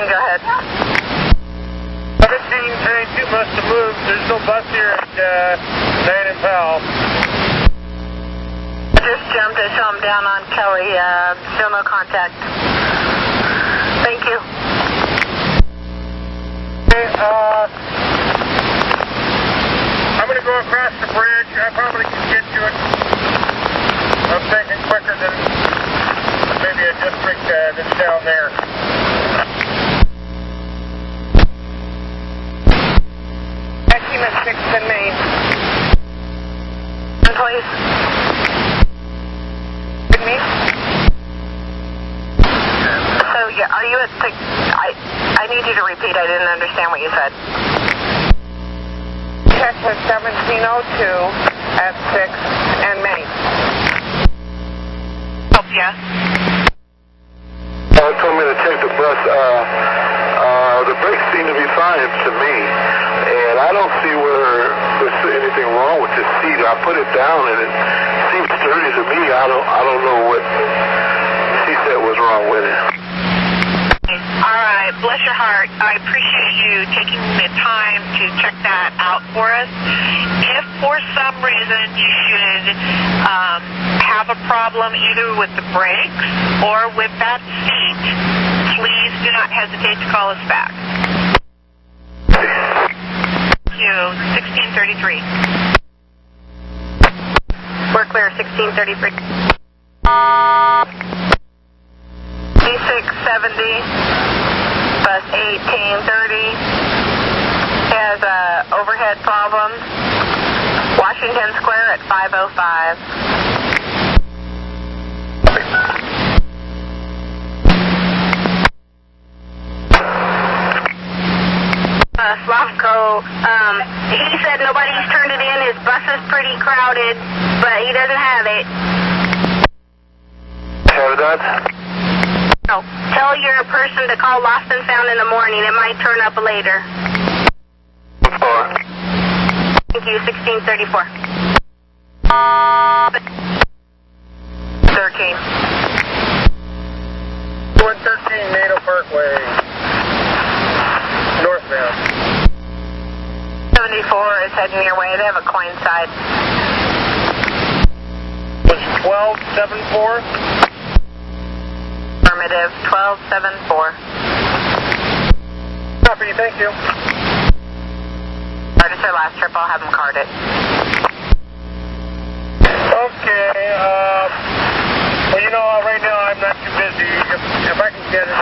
Speaker 11: Go ahead.
Speaker 12: 1732 must have moved. There's no bus here at 9 and Powell.
Speaker 11: Just jumped. I saw him down on Kelly. Still no contact. Thank you.
Speaker 12: Okay, I'm going to go across the bridge. I probably can get to it. I'm thinking quicker than maybe a district that's down there.
Speaker 11: Team at 6th and Main. Please. With me? So, yeah, are you at 6? I need you to repeat. I didn't understand what you said. Check with 1702 at 6th and Main. Oh, yes.
Speaker 2: They told me to take the bus. The brakes seem to be fine to me, and I don't see where there's anything anything wrong with this seat. I put it down and it seems sturdy to me. I don't know what she said was wrong with it.
Speaker 4: All right, bless your heart. I appreciate you taking the time to check that out for us. If for some reason you should have a problem either with the brakes or with that seat, please do not hesitate to call us back. Thank you, 1633.
Speaker 3: We're clear, 1633. 3670, bus 1830 has a overhead problem. Washington Square at 505.
Speaker 11: Slavko, he said nobody's turned it in. His bus is pretty crowded, but he doesn't have it.
Speaker 2: Have that?
Speaker 11: No. Tell your person to call Lost and Found in the morning. It might turn up later. Thank you, 1634.
Speaker 3: 13.
Speaker 12: 113 NATO Parkway, northbound.
Speaker 3: 74 is heading your way. They have a coin side.
Speaker 12: Was 1274?
Speaker 3: Affirmative, 1274.
Speaker 12: Copy, thank you.
Speaker 3: Or just their last trip. I'll have them card it.
Speaker 12: Okay, well, you know, right now I'm not too busy. If I can get it,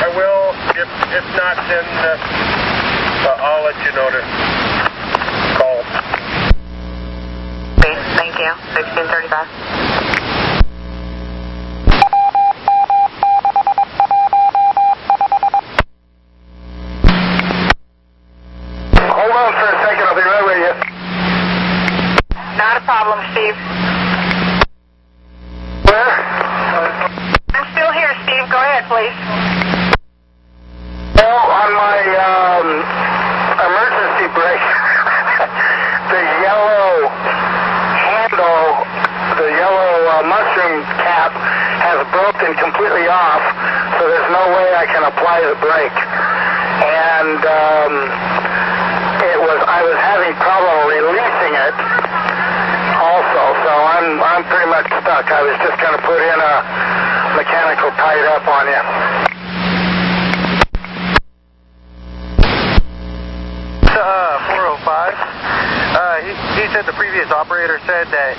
Speaker 12: I will. If not, then I'll let you know to call.
Speaker 3: Thank you, 1635.
Speaker 2: Hold on for a second. I'll be right with you.
Speaker 3: Not a problem, Steve.
Speaker 2: Where?
Speaker 3: I'm still here, Steve. Go ahead, please.
Speaker 2: Well, on my emergency brake, the yellow handle, the yellow mushroom cap has broken completely off, so there's no way I can apply the brake. And I was having trouble releasing it also, so I'm pretty much stuck. I was just going to put in a mechanical tied up on you.
Speaker 12: To 405. He said the previous operator said that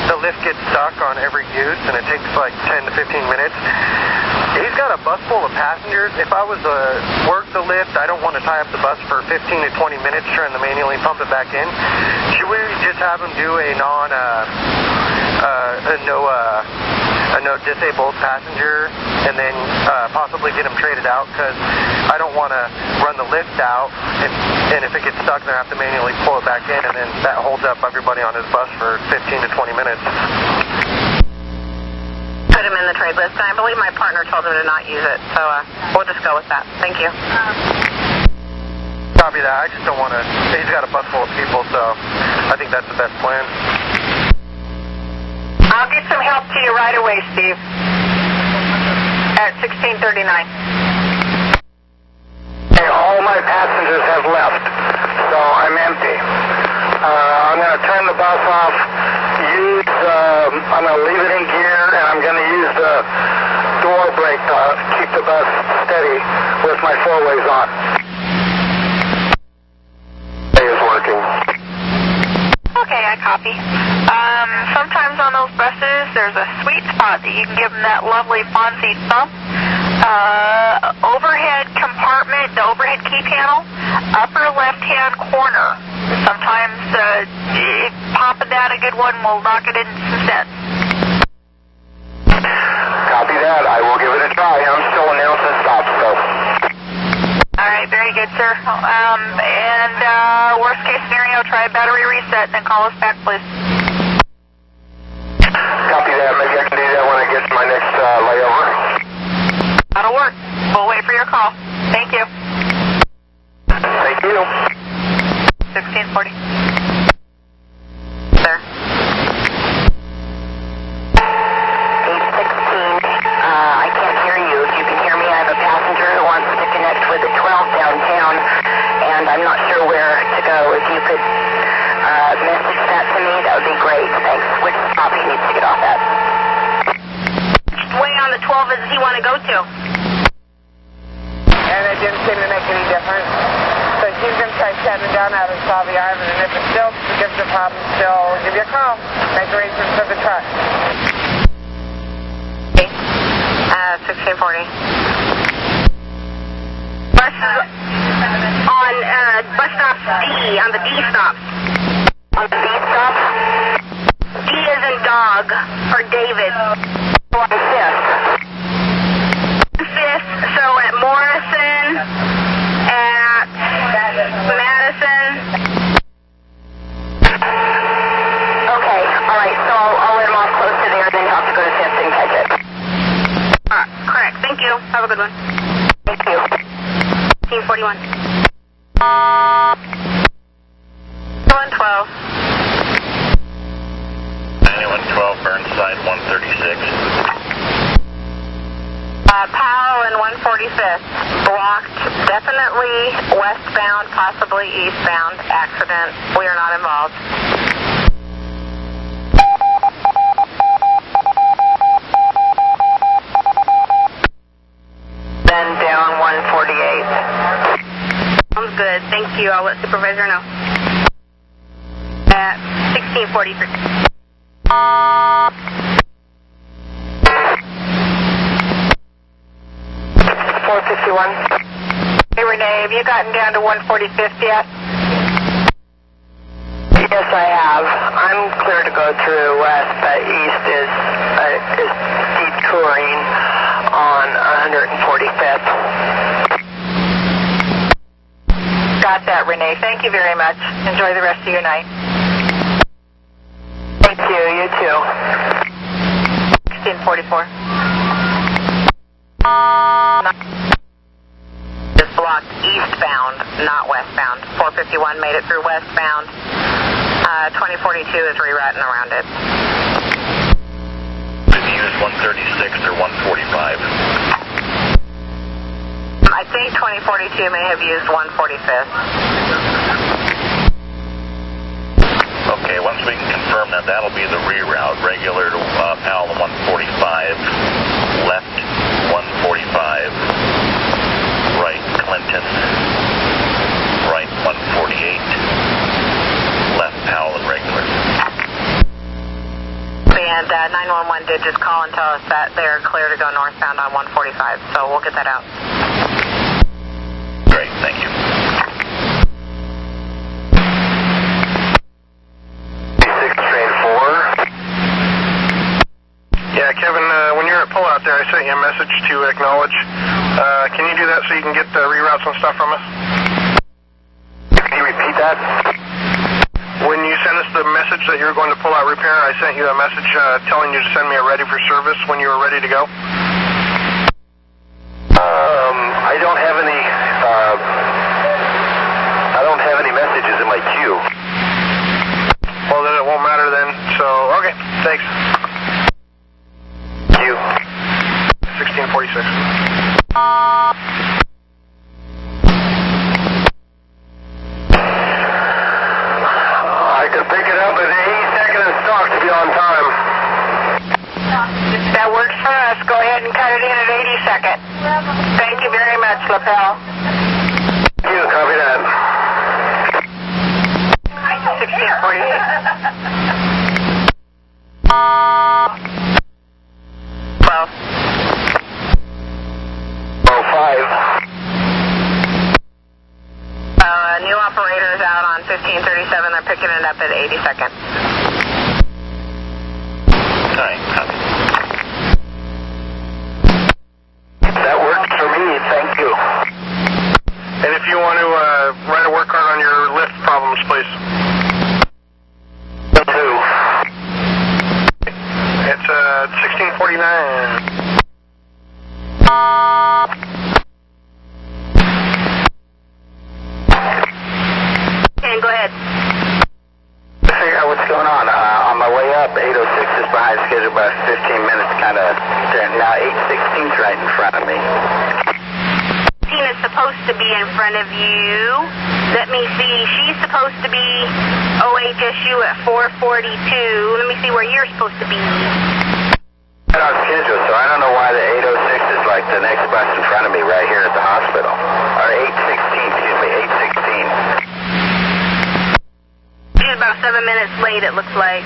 Speaker 12: the lift gets stuck on every use and it takes like 10 to 15 minutes. He's got a bus full of passengers. If I was to work the lift, I don't want to tie up the bus for 15 to 20 minutes trying to manually pump it back in. Should we just have him do a no disabled passenger and then possibly get him traded out? Because I don't want to run the lift out and if it gets stuck, then I have to manually pull it back in, and then that holds up everybody on his bus for 15 to 20 minutes.
Speaker 3: Put him in the trade list, and I believe my partner told him to not use it, so we'll just go with that. Thank you.
Speaker 12: Copy that. I just don't want to. He's got a bus full of people, so I think that's the best plan.
Speaker 3: I'll get some help to you right away, Steve. At 1639.
Speaker 2: Okay, all my passengers have left, so I'm empty. I'm going to turn the bus off, I'm going to leave it in gear, and I'm going to use the door brake to keep the bus steady with my four-ways on. It is working.
Speaker 4: Okay, I copy. Sometimes on those buses, there's a sweet spot that you can give them that lovely Fonzie thump. Overhead compartment, the overhead key panel, upper left-hand corner. Sometimes popping that a good one will knock it in some sense.
Speaker 2: Copy that. I will give it a try. I'm still announcing stop, so.
Speaker 4: All right, very good, sir. And worst case scenario, try a battery reset, then call us back, please.
Speaker 2: Copy that. Maybe I can do that when I get to my next layover.
Speaker 4: That'll work. We'll wait for your call. Thank you. 1640. There.
Speaker 11: 816, I can't hear you. If you can hear me, I have a passenger who wants to connect with the 12 downtown, and I'm not sure where to go. If you could message that to me, that would be great. Thanks. Which stop he needs to get off at? Which way on the 12 does he want to go to?
Speaker 8: And it didn't seem to make any difference. So she's going to try shutting it down out of Salvi Island, and if it still gives a problem, she'll give you a call. Make arrangements for the truck.
Speaker 4: 1640.
Speaker 11: Buses on bus stop D, on the D stop. On the D stop? D is in dog, for David. On 5th. 5th, so at Morrison, at Madison. Okay, alright, so I'll let him off close to there, then he'll have to go to 5th and catch it.
Speaker 4: Correct. Thank you. Have a good one.
Speaker 11: Thank you.
Speaker 4: 1641. 112.
Speaker 1: 9112 Burnside 136.
Speaker 4: Powell and 145th. Blocked. Definitely westbound, possibly eastbound. Accident. We are not involved.
Speaker 11: Then down 148.
Speaker 4: Sounds good. Thank you. I'll let supervisor know. At 1643.
Speaker 11: 451.
Speaker 8: Hey, Renee, have you gotten down to 145th yet?
Speaker 11: Yes, I have. I'm clear to go through west, but east is detouring on 145th.
Speaker 8: Got that, Renee. Thank you very much. Enjoy the rest of your night.
Speaker 11: Thank you. You too.
Speaker 4: 1644. Is blocked eastbound, not westbound. 451 made it through westbound. 2042 is rerouting around it.
Speaker 1: Did you use 136 or 145?
Speaker 4: I think 2042 may have used 145th.
Speaker 1: Okay, once we can confirm that, that'll be the reroute. Regular to Powell 145, left 145, right Clinton, right 148, left Powell and regular.
Speaker 4: And 911 did just call and tell us that they're clear to go northbound on 145, so we'll get that out.
Speaker 1: Great, thank you.
Speaker 2: Yeah, Kevin, when you're at pullout there, I sent you a message to acknowledge. Can you do that so you can get the reroutes and stuff from us? Can you repeat that? When you sent us the message that you were going to pull out repair, I sent you a message telling you to send me a ready for service when you were ready to go.
Speaker 10: I don't have any. I don't have any messages in my queue.
Speaker 2: Well, then it won't matter then. So, okay, thanks.
Speaker 10: Queue.
Speaker 2: 1646. I could pick it up at 82nd and stock to be on time.
Speaker 8: That works for us. Go ahead and cut it in at 82nd. Thank you very much, Lapel.
Speaker 2: You copy that.
Speaker 4: 1648. 12.
Speaker 2: 05.
Speaker 4: New operators out on 1537. They're picking it up at 82nd.
Speaker 1: Alright, copy.
Speaker 2: That works for me, thank you. And if you want to write a work card on your lift problems, please. Will do. It's 1649.
Speaker 11: Okay, go ahead.
Speaker 6: now. 816's right in front of me.
Speaker 11: 16 is supposed to be in front of you. Let me see. She's supposed to be OHSU at 442. Let me see where you're supposed to be.
Speaker 6: Right on schedule, so I don't know why the 806 is like the next bus in front of me right here at the hospital. Or 816, excuse me, 816.
Speaker 11: She's about 7 minutes late, it looks like.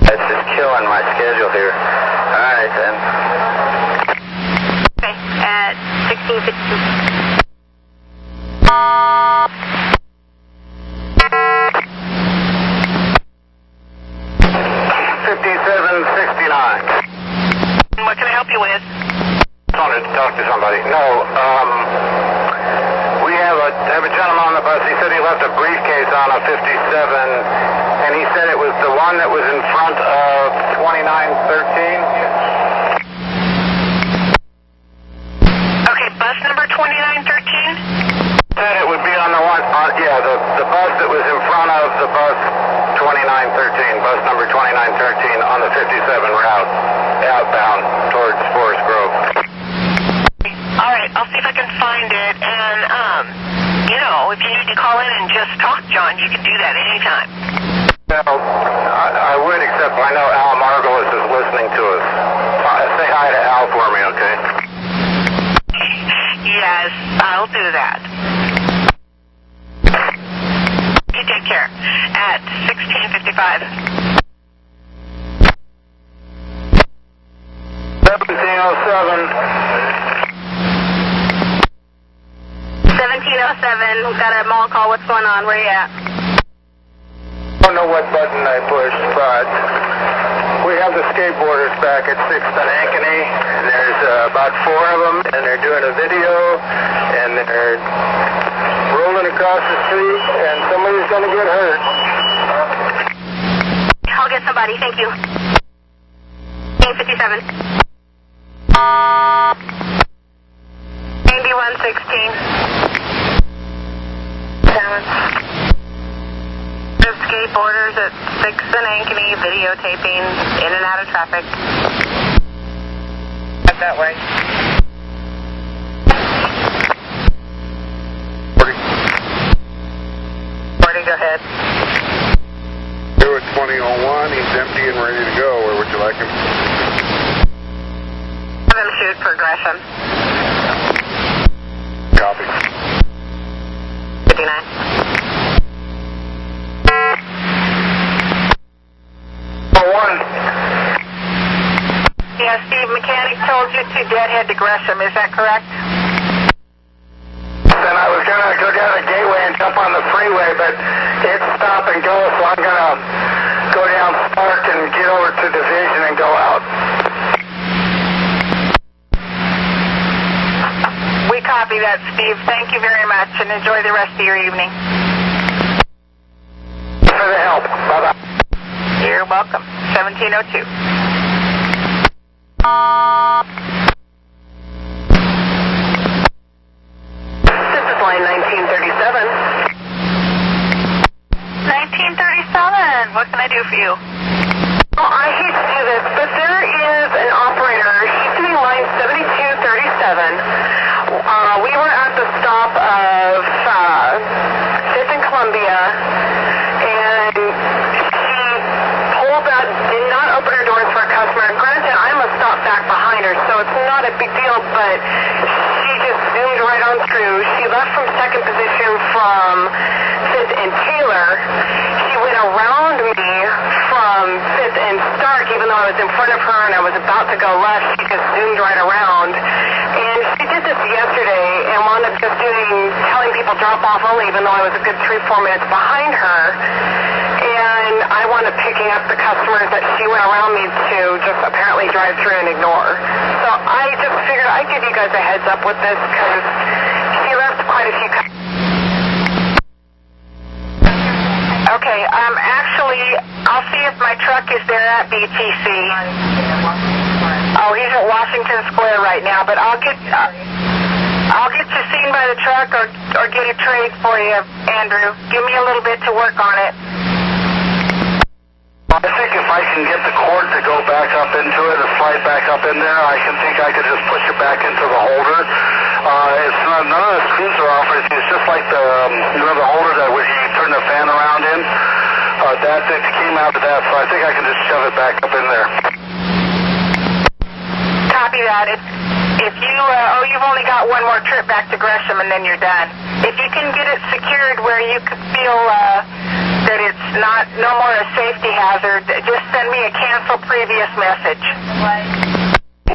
Speaker 6: That's just killing my schedule here. All right, then.
Speaker 11: Okay, at 16:52.
Speaker 4: What can I help you with?
Speaker 6: I wanted to talk to somebody. No, we have a gentleman on the bus. He said he left a briefcase on a 57, and he said it was the one that was in front of 2913.
Speaker 4: Okay, bus number 2913?
Speaker 6: Said it would be on the one, the bus that was in front of the bus 2913, bus number 2913 on the 57 route, outbound towards Forest Grove.
Speaker 4: All right, I'll see if I can find it, and, if you need to call in and just talk, John, you can do that anytime.
Speaker 6: Well, I would, except I know Al Margolis is listening to us. Say hi to Al for me, okay?
Speaker 4: Yes, I'll do that. You take care. At 16:55.
Speaker 11: 1707, we've got a mall call. What's going on? Where are you at?
Speaker 2: I don't know what button I pushed, but we have the skateboarders back at 6th and Ankeny. There's about 4 of them, and they're doing a video, and they're rolling across the street, and somebody's going to get hurt.
Speaker 11: I'll get somebody. Thank you. 57. 9116. 7. The skateboarders at 6th and Ankeny videotaping in and out of traffic.
Speaker 4: Up that way.
Speaker 11: 40, go ahead.
Speaker 10: Here at 2001, he's empty and ready to go. Where would you like him?
Speaker 11: Have him shoot progression.
Speaker 10: Copy.
Speaker 11: 59. Yeah, Steve, mechanic told you to deadhead to Gresham, is that correct?
Speaker 2: Then I was going to go down the gateway and jump on the freeway, but it's stop and go, so I'm going to go down Spark and get over to Division and go out.
Speaker 11: We copy that, Steve. Thank you very much, and enjoy the rest of your evening.
Speaker 2: Thanks for the help. Bye-bye.
Speaker 11: You're welcome. 1702. This is line 1937.
Speaker 4: 1937. What can I do for you?
Speaker 11: Well, I hate to do this, but there is an operator. She's doing line 7237. We were at the stop of 5th and Columbia, and she pulled out, did not open her doors for a customer. Granted, I'm a stop back behind her, so it's not a big deal, but she just zoomed right on through. She left from second position from 5th and Taylor. She went around me from 5th and Stark, even though I was in front of her and I was about to go left. She just zoomed right around. And she did this yesterday and wound up just telling people drop off only, even though I was a good 3-4 minutes behind her. And I wound up picking up the customers that she went around me to just apparently drive through and ignore. So I just figured I'd give you guys a heads up with this because she left quite a few customers. Okay, actually, I'll see if my truck is there at BTC. Oh, he's at Washington Square right now, but I'll get you seen by the truck or get a trade for you, Andrew. Give me a little bit to work on it.
Speaker 2: I think if I can get the cord to go back up into it and slide back up in there, I could just push it back into the holder. It's not, none of the screws are off. It's just like the the holder that you turn the fan around in. That came out of that, so I think I can just shove it back up in there.
Speaker 4: Copy that. If you, you've only got one more trip back to Gresham and then you're done. If you can get it secured where you could feel that it's no more a safety hazard, just send me a cancel previous message.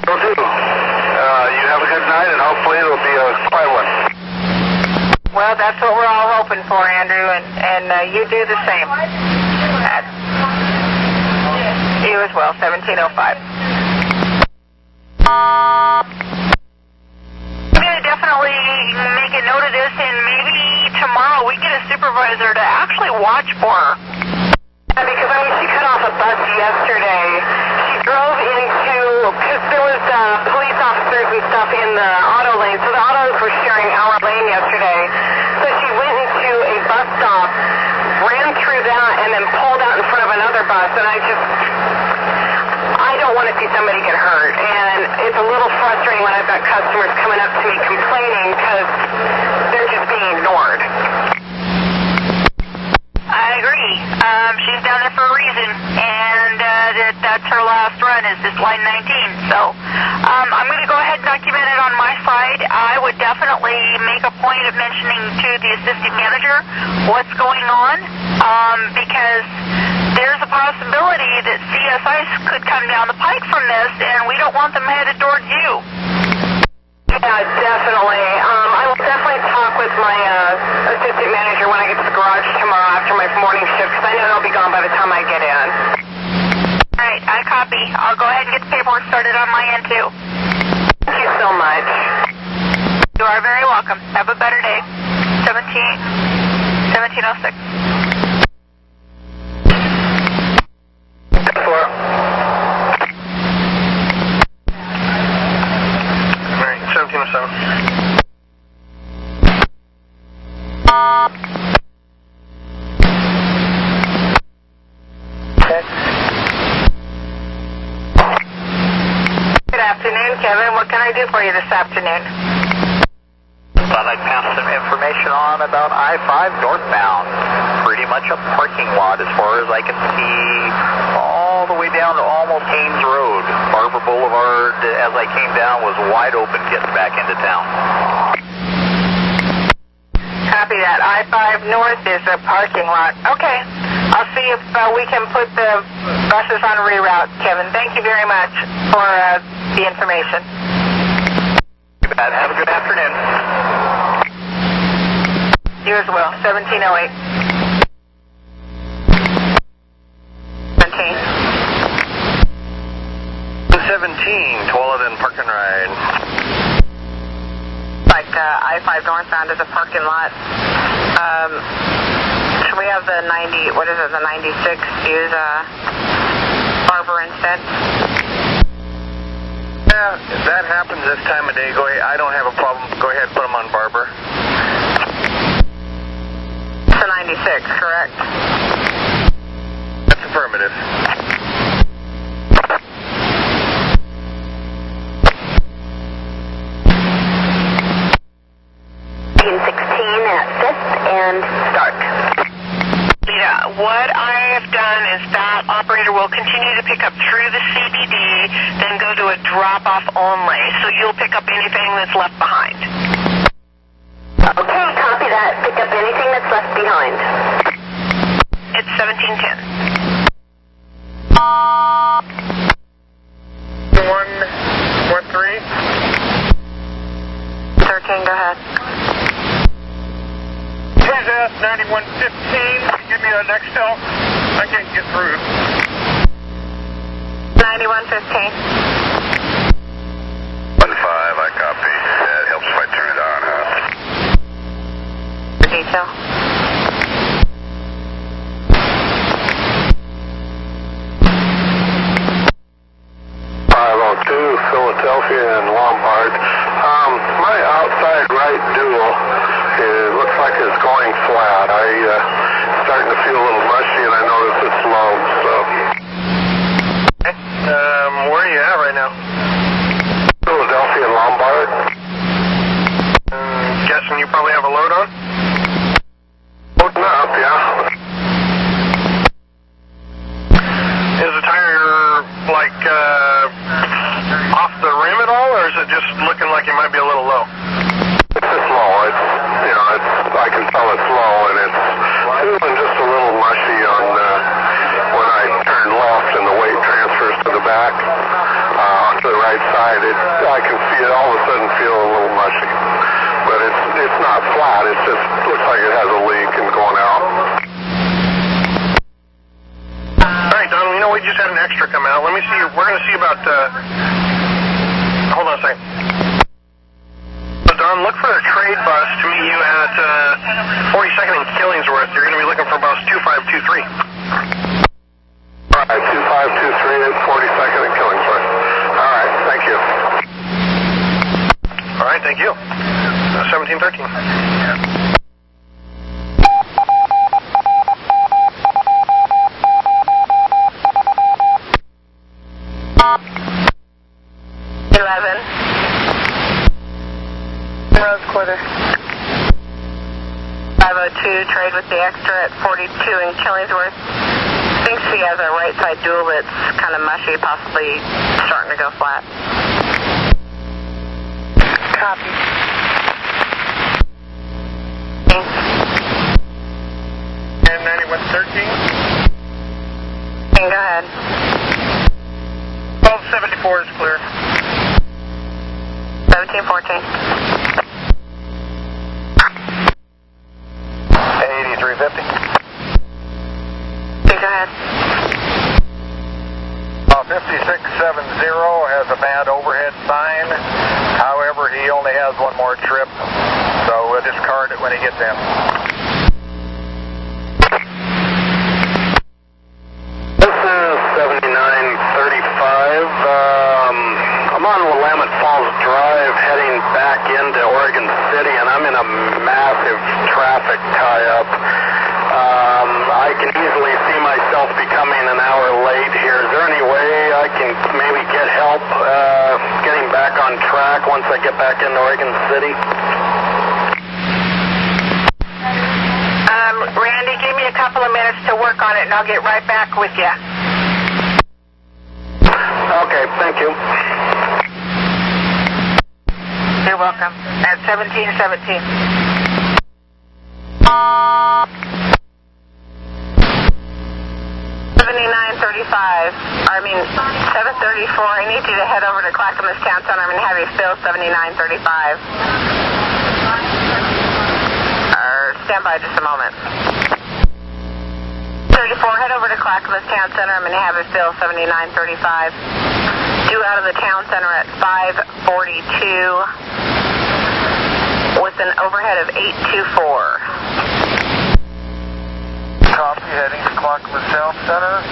Speaker 2: Will do. You have a good night, and hopefully it'll be a quiet one.
Speaker 4: Well, that's what we're all hoping for, Andrew, and you do the same. You as well, 1705. I'm going to definitely make a note of this, and maybe tomorrow we get a supervisor to actually watch for her.
Speaker 5: Yeah, because she cut off a bus yesterday. She drove into, because there was police officers and stuff in the auto lane, so the autos were sharing our lane yesterday. So she went into a bus stop, ran through that, and then pulled out in front of another bus, and I don't want to see somebody get hurt, and it's a little frustrating when I've got customers coming up to me complaining because they're just being ignored.
Speaker 4: I agree. She's down there for a reason, and that's her last run is this line 19. So I'm going to go ahead and document it on my side. I would definitely make a point of mentioning to the assistant manager what's going on, because there's a possibility that CSI could come down the pike from this, and we don't want them headed towards you.
Speaker 5: Yeah, definitely. I will definitely talk with my assistant manager when I get to the garage tomorrow after my morning shift, because I know they'll be gone by the time I get in.
Speaker 4: All right, I copy. I'll go ahead and get the paperwork started on my end, too.
Speaker 5: Thank you so much.
Speaker 4: You are very welcome. Have a better day. 1706. Good afternoon, Kevin. What can I do for you this afternoon?
Speaker 13: Thought I'd pass some information on about I-5 northbound. Pretty much a parking lot as far as I can see, all the way down to almost Haynes Road. Barber Boulevard, as I came down, was wide open getting back into town.
Speaker 4: Copy that. I-5 north is a parking lot. Okay. I'll see if we can put the buses on reroute, Kevin. Thank you very much for the information.
Speaker 13: You bet. Have a good afternoon.
Speaker 4: You as well. 1708.
Speaker 9: 17, taller than park and ride.
Speaker 5: Like I-5 northbound is a parking lot. Should we have the 90, what is it, the 96, use Barber instead?
Speaker 9: Yeah, if that happens this time of day, go ahead. I don't have a problem. Go ahead and put them on Barber.
Speaker 5: It's a 96, correct?
Speaker 9: That's affirmative.
Speaker 4: Yeah, what I have done is that operator will continue to pick up through the CBD, then go to a drop-off only. So you'll pick up anything that's left behind.
Speaker 5: Okay, copy that. Pick up anything that's left behind.
Speaker 4: It's 1710.
Speaker 9: 113.
Speaker 5: 13, go ahead.
Speaker 9: Please ask 9115. Give me a Nextel. I can't get through.
Speaker 5: 9115.
Speaker 10: 1-5, I copy. That helps if I turn it on, huh?
Speaker 5: Detail.
Speaker 2: 502, Philadelphia and Lombard. My outside right dual, it looks like it's going flat. Starting to feel a little mushy, and I notice it's low, so... on? Loading up, yeah. Is the tire, like, off the rim at all, or is it just looking like it might be a little low? It's just low. It's, you know, I can tell it's low, and it's feeling just a little mushy on when I turn left and the weight transfers to the back, to the right side. I can see it all of a sudden feel a little mushy. But it's not flat. It just looks like it has a leak and going out. All right, Don, you know, we just had an extra come out. Let me see. We're going to see about... hold on a second. So, Don, look for a trade bus to meet you at 42nd and Killingsworth. You're going to be looking for bus 2523. All right, 2523 at 42nd and Killingsworth. All right, thank you. All right, thank you. 1713.
Speaker 3: 11. Rose Quarter. 502, trade with the extra at 42 in Killingsworth. Thinks he has a right side dual that's kind of mushy, possibly starting to go flat. Copy.
Speaker 2: 9113.
Speaker 3: Go ahead.
Speaker 2: 1274 is clear.
Speaker 3: 1714.
Speaker 2: 8350.
Speaker 3: Go ahead.
Speaker 2: 5670 has a bad overhead sign. However, he only has one more trip, so we'll discard it when he gets in. This is 7935. I'm on Willamette Falls Drive heading back into Oregon City, and I'm in a massive traffic tie-up. I can easily see myself becoming an hour late here. Is there any way I can maybe get help getting back on track once I get back into Oregon City?
Speaker 3: Randy, give me a couple of minutes to work on it, and I'll get right back with you.
Speaker 2: Okay, thank you.
Speaker 3: You're welcome. At 1717. 734. I need you to head over to Clackamas Town Center and have you fill 7935. Stand by just a moment. 34, head over to Clackamas Town Center. I'm going to have it fill 7935. Due out of the town center at 542 with an overhead of 824.
Speaker 2: Copy, heading to Clackamas Town Center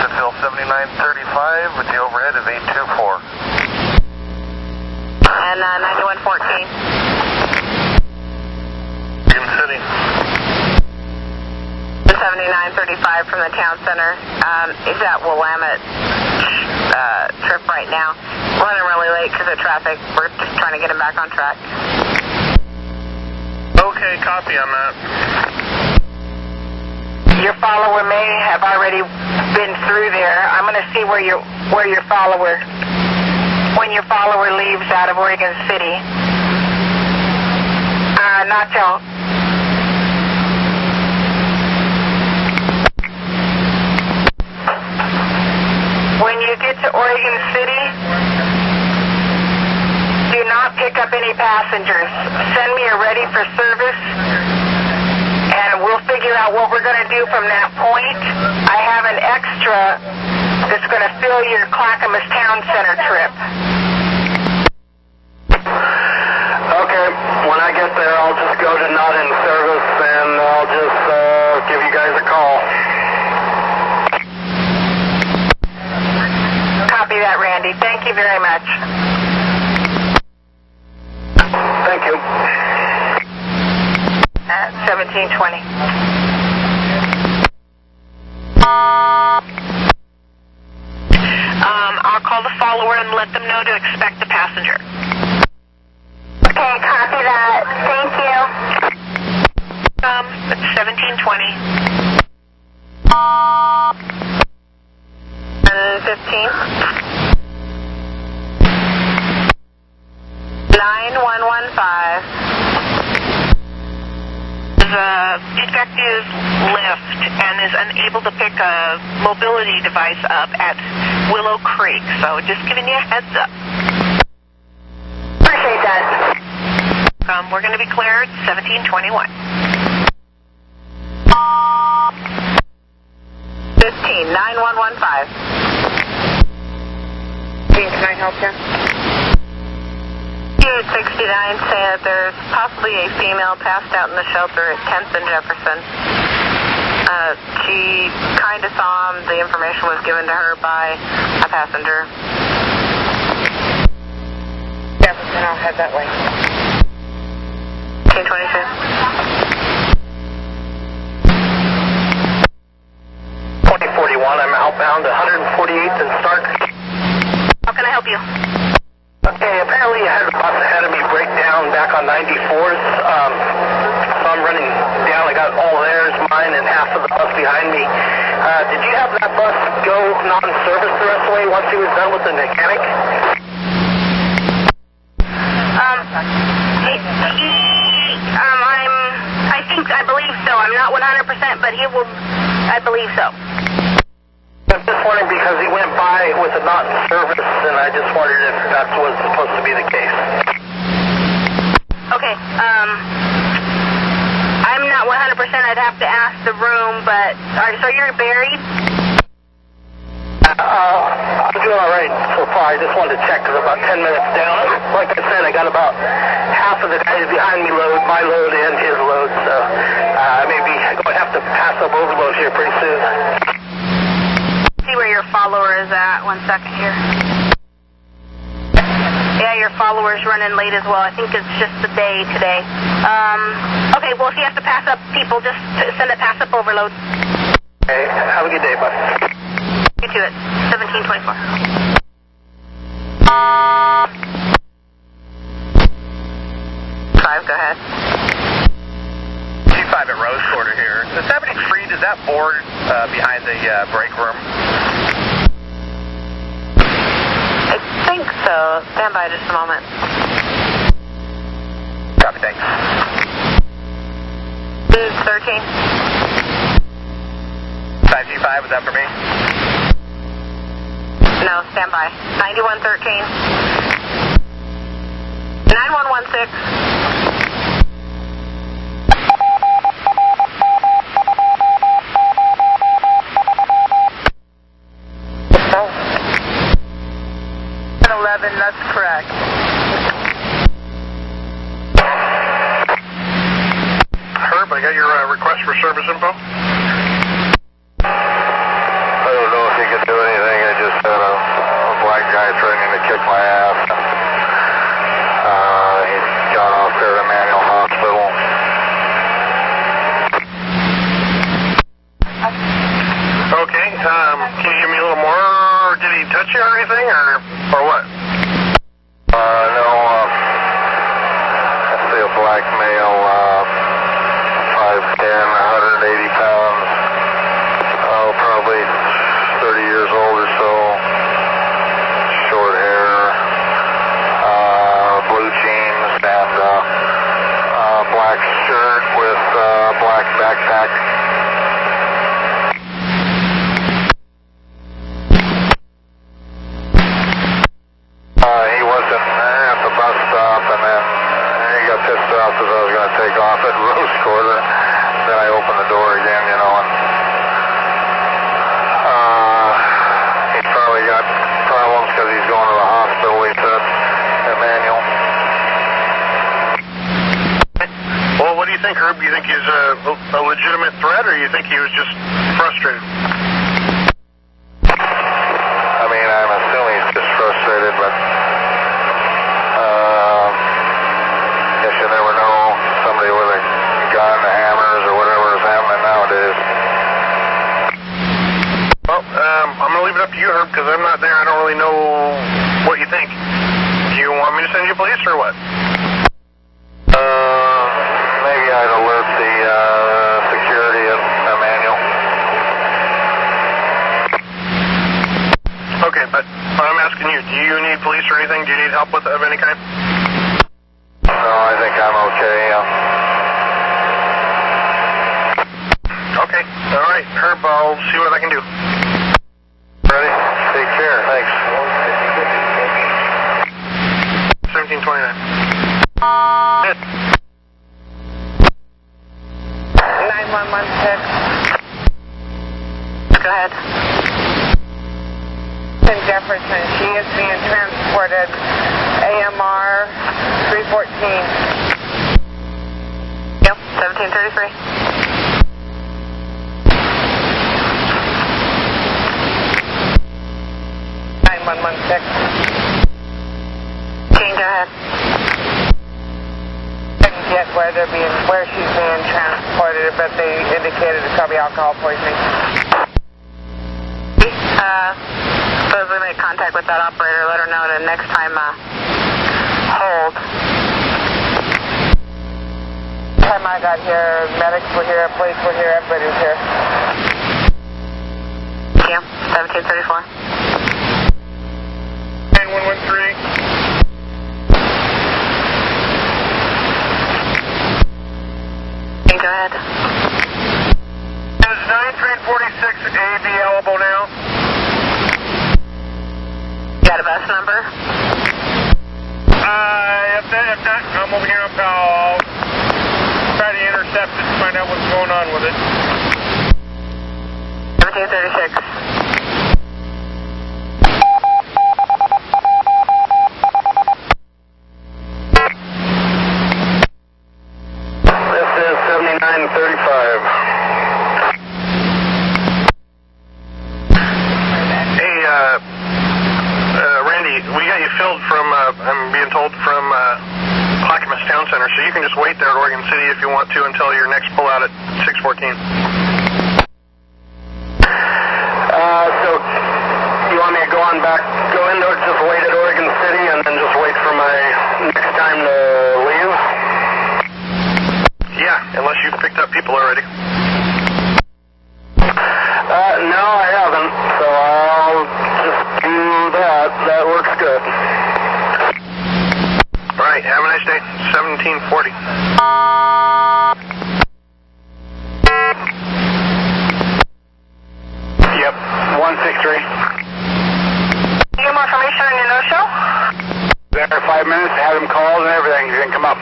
Speaker 2: to fill 7935 with the overhead of 824.
Speaker 3: And 9114.
Speaker 2: City.
Speaker 3: 7935 from the town center. He's at Willamette trip right now. Running really late because of traffic. We're just trying to get him back on track.
Speaker 2: Okay, copy on that.
Speaker 3: Your follower may have already been through there. I'm going to see where your follower, when your follower leaves out of Oregon City. Not till. When you get to Oregon City, do not pick up any passengers. Send me a ready for service, and we'll figure out what we're going to do from that point. I have an extra that's going to fill your Clackamas Town Center trip.
Speaker 2: Okay, when I get there, I'll just go to not in service, and I'll just give you guys a call.
Speaker 3: Copy that, Randy. Thank you very much.
Speaker 2: Thank you.
Speaker 3: At 1720. I'll call the follower and let them know to expect the passenger.
Speaker 11: Okay, copy that. Thank you.
Speaker 4: It's 1720. 15. 9115. The defective lift and is unable to pick a mobility device up at Willow Creek. So just giving you a heads up.
Speaker 11: Appreciate that.
Speaker 4: We're going to be cleared 1721. 15, 9115.
Speaker 3: Can I help you?
Speaker 4: 6869 saying that there's possibly a female passed out in the shelter at 10th and Jefferson. She kind of saw him. The information was given to her by a passenger.
Speaker 3: Jefferson, I'll head that way.
Speaker 4: 1826.
Speaker 8: 2041, I'm outbound 148th and Stark.
Speaker 4: How can I help you?
Speaker 8: Okay, apparently I had a bus ahead of me break down back on 94th. So I'm running down. I got all theirs, mine, and half of the bus behind me. Did you have that bus go non-service the rest of the way once he was done with the mechanic?
Speaker 11: I believe so. I'm not 100%, but he will, I believe so.
Speaker 8: I'm just wondering because he went by with a not in service, and I just wondered if that was supposed to be the case.
Speaker 11: Okay, I'm not 100%. I'd have to ask the room, but, so you're buried?
Speaker 8: I'm doing all right so far. I just wanted to check because I'm about 10 minutes down. Like I said, I got about half of the guys behind me load, my load and his load, so maybe I'm going to have to pass up overload here pretty soon.
Speaker 11: See where your follower is at. 1 second here. Yeah, your follower's running late as well. I think it's just the day today. Okay, well, if you have to pass up people, just send a pass up overload.
Speaker 8: Okay, have a good day, bud.
Speaker 11: You to it. 1724.
Speaker 4: 5, go ahead.
Speaker 9: G5 at Rose Quarter here. The 73, does that board behind the break room?
Speaker 4: I think so. Stand by just a moment.
Speaker 9: Copy, thanks.
Speaker 4: 13.
Speaker 9: 5G5, was that for me?
Speaker 4: No, stand by. 9113. 9116.
Speaker 5: That's correct.
Speaker 2: Herb, I got your request for service info.
Speaker 10: I don't know if he can do anything. I just had a black guy threatening to kick my ass. He got off there at Emmanuel Hospital.
Speaker 2: Okay, can you give me a little more? Did he touch you or anything, or what?
Speaker 10: No, I see a black male, 5'10", 180 pounds, probably 30 years old or so, short hair, blue jeans, and black shirt with black backpack. He wasn't at the bus stop, and then he got pissed off because I was going to take off at Rose Quarter. Then I opened the door again, you know, and he's probably got problems because he's going to the hospital, he said, Emmanuel.
Speaker 2: Well, what do you think, Herb? Do you think he's a legitimate threat, or do you think he was just frustrated?
Speaker 10: I mean, I'm assuming he's just frustrated, but guess you never know. Somebody with a gun, hammers, or whatever is happening nowadays.
Speaker 2: Well, I'm going to leave it up to you, Herb, because I'm not there. I don't really know what you think. Do you want me to send you police, or what?
Speaker 10: Maybe I'd alert the
Speaker 2: anything? Do you need help with of any kind?
Speaker 6: No, I think I'm okay.
Speaker 2: Okay. All right, Herb, I'll see what I can do.
Speaker 6: Ready? Take care. Thanks.
Speaker 2: 1729.
Speaker 5: 911 6. Go ahead. In Jefferson, she is being transported AMR 314. Yep, 1733. 911 6. Go ahead. Didn't get where she's being transported, but they indicated it's probably alcohol poisoning. Suppose we make contact with that operator, let her know that next time, hold. Time I got here, medics were here, police were here, everybody was here. Thank you. 1734.
Speaker 2: 9113.
Speaker 5: Go ahead.
Speaker 2: Is 9346 available now?
Speaker 5: Got a bus number?
Speaker 2: If not, I'm over here. I'll try to intercept it and find out what's going on with it.
Speaker 5: 1736.
Speaker 6: This is 7935.
Speaker 2: Hey, Randy, we got you filled from, I'm being told, from Clackamas Town Center, so you can just wait there at Oregon City if you want to until your next pullout at 614.
Speaker 6: So you want me to go into it, just wait at Oregon City and then just wait for my next time to leave?
Speaker 2: Yeah, unless you've picked up people already.
Speaker 6: No, I haven't, so I'll just do that. That works good.
Speaker 2: All right, have a nice day. 1740.
Speaker 6: Yep, 163.
Speaker 5: You get more information on your no-show?
Speaker 6: There 5 minutes, had him called and everything. He didn't come up.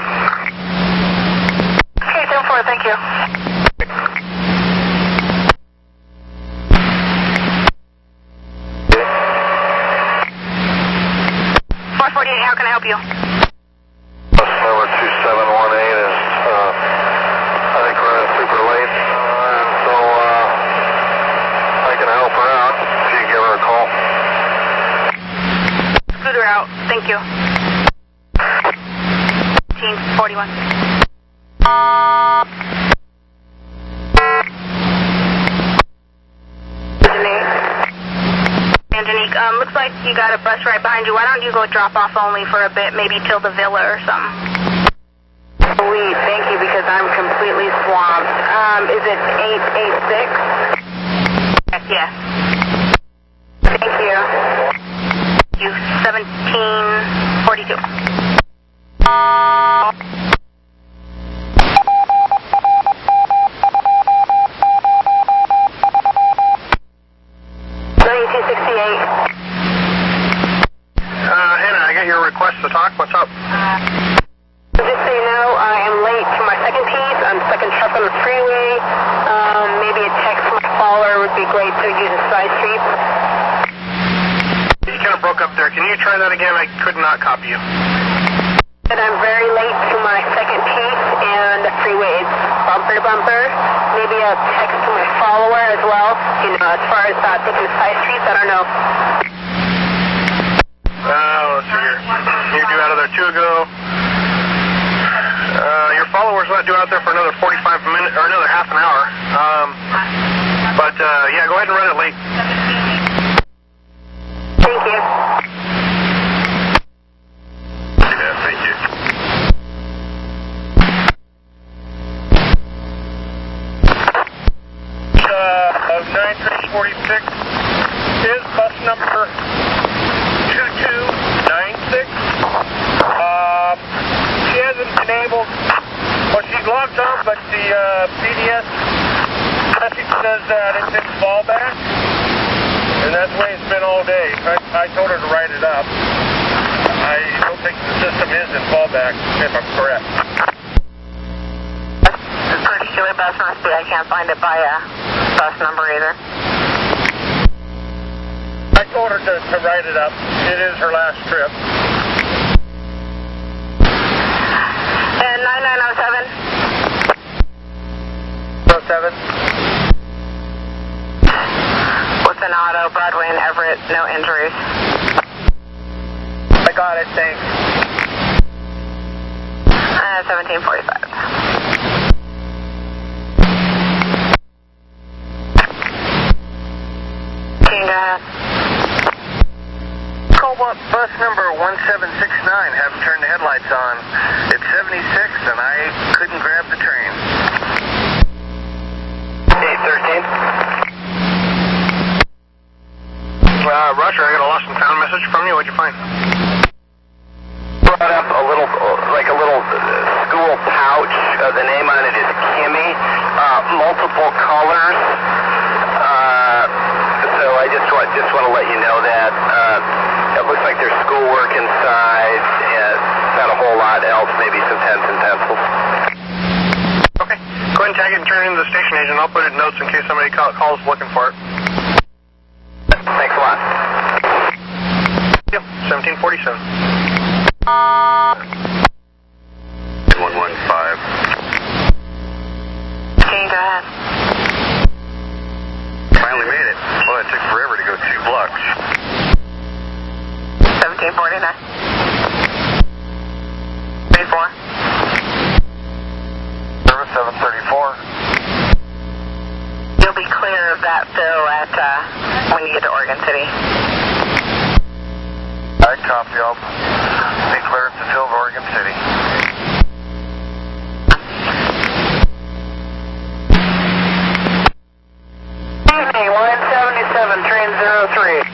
Speaker 5: Okay, 10-4, thank you. 448, how can I help you?
Speaker 6: Bus number 2718 is, I think running super late, and so I can help her out if you give her a call.
Speaker 5: Scooter out, thank you. 1841. Angenique, looks like you got a bus right behind you. Why don't you go drop off only for a bit, maybe till the villa or something? Sweet, thank you, because I'm completely swamped. Is it 886? Yes. Thank you. You 1742.
Speaker 2: Hannah, I got your request to talk. What's up?
Speaker 5: Just so you know, I am late to my second piece. I'm stuck in traffic on the freeway. Maybe a text from my caller would be great to use a side street.
Speaker 2: You kind of broke up there. Can you try that again? I could not copy you.
Speaker 5: And I'm very late to my second piece, and the freeway is bumper to bumper. Maybe a text to my follower as well. You know, as far as taking the side streets, I don't know.
Speaker 2: Let's see here. You're due out of there 2 ago. Your follower's not due out there for another 45 minutes, or another half an hour. But yeah, go ahead and run it late.
Speaker 5: Thank you.
Speaker 2: Yeah, thank you. Of 9346 is bus number 2296.
Speaker 12: I'm Tom, but the PDS message says that it's in fallback, and that's the way it's been all day. I told her to write it up. I don't think the system is in fallback, if I'm correct.
Speaker 5: The particular bus must be. I can't find it by bus number either.
Speaker 12: I told her to write it up. It is her last trip.
Speaker 5: And 9907?
Speaker 12: 07.
Speaker 5: With an auto, Broadway and Everett, no injuries.
Speaker 12: I got it, thanks.
Speaker 5: 1745.
Speaker 8: Cobalt bus number 1769 haven't turned the headlights on. It's 76 and I couldn't grab the train.
Speaker 2: 813. Roger, I got a lost and found message from you. What'd you find? Brought up a little school pouch. The name on it is Kimmy. Multiple colors. So I just want to let you know that it looks like there's schoolwork inside, and not a whole lot else, maybe some pens and pencils. Okay, go ahead and tag it and turn it into the station agent. I'll put it in notes in case somebody calls looking for it. Thanks a lot. Yep, 1747.
Speaker 1: 115.
Speaker 5: Okay, go ahead.
Speaker 1: Finally made it. Well, it took forever to go 2 blocks.
Speaker 5: 1749. 34.
Speaker 8: Service 734.
Speaker 5: You'll be clear of that fill at when you get to Oregon City.
Speaker 8: I copy. I'll be cleared to fill Oregon City.
Speaker 11: Evening, line 77, train 03.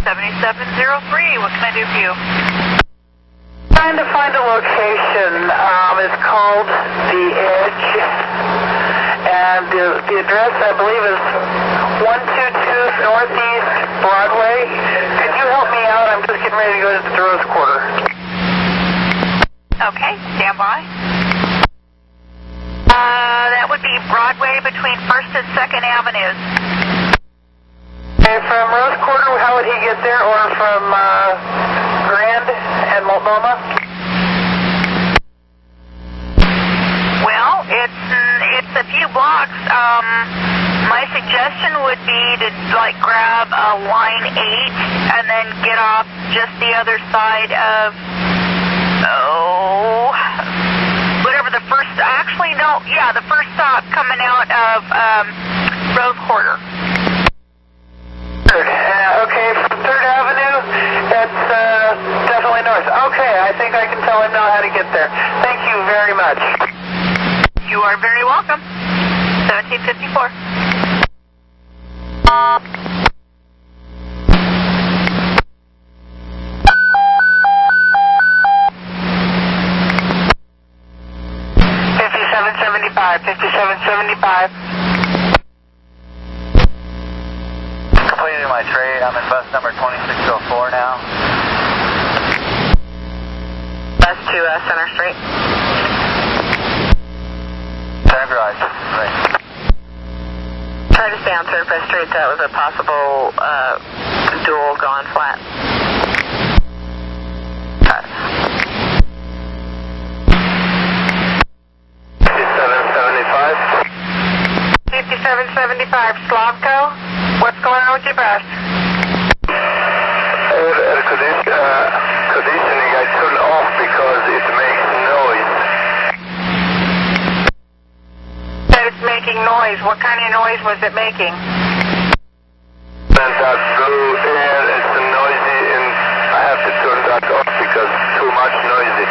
Speaker 4: 7703, what can I do for you?
Speaker 11: Trying to find a location. It's called The Edge. And the address, I believe, is 122 Northeast Broadway. Could you help me out? I'm just getting ready to go to the Rose Quarter.
Speaker 4: Okay, stand by. That would be Broadway between 1st and 2nd Avenues.
Speaker 11: Okay, from Rose Quarter, how would he get there? Or from Grand and Multnomah?
Speaker 4: Well, it's a few blocks. My suggestion would be to grab line 8 and then get off just the other side of whatever the first. Actually, no. Yeah, the first stop coming out of Rose Quarter.
Speaker 11: Okay, from 3rd Avenue, that's definitely north. Okay, I think I can tell him now how to get there. Thank you very much.
Speaker 4: You are very welcome. 1754.
Speaker 8: Completed my trade. I'm in bus number 2604 now.
Speaker 5: Bus to Center Street.
Speaker 8: Center Garage. Right.
Speaker 5: Try to stay on Surface Street. That was a possible dual gone flat.
Speaker 11: 5775 Slavko. What's going on with your bus?
Speaker 2: Conditioning, I turned off because it makes noise.
Speaker 11: Said it's making noise. What kind of noise was it making?
Speaker 2: And that blue air is noisy, and I have to turn that off because it's too much noisy.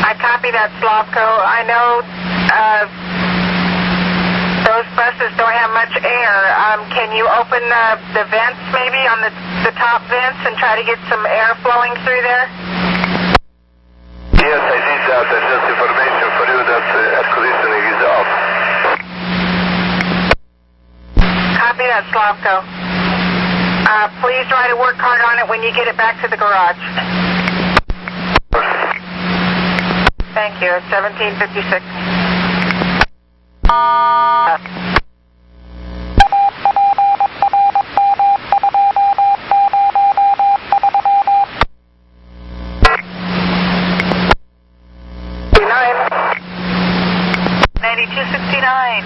Speaker 11: I copy that, Slavko. I know those buses don't have much air. Can you open the vents maybe on the top vents and try to get some air flowing through there?
Speaker 2: Yes, I did that. That's just information for you that air conditioning is off.
Speaker 3: Copy that, Slavko. Please write a work card on it when you get it back to the garage. Thank you. 1756.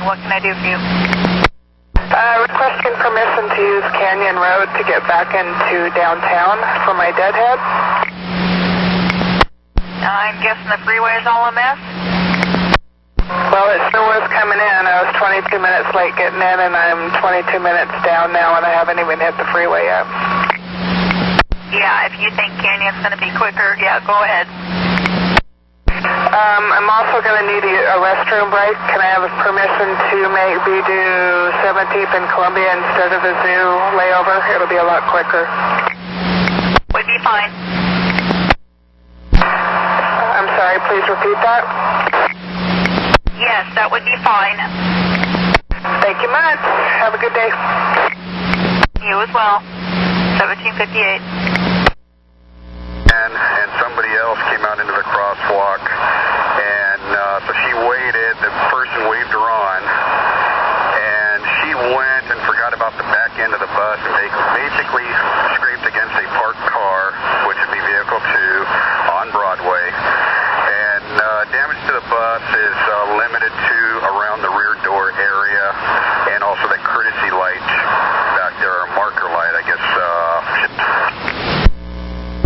Speaker 3: What can I do for you?
Speaker 8: Requesting permission to use Canyon Road to get back into downtown for my deadhead.
Speaker 3: I'm guessing the freeway is all a mess?
Speaker 8: Well, it sure was coming in. I was 22 minutes late getting in, and I'm 22 minutes down now, and I haven't even hit the freeway yet.
Speaker 3: Yeah, if you think Canyon's going to be quicker, yeah, go ahead.
Speaker 8: I'm also going to need a restroom break. Can I have permission to maybe do 17th and Columbia instead of the zoo layover? It'll be a lot quicker.
Speaker 3: Would be fine.
Speaker 8: I'm sorry, please repeat that.
Speaker 3: Yes, that would be fine.
Speaker 8: Thank you much. Have a good day.
Speaker 3: You as well. 1758.
Speaker 1: And somebody else came out into the crosswalk, and so she waited. The person waved her on, and she went and forgot about the back end of the bus and basically scraped against a parked car, which would be vehicle 2, on Broadway. And damage to the bus is limited to around the rear door area, and also the courtesy light back there, or marker light, I guess.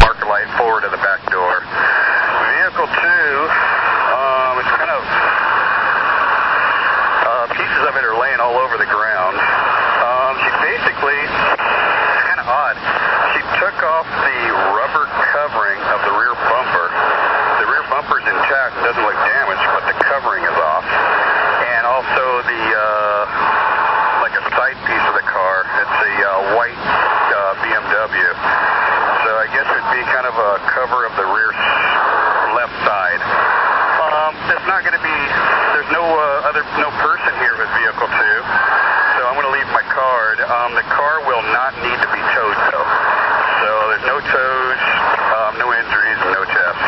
Speaker 1: Marker light forward of the back door. Vehicle 2, it's kind of, pieces of it are laying all over the ground. She basically, it's kind of odd, she took off the rubber covering of the rear bumper. The rear bumper's intact, doesn't look damaged, but the covering is off. And also the, like a side piece of the car, it's a white BMW. So I guess it'd be kind of a cover of the rear left side. There's not going to be, there's no person here with vehicle 2, so I'm going to leave my card. The car will not need to be towed though. So there's no tows, no injuries, and no tests.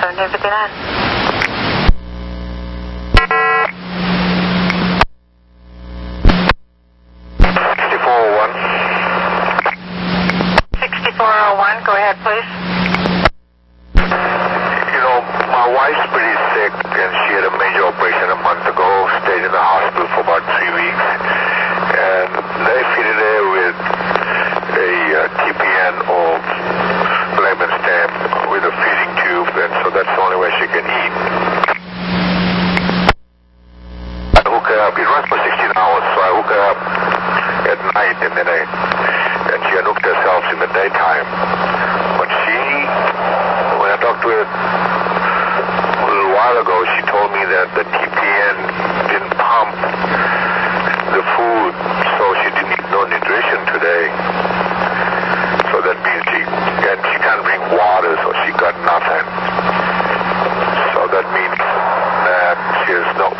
Speaker 3: 1759. Go ahead, please.
Speaker 2: You know, my wife's pretty sick, and she had a major operation a month ago, stayed in the hospital for about 3 weeks, and they fitted her with a TPN or Layman stamp with a feeding tube, and so that's the only way she can eat. I hook her up. It runs for 16 hours, so I hook her up at night, and then she unhooked herself in the daytime. But when I talked to her a little while ago, she told me that the TPN didn't pump the food, so she didn't eat no nutrition today. So that means she can't drink water, so she got nothing. So that means that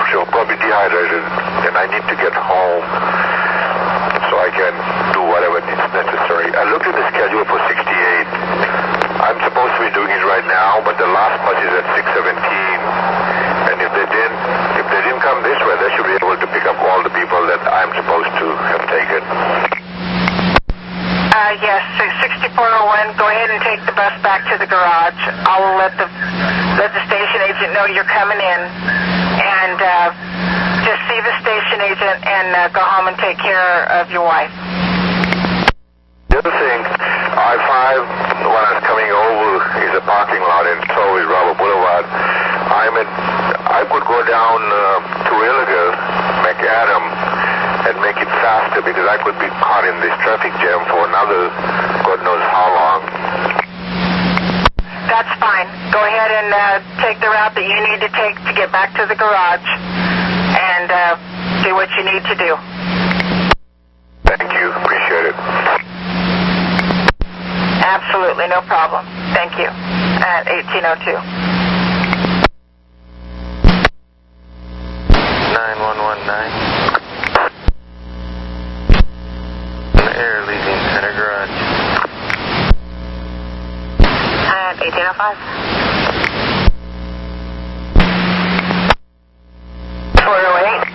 Speaker 2: she'll probably be dehydrated, and I need to get home so I can do whatever is necessary. I looked at the schedule for 68. I'm supposed to be doing it right now, but the last bus is at 6:17. And if they didn't come this way, they should be able to pick up all the people that I'm supposed to have taken.
Speaker 3: Yes, 6401. Go ahead and take the bus back to the garage. I'll let the station agent know you're coming in, and just see the station agent and go home and take care of your wife.
Speaker 2: The other thing, I-5, when I was coming over, is a parking lot, and so is Robert Boulevard. I could go down to Illiger, McAdam, and make it faster because I could be caught in this traffic jam for another God knows how long.
Speaker 3: That's fine. Go ahead and take the route that you need to take to get back to the garage and do what you need to do.
Speaker 2: Thank you. Appreciate it.
Speaker 3: Absolutely, no problem. Thank you. At 1802.
Speaker 6: 9119. An air leaving center garage.
Speaker 3: At 1805. 408.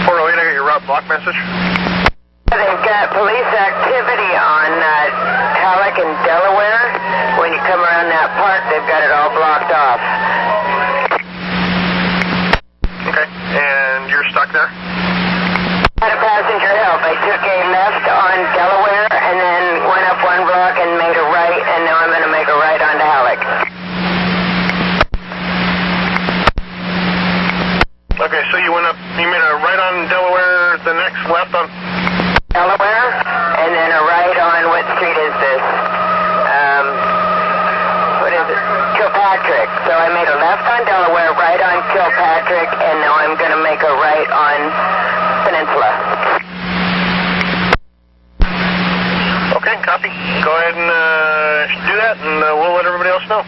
Speaker 2: 408, I got your route block message.
Speaker 11: They've got police activity on Halleck in Delaware. When you come around that park, they've got it all blocked off.
Speaker 2: Okay, and you're stuck there?
Speaker 11: Had a passenger help. I took a left on Delaware and then went up one block and made a right, and now I'm going to make a right onto Halleck.
Speaker 2: Okay, so you made a right on Delaware, the next left on
Speaker 11: Delaware, and then a right on, what street is this? What is it? Kilpatrick. So I made a left on Delaware, right on Kilpatrick, and now I'm going to make a right on Peninsula.
Speaker 2: Okay, copy. Go ahead and do that, and we'll let everybody else know.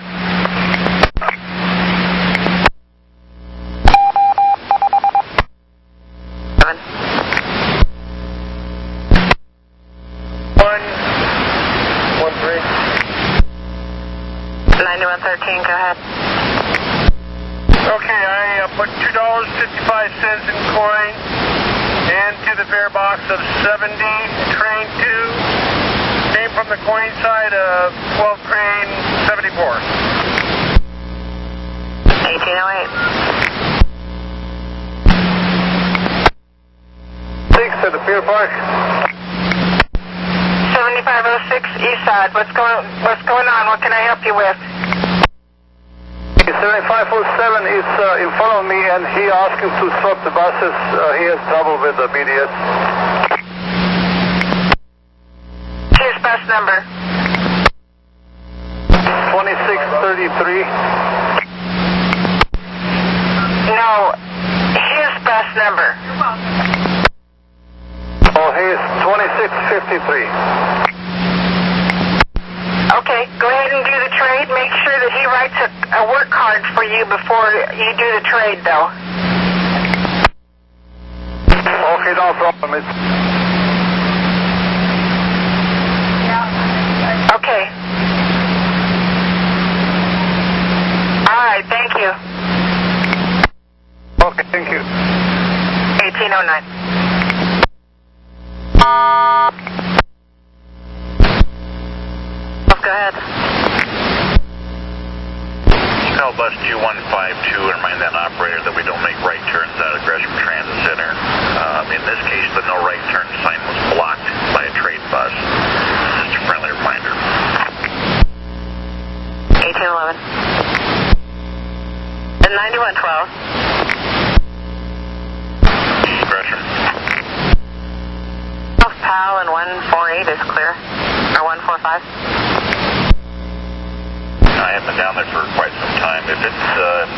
Speaker 3: Go ahead.
Speaker 2: Okay, I put $2.55 in coin into the fare box of 70, train 2. Came from the coin side of 12 train 74.
Speaker 3: 1808.
Speaker 2: 6 at the pier park.
Speaker 3: 7506 east side. What's going on? What can I help you with?
Speaker 2: 7507 is in front of me, and he asked him to swap the buses. He has trouble with the BDS.
Speaker 3: Here's bus number.
Speaker 2: 2633.
Speaker 3: No, his bus number.
Speaker 2: Oh, he's 2653.
Speaker 3: Okay, go ahead and do the trade. Make sure that he writes a work card for you before you do the trade, though.
Speaker 2: Okay, no problem.
Speaker 3: Okay. All right, thank you.
Speaker 2: Okay, thank you.
Speaker 3: 1809. Go ahead.
Speaker 1: Tell bus 2152 and remind that operator that we don't make right turns out of Gresham Transit Center. In this case, the no right turn sign was blocked by a trade bus. Just a friendly reminder.
Speaker 3: 1811. And 9112.
Speaker 1: Gresham.
Speaker 3: PAL and 148 is clear. Or 145.
Speaker 1: I haven't been down there for quite some time. If it's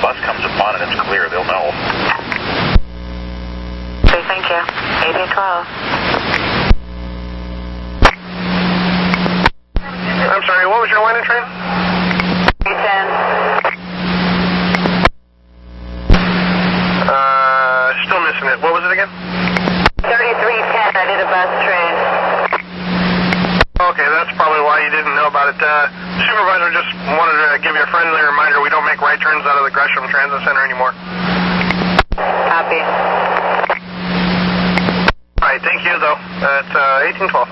Speaker 1: bus comes upon and it's clear, they'll know.
Speaker 3: Okay, thank you. 1812.
Speaker 2: I'm sorry, what was your line of train?
Speaker 3: 310.
Speaker 2: Still missing it. What was it again?
Speaker 3: 3310. I did a bus train.
Speaker 2: Okay, that's probably why you didn't know about it. Supervisor just wanted to give you a friendly reminder we don't make right turns out of the Gresham Transit Center anymore.
Speaker 3: Copy.
Speaker 2: All right, thank you, though. It's 1812.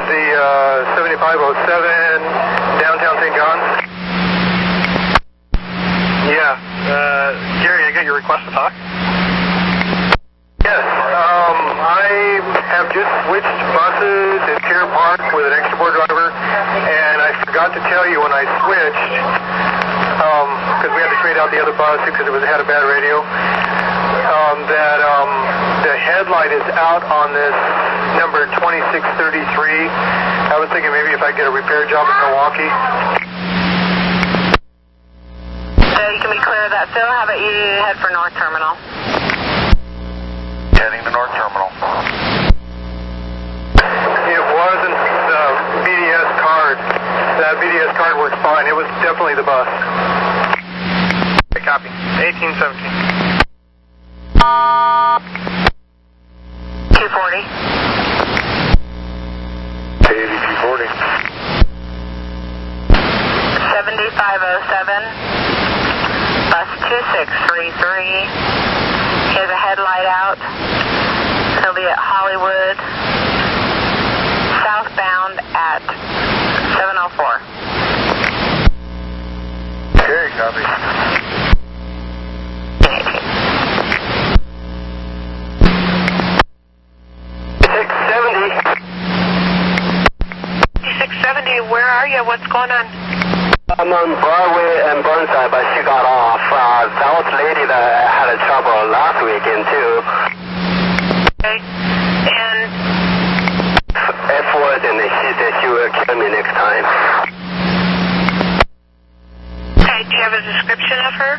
Speaker 2: The 7507 downtown St. John's. Yeah, Gary, I got your request to talk. Yes, I have just switched buses at Pier Park with an extra board driver, and I forgot to tell you when I switched, because we had to trade out the other bus because it had a bad radio, that the headlight is out on this
Speaker 12: number 2633. I was thinking maybe if I get a repair job in Milwaukee.
Speaker 4: So you can be clear of that. Phil, how about you head for North Terminal?
Speaker 9: Heading to North Terminal.
Speaker 12: It wasn't the BDS card. That BDS card works fine. It was definitely the bus.
Speaker 9: Copy. 1817.
Speaker 4: 240.
Speaker 10: 8240.
Speaker 4: 7507. Bus 2633. He has a headlight out. He'll be at Hollywood. Southbound at 704.
Speaker 9: Okay, copy.
Speaker 3: 670, where are you? What's going on?
Speaker 6: I'm on Broadway and Burnside, but she got off. That was the lady that had a trouble last weekend, too.
Speaker 3: Okay. And
Speaker 6: F-word, and she said she will kill me next time.
Speaker 3: okay, do you have a description of her?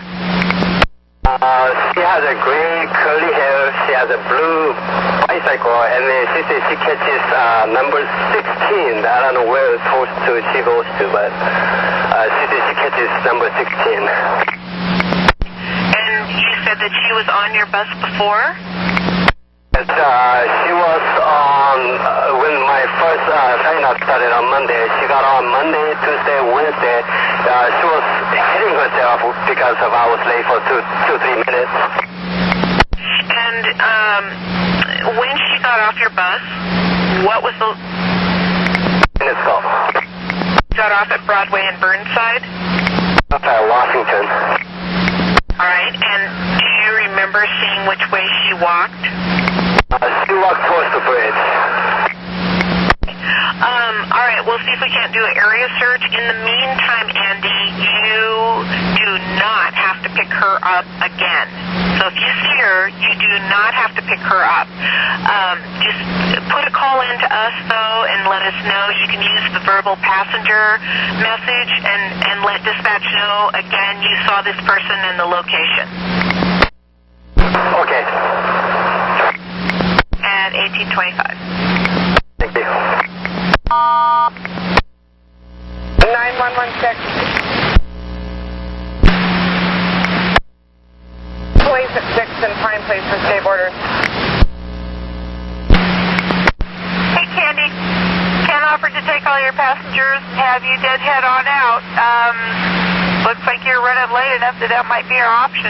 Speaker 6: She has a gray curly hair. She has a blue bicycle, and then she says she catches number 16. I don't know where she goes to, but she says she catches number 16.
Speaker 3: And you said that she was on your bus before?
Speaker 6: She was on when my first sign-up started on Monday. She got on Monday, Tuesday, Wednesday. She was hitting herself because of I was late for 2-3 minutes.
Speaker 3: And when she got off your bus, what was the...
Speaker 6: Minutes ago.
Speaker 3: Got off at Broadway and Burnside?
Speaker 6: Okay, Washington.
Speaker 3: All right, and do you remember seeing which way she walked?
Speaker 6: She walked towards the bridge.
Speaker 3: All right, we'll see if we can't do an area search. In the meantime, Andy, you do not have to pick her up again. So if you see her, you do not have to pick her up. Just put a call in to us, though, and let us know. You can use the verbal passenger message and let dispatch know, again, you saw this person in the location.
Speaker 6: Okay.
Speaker 3: At 1825.
Speaker 6: Thank you.
Speaker 4: 9116. Police at 6 and Pine Place for state orders.
Speaker 3: Hey, Candy. Ken offered to take all your passengers, have you deadhead on out. Looks like you're running late enough that might be our option.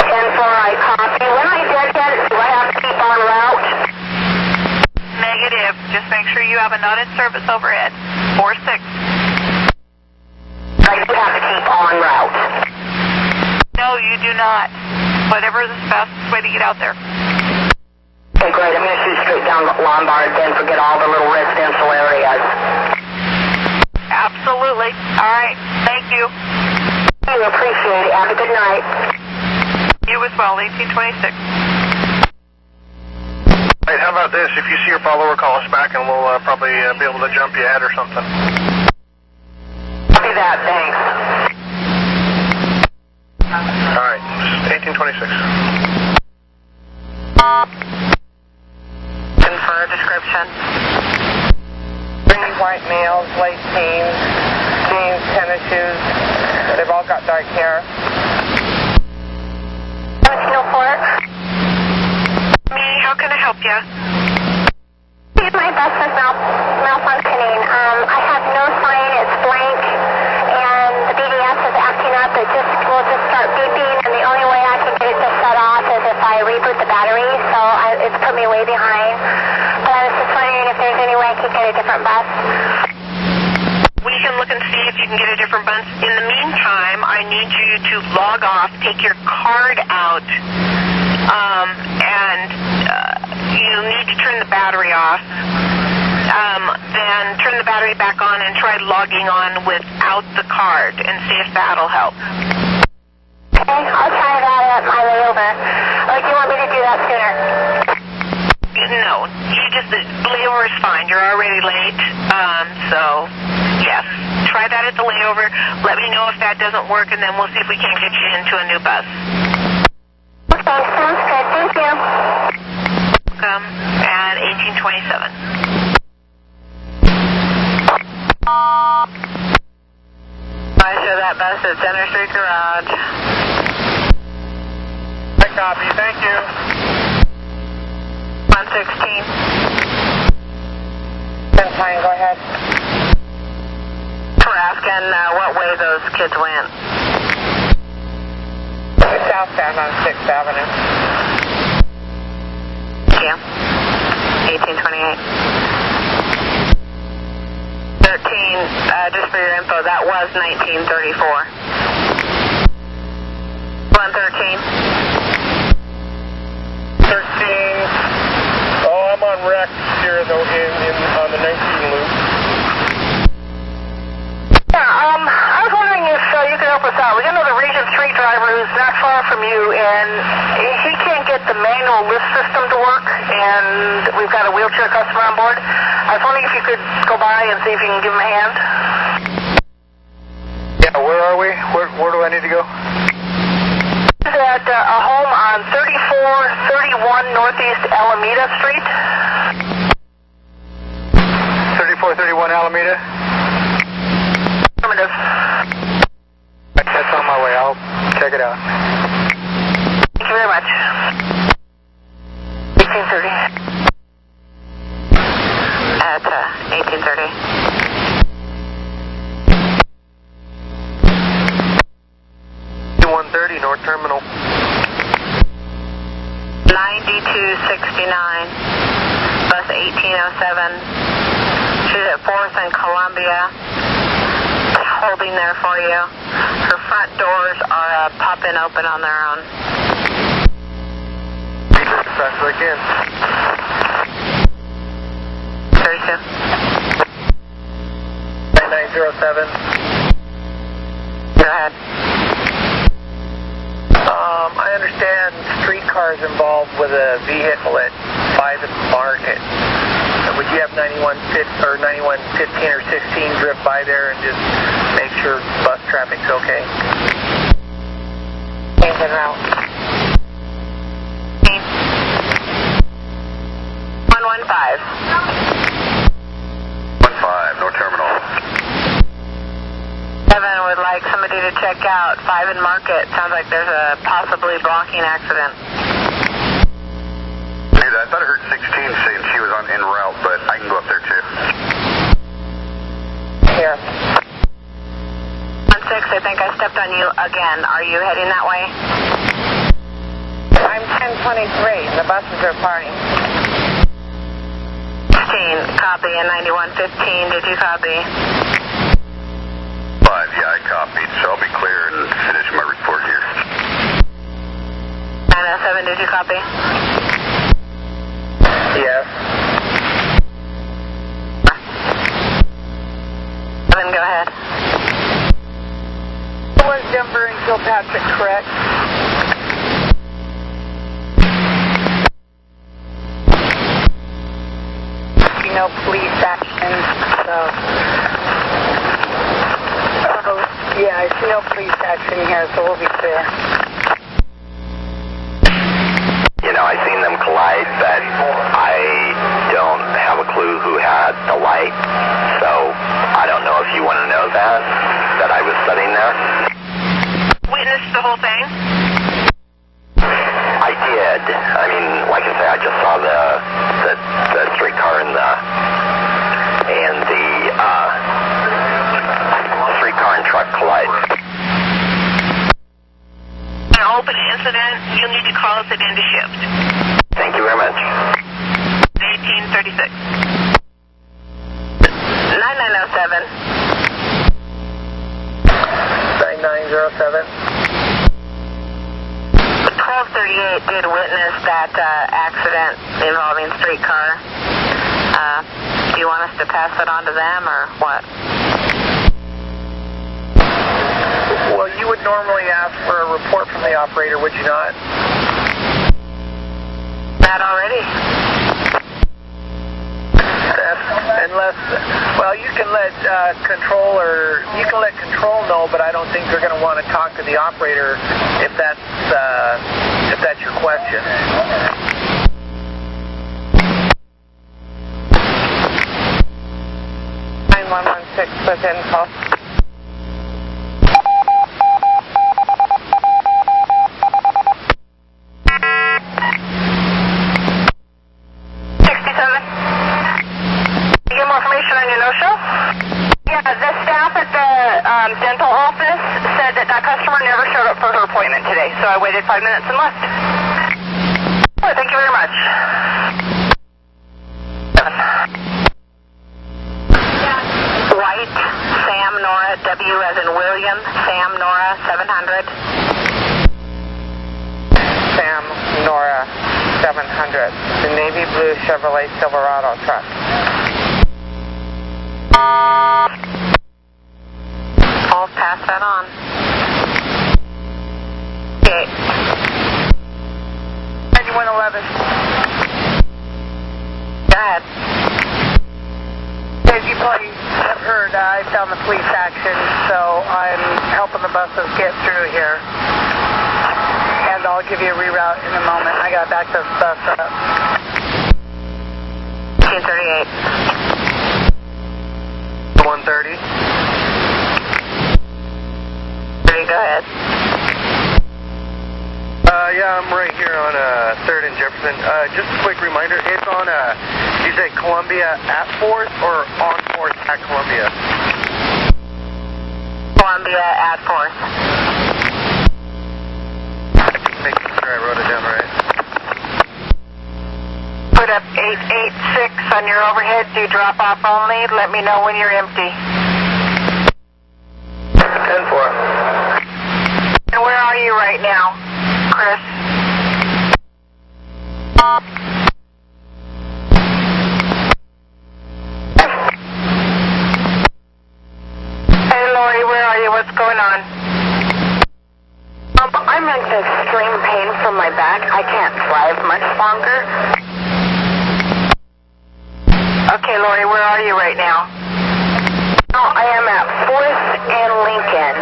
Speaker 11: 10-4, I copy. When I deadhead, do I have to keep on route?
Speaker 3: Negative. Just make sure you have a not in service overhead. 4-6.
Speaker 11: I do have to keep on route.
Speaker 3: No, you do not. Whatever is the fastest way to get out there.
Speaker 11: Okay, great. I'm going to shoot straight down Lombard, then forget all the little residential areas.
Speaker 3: Absolutely. All right. Thank you.
Speaker 11: I appreciate it. Have a good night.
Speaker 3: You as well. 1826.
Speaker 9: Hey, how about this? If you see your follower, call us back and we'll probably be able to jump you ahead or something.
Speaker 11: Copy that. Thanks.
Speaker 9: All right, 1826.
Speaker 4: Confer description. 3 white males, late teens, jeans, tennis shoes. They've all got dark hair.
Speaker 11: Port.
Speaker 3: Me, how can I help you?
Speaker 11: My bus is malfunctioning. I have no sign. It's blank. And the BDS is acting up. It will just start beeping. And the only way I can get it to shut off is if I reboot the battery. So it's put me way behind. But I was just wondering if there's any way I could get a different bus.
Speaker 3: We can look and see if you can get a different bus. In the meantime, I need you to log off, take your card out, and you need to turn the battery off. Then turn the battery back on and try logging on without the card and see if that'll help.
Speaker 11: Okay, I'll try that on my way over. Or do you want me to do that sooner?
Speaker 4: No, you just, layover is fine. You're already late. So, yes. Try that at the layover. Let me know if that doesn't work, and then we'll see if we can get you into a new bus.
Speaker 11: Okay, sounds good. Thank you.
Speaker 4: Welcome. At 1827. I show that bus at Center Street Garage.
Speaker 9: I copy. Thank you.
Speaker 4: 116.
Speaker 3: 10-9, go ahead.
Speaker 4: We're asking what way those kids went.
Speaker 3: Southbound on 6th Avenue.
Speaker 4: Thank you. 1828. 13, just for your info, that was 1934. 113.
Speaker 9: 13. Oh, I'm on rec here though on the 19 loop.
Speaker 8: Yeah, I was wondering if you could help us out. We got another Region 3 driver who's not far from you, and he can't get the manual lift system to work, and we've got a wheelchair customer on board. I was wondering if you could go by and see if you can give him a hand.
Speaker 12: Yeah, where are we? Where do I need to go?
Speaker 8: He's at a home on 3431 Northeast Alameda Street.
Speaker 12: 3431 Alameda?
Speaker 8: Affirmative.
Speaker 12: That's on my way. I'll check it out.
Speaker 8: Thank you very much. 1830.
Speaker 4: At 1830.
Speaker 6: 130 North Terminal.
Speaker 4: 9269. Bus 1807. She's at 4th and Columbia. Holding there for you. Her front doors are popping open on their own.
Speaker 6: Fast as I can.
Speaker 4: 32.
Speaker 9: 9907.
Speaker 4: Go ahead.
Speaker 9: I understand streetcars involved with a vehicle at 5 at Market. Would you have 9115 or 16 drift by there and just make sure bus traffic's okay?
Speaker 3: Change en route.
Speaker 4: 115.
Speaker 1: 15, no terminal.
Speaker 4: 7 would like somebody to check out 5 in Market. Sounds like there's a possibly blocking accident.
Speaker 1: I thought I heard 16 saying she was en route, but I can go up there too.
Speaker 3: Here.
Speaker 4: 16, I think I stepped on you again. Are you heading that way?
Speaker 3: I'm 1023. The buses are parting.
Speaker 4: 16, copy. And 9115, did you copy?
Speaker 1: 5, yeah, I copied, so I'll be clear and finish my report here.
Speaker 4: 907, did you copy?
Speaker 9: Yes.
Speaker 4: 7, go ahead.
Speaker 3: Was Denver and Kilpatrick correct? No police action, so yeah, I see no police action here, so we'll be clear.
Speaker 6: You know, I seen them collide, but I don't have a clue who had the light, so I don't know if you want to know that I was sitting there.
Speaker 4: Witnessed the whole thing?
Speaker 6: I did. I mean, like I say, I just saw the streetcar and the streetcar and truck collide.
Speaker 4: An open incident, you'll need to call us at end of shift.
Speaker 6: Thank you very much.
Speaker 4: 1836. 9907.
Speaker 9: 9907.
Speaker 4: 1238 did witness that accident involving streetcar. Do you want us to pass it on to them or what?
Speaker 9: Well, you would normally ask for a report from the operator, would you not?
Speaker 4: That already?
Speaker 9: Unless, well, you can let control know, but I don't think they're going to want to talk to the operator if that's your question.
Speaker 4: 9116 with info.
Speaker 3: Dental office said that customer never showed up for her appointment today, so I waited 5 minutes and left. Well, thank you very much.
Speaker 5: White, Sam, Nora, W as in William, Sam, Nora, 700.
Speaker 4: Sam, Nora, 700. The navy blue Chevrolet Silverado truck.
Speaker 5: I'll pass that on. Okay.
Speaker 4: 9111.
Speaker 5: Go ahead.
Speaker 4: As you probably have heard, I found the police action, so I'm helping the buses get through here. And I'll give you a reroute in a moment. I got to back this bus up.
Speaker 5: 238.
Speaker 12: 130.
Speaker 5: Go ahead.
Speaker 12: Yeah, I'm right here on 3rd and Jefferson. Just a quick reminder, it's on, you say Columbia at 4th or on 4th at Columbia?
Speaker 5: Columbia at 4th.
Speaker 12: Making sure I wrote it down right.
Speaker 5: Put up 886 on your overhead. Do drop off only. Let me know when you're empty.
Speaker 6: 10-4.
Speaker 5: And where are you right now, Chris? Hey, Lori, where are you? What's going on?
Speaker 3: I'm in extreme pain from my back. I can't drive much longer.
Speaker 5: Okay, Lori, where are you right now?
Speaker 3: I am at 4th and Lincoln.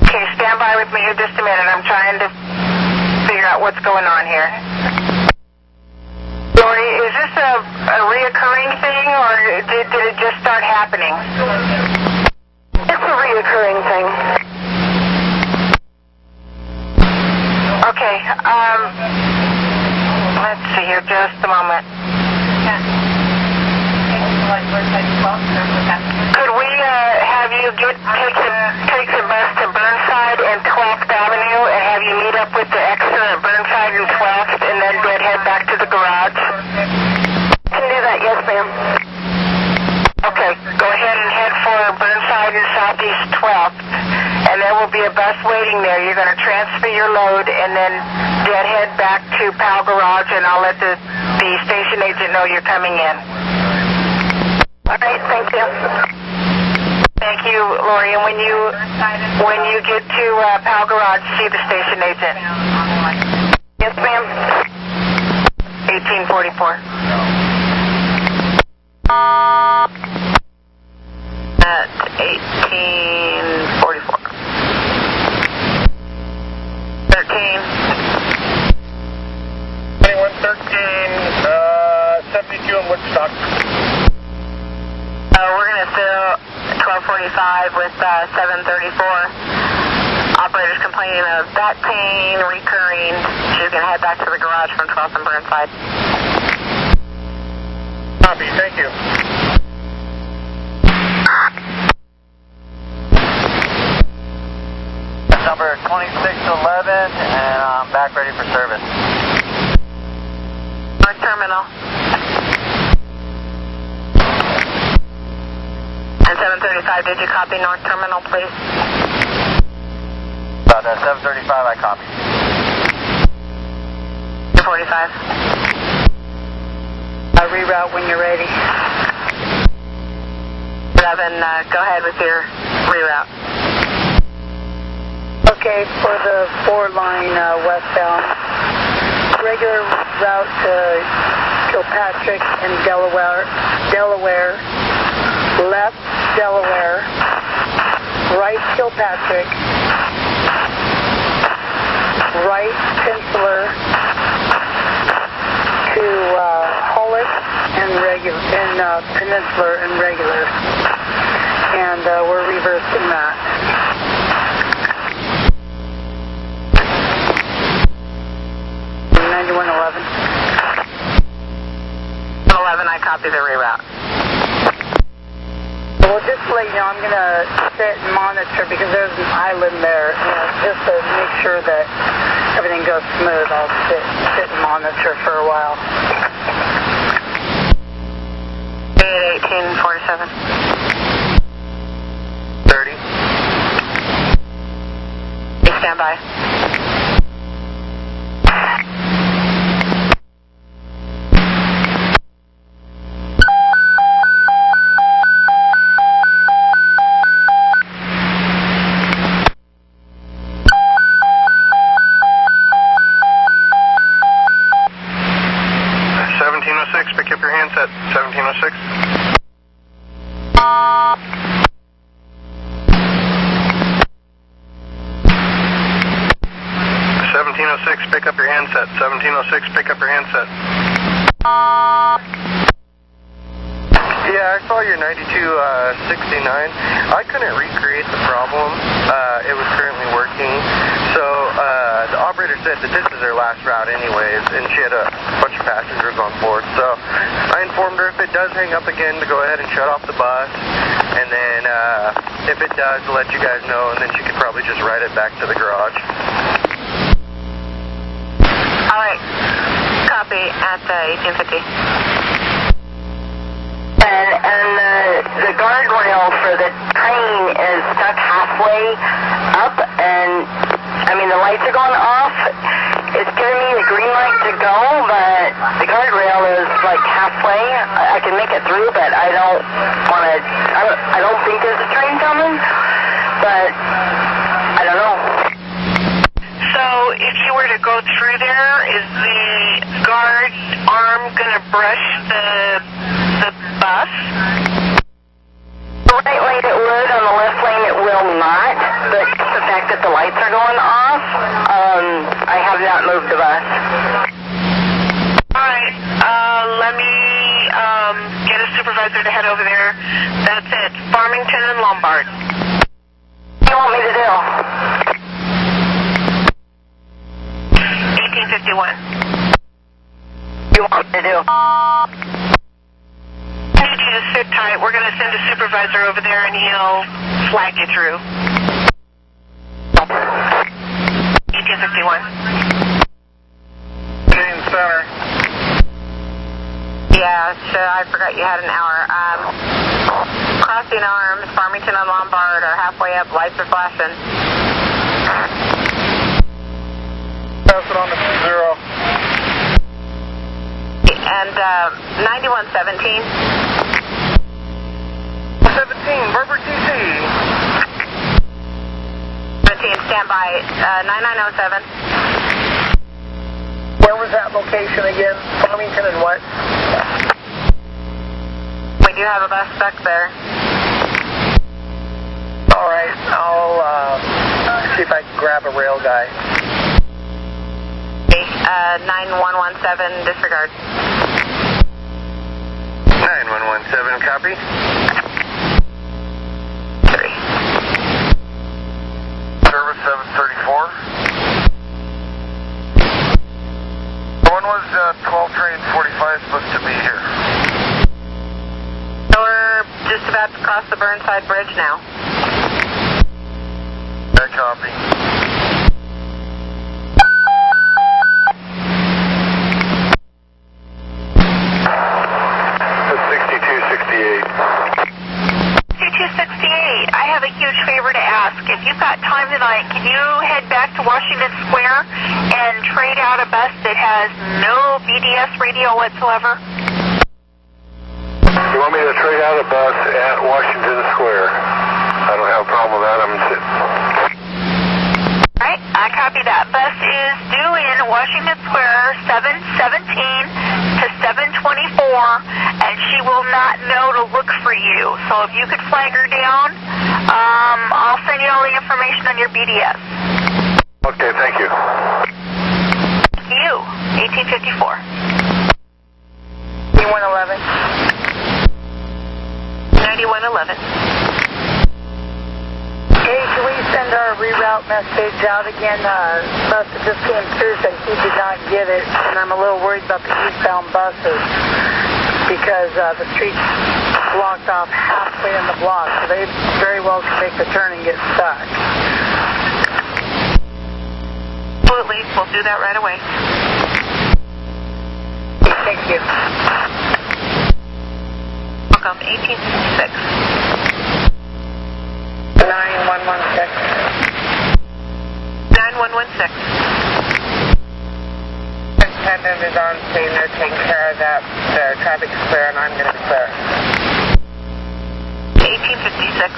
Speaker 5: Okay, stand by with me here just a minute. I'm trying to figure out what's going on here. Lori, is this a reoccurring thing, or did it just start happening?
Speaker 3: It's a reoccurring thing.
Speaker 5: Okay, let's see here, just a moment. Could we have you take the bus to Burnside and 12th Avenue and have you meet up with the extra at Burnside and 12th and then head back to the garage?
Speaker 3: Can do that, yes, ma'am.
Speaker 5: Okay, go ahead and head for Burnside and Southeast 12th, and there will be a bus waiting there. You're going to transfer your load and then head back to Powell Garage, and I'll let the station agent know you're coming in.
Speaker 3: All right, thank you.
Speaker 5: Thank you, Lori. And when you get to Powell Garage, see the station agent.
Speaker 3: Yes, ma'am.
Speaker 5: 1844. At 1844. 13.
Speaker 9: 2113, 72 in Woodstock.
Speaker 5: We're going to fill 1245 with 734. Operator's complaining of back pain, recurring. She's going to head back to the garage from 12th and Burnside.
Speaker 9: Copy, thank you.
Speaker 13: Number 2611, and I'm back ready for service.
Speaker 5: North Terminal. And 735, did you copy North Terminal, please?
Speaker 13: About 735, I copied.
Speaker 5: 245.
Speaker 4: Reroute when you're ready.
Speaker 5: 11, go ahead with your reroute.
Speaker 4: Okay, for the 4-line westbound, regular route to
Speaker 3: Kilpatrick and Delaware, left Delaware, right Kilpatrick, right Peninsular to Hollis and Peninsular and regular, and we're reversing that. 9111.
Speaker 4: 11, I copy the reroute.
Speaker 3: Well, just to let you know, I'm going to sit and monitor because there's an island there, just to make sure that everything goes smooth. I'll sit and monitor for a while.
Speaker 4: 1847.
Speaker 12: 30.
Speaker 4: Stand by.
Speaker 12: Pick up your handset, 1706. 1706, pick up your handset. 1706, pick up your handset. Yeah, I saw your 9269. I couldn't recreate the problem. It was currently working. So the operator said that this is her last route anyways, and she had a bunch of passengers on board. So I informed her if it does hang up again to go ahead and shut off the bus. And then if it does, to let you guys know, and then she could probably just ride it back to the garage.
Speaker 4: All right. Copy at 1850.
Speaker 11: And the guardrail for the train is stuck halfway up, and I mean the lights are going off. It's giving me the green light to go, but the guardrail is like halfway. I can make it through, but I don't want to. I don't think there's a train coming, but I don't know.
Speaker 3: So if you were to go through there, is the guard arm going to brush the bus?
Speaker 11: The right lane it would, on the left lane it will not, but just the fact that the lights are going off, I have not moved the bus.
Speaker 3: Alright, let me get a supervisor to head over there. That's it, Farmington and Lombard.
Speaker 11: What do you want me to do?
Speaker 3: 1851.
Speaker 11: You want me to do?
Speaker 3: I need you to sit tight. We're going to send a supervisor over there and he'll flag you through. 1851.
Speaker 2: Jane Center.
Speaker 4: Yeah, I forgot you had an hour. Crossing arms, Farmington and Lombard are halfway up, lights are flashing.
Speaker 2: Pass it on to 0.
Speaker 4: And 9117.
Speaker 2: 17, Berber TC.
Speaker 4: 17, stand by. 9907.
Speaker 2: Where was that location again? Farmington and what?
Speaker 4: We do have a bus stuck there.
Speaker 2: Alright, I'll see if I can grab a rail guy.
Speaker 4: 9117, disregard.
Speaker 12: 9117, copy.
Speaker 4: 3.
Speaker 2: Service 734. When was 12 train 45 supposed to be here?
Speaker 4: So we're just about to cross the Burnside Bridge now.
Speaker 2: That copy.
Speaker 3: I have a huge favor to ask. If you've got time tonight, can you head back to Washington Square and trade out a bus that has no BDS radio whatsoever?
Speaker 2: You want me to trade out a bus at Washington Square? I don't have a problem with that. I'm sitting.
Speaker 3: All right.
Speaker 14: I copy that. Bus is due in Washington Square 7:17 to 7:24, and she will not know to look for you. So if you could flag her down, I'll send you all the information on your BDS.
Speaker 2: Okay, thank you.
Speaker 14: You, 1854.
Speaker 3: 9111.
Speaker 14: 9111.
Speaker 3: Hey, can we send our reroute message out again? Bus that just came through said he did not get it, and I'm a little worried about the eastbound buses because the street's blocked off halfway in the block, so they very well could make the turn and get stuck.
Speaker 14: Absolutely, we'll do that right away.
Speaker 3: Thank you.
Speaker 14: Welcome, 1856.
Speaker 3: 9116.
Speaker 14: 9116.
Speaker 3: Attendant is on scene. They're taking care of that. The traffic's clear, and I'm going to be clear.
Speaker 14: 1856.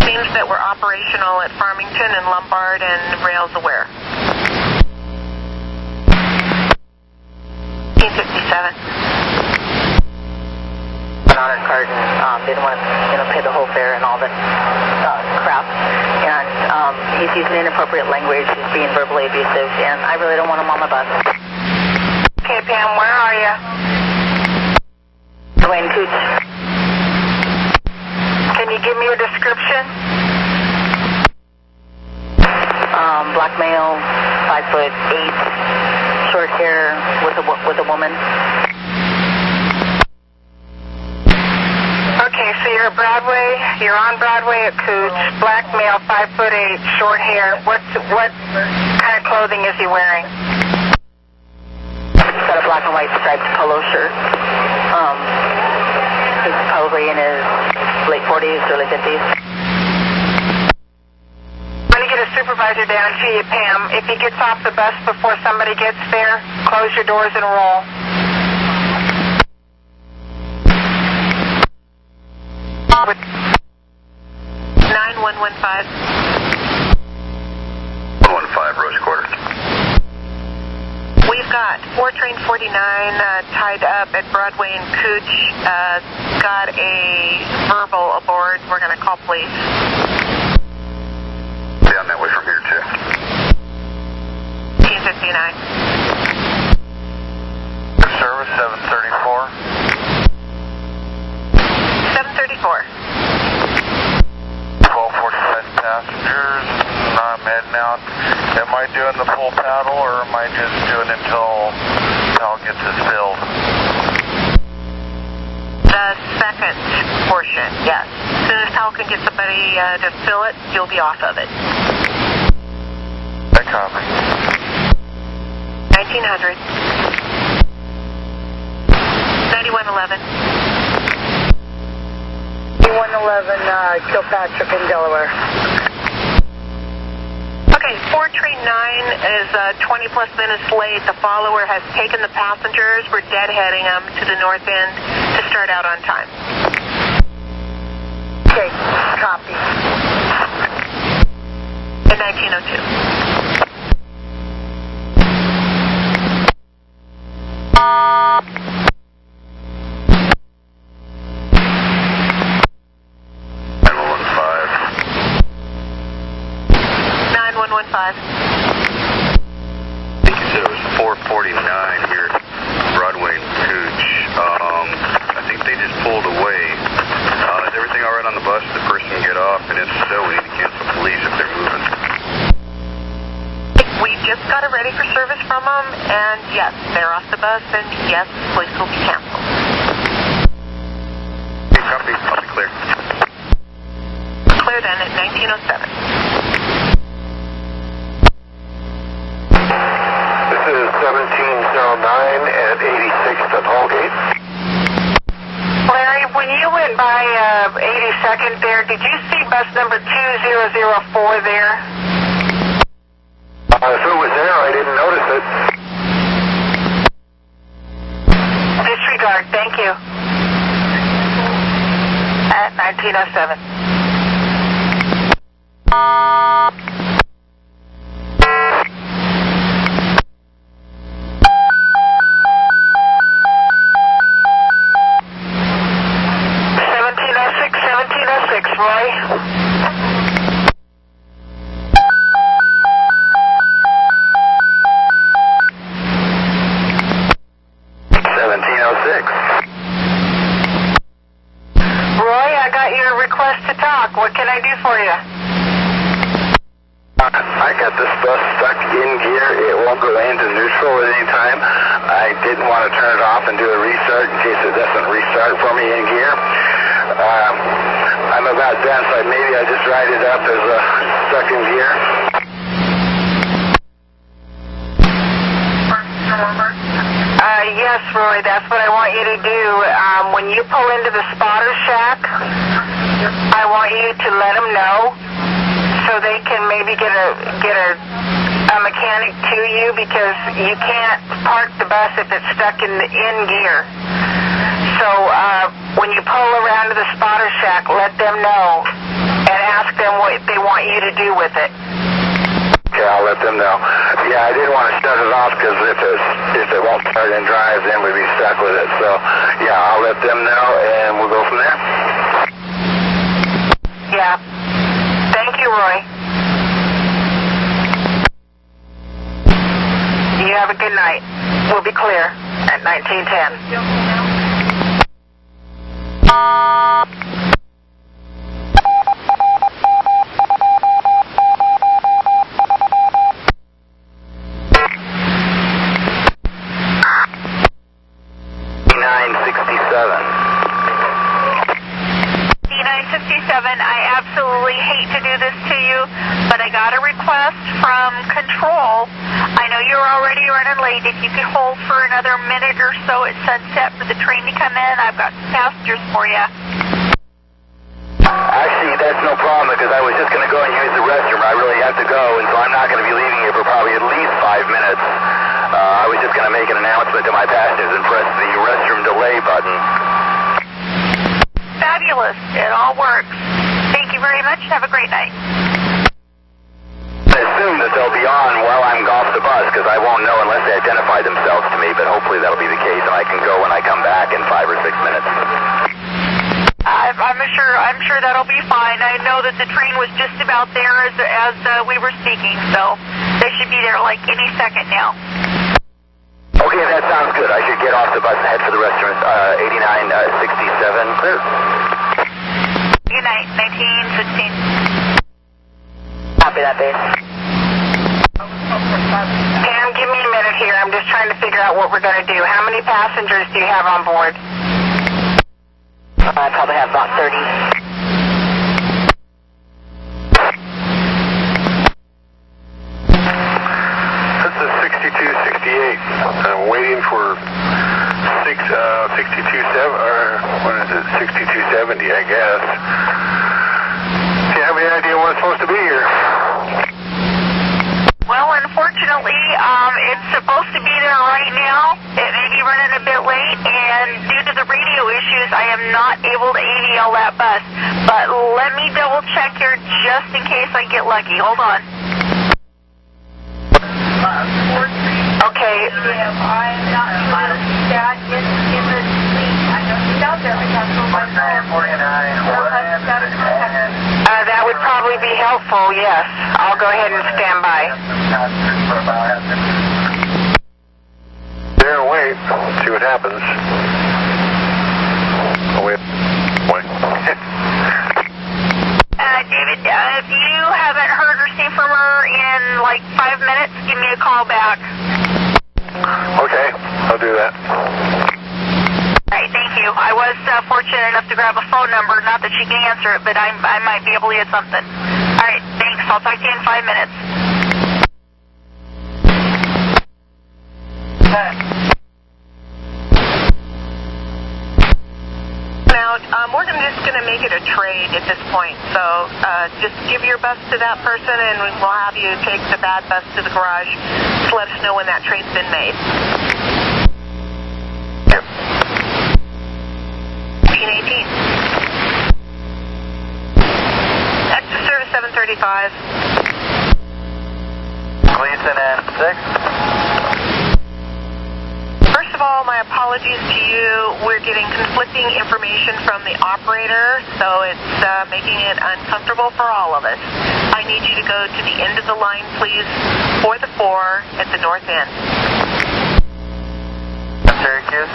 Speaker 14: Seems that we're operational at Farmington and Lombard and Rails Aware. 1857.
Speaker 5: On our card and didn't want to pay the whole fare and all that crap. And he's using inappropriate language. He's being verbally abusive, and I really don't want him on my bus.
Speaker 14: Okay, Pam, where are you?
Speaker 5: Dwayne Cooch.
Speaker 14: Can you give me a description?
Speaker 5: Black male, 5'8", short hair, with a woman.
Speaker 14: Okay, so you're at Broadway. You're on Broadway at Cooch. Black male, 5'8", short hair. What kind of clothing is he wearing?
Speaker 5: He's got a black and white striped polo shirt. He's probably in his late 40s, early 50s.
Speaker 14: I'm going to get a supervisor down to you, Pam. If he gets off the bus before somebody gets there, close your doors and roll. With 9115.
Speaker 1: 115, Rose Quarter.
Speaker 14: We've got 4 train 49 tied up at Broadway and Cooch. Got a verbal aboard. We're going to call police.
Speaker 1: Down that way from here, too.
Speaker 14: 1859.
Speaker 2: Service 734.
Speaker 14: 734.
Speaker 2: 1245 passengers. I'm heading out. Am I doing the full paddle, or am I just doing it until Pal gets his filled?
Speaker 14: The second portion, yes. As soon as Pal can get somebody to fill it, you'll be off of it.
Speaker 2: I copy.
Speaker 14: 1900. 9111.
Speaker 3: 9111, Kilpatrick in Delaware.
Speaker 14: Okay, 4 train 9 is 20 plus minutes late. The follower has taken the passengers. We're deadheading them to the north end to start out on time.
Speaker 3: Okay, copy.
Speaker 14: In 1902.
Speaker 1: I think you said it was 449 here, Broadway and Cooch. I think they just pulled away. Is everything all right on the bus? Did the person get off? And if so, we need to cancel police if they're moving.
Speaker 14: We just got it ready for service from them, and yes, they're off the bus, and yes, police will be canceled.
Speaker 1: Copy. I'll be clear.
Speaker 14: Clear then at 1907.
Speaker 2: This is 1709 at 86th and Hallgate.
Speaker 14: Larry, when you went by 82nd there, did you see bus number 2004 there?
Speaker 2: If it was there, I didn't notice it.
Speaker 5: Disregard. Thank you. At 1907. Roy.
Speaker 2: 1706.
Speaker 5: Roy, I got your request to talk. What can I do for you?
Speaker 2: I got this bus stuck in gear. It won't go into neutral at any time. I didn't want to turn it off and do a restart in case it doesn't restart for me in gear. I'm about done, so maybe I just ride it up as stuck in gear.
Speaker 5: Yes, Roy, that's what I want you to do. When you pull into the spotter shack, I want you to let them know so they can maybe get a mechanic to you, because you can't park the bus if it's stuck in gear. So when you pull around to the spotter shack, let them know and ask them what they want you to do with it.
Speaker 2: Okay, I'll let them know. Yeah, I didn't want to shut it off because if it won't start and drive, then we'd be stuck with it. So, yeah, I'll let them know, and we'll go from there.
Speaker 5: Yeah. Thank you, Roy. You have a good night. We'll be clear at 1910. I absolutely hate to do this to you, but I got a request from Control. I know you're already running late. If you could hold for another minute or so at sunset for the train to come in, I've got some passengers for you.
Speaker 2: Actually, that's no problem, because I was just going to go and use the restroom. I really have to go, and so I'm not going to be leaving here for probably at least 5 minutes. I was just going to make an announcement to my passengers and press the restroom delay button.
Speaker 14: Fabulous. It all works. Thank you very much. Have a great night.
Speaker 2: I assume that they'll be on while I'm off the bus, because I won't know unless they identify themselves to me, but hopefully that'll be the case, and I can go when I come back in 5 or 6 minutes.
Speaker 14: I'm sure that'll be fine. I know that the train was just about there as we were speaking, so they should be there like any second now.
Speaker 2: Okay, that sounds good. I should get off the bus and head for the restaurant. 8967, clear.
Speaker 14: Good night, 1916.
Speaker 5: Copy that, base. Pam, give me a minute here. I'm just trying to figure out what we're going to do. How many passengers do you have on board? I probably have about 30.
Speaker 10: This is 6268. I'm waiting for 6270, or what is it, 6270, I guess. Do you have any idea when it's supposed to be here?
Speaker 14: Well, unfortunately, it's supposed to be there right now. It may be running a bit late, and due to the radio issues, I am not able to ADL that bus. But let me double check here just in case I get lucky. Hold on.
Speaker 5: Okay.
Speaker 14: I'm not sure that is in the fleet. I know he's out there. I have to go by
Speaker 5: that would probably be helpful, yes. I'll go ahead and stand by.
Speaker 10: There, wait. See what happens. Oh, wait.
Speaker 14: David, if you haven't heard or seen from her in like 5 minutes, give me a call back.
Speaker 10: Okay, I'll do that.
Speaker 14: All right, thank you. I was fortunate enough to grab a phone number. Not that she can answer it, but I might be able to get something. All right, thanks. I'll talk to you in 5 minutes.
Speaker 3: Now, we're just going to make it a trade at this point. So just give your bus to that person, and we'll have you take the bad bus to the garage to let us know when that trade's been made.
Speaker 2: Yep.
Speaker 3: 1918. Extra service 735.
Speaker 6: Gleason and 6.
Speaker 3: First of all, my apologies to you. We're getting conflicting information from the operator, so it's making it uncomfortable for all of us. I need you to go to the end of the line, please, for the 4 at the north end.
Speaker 6: Syracuse.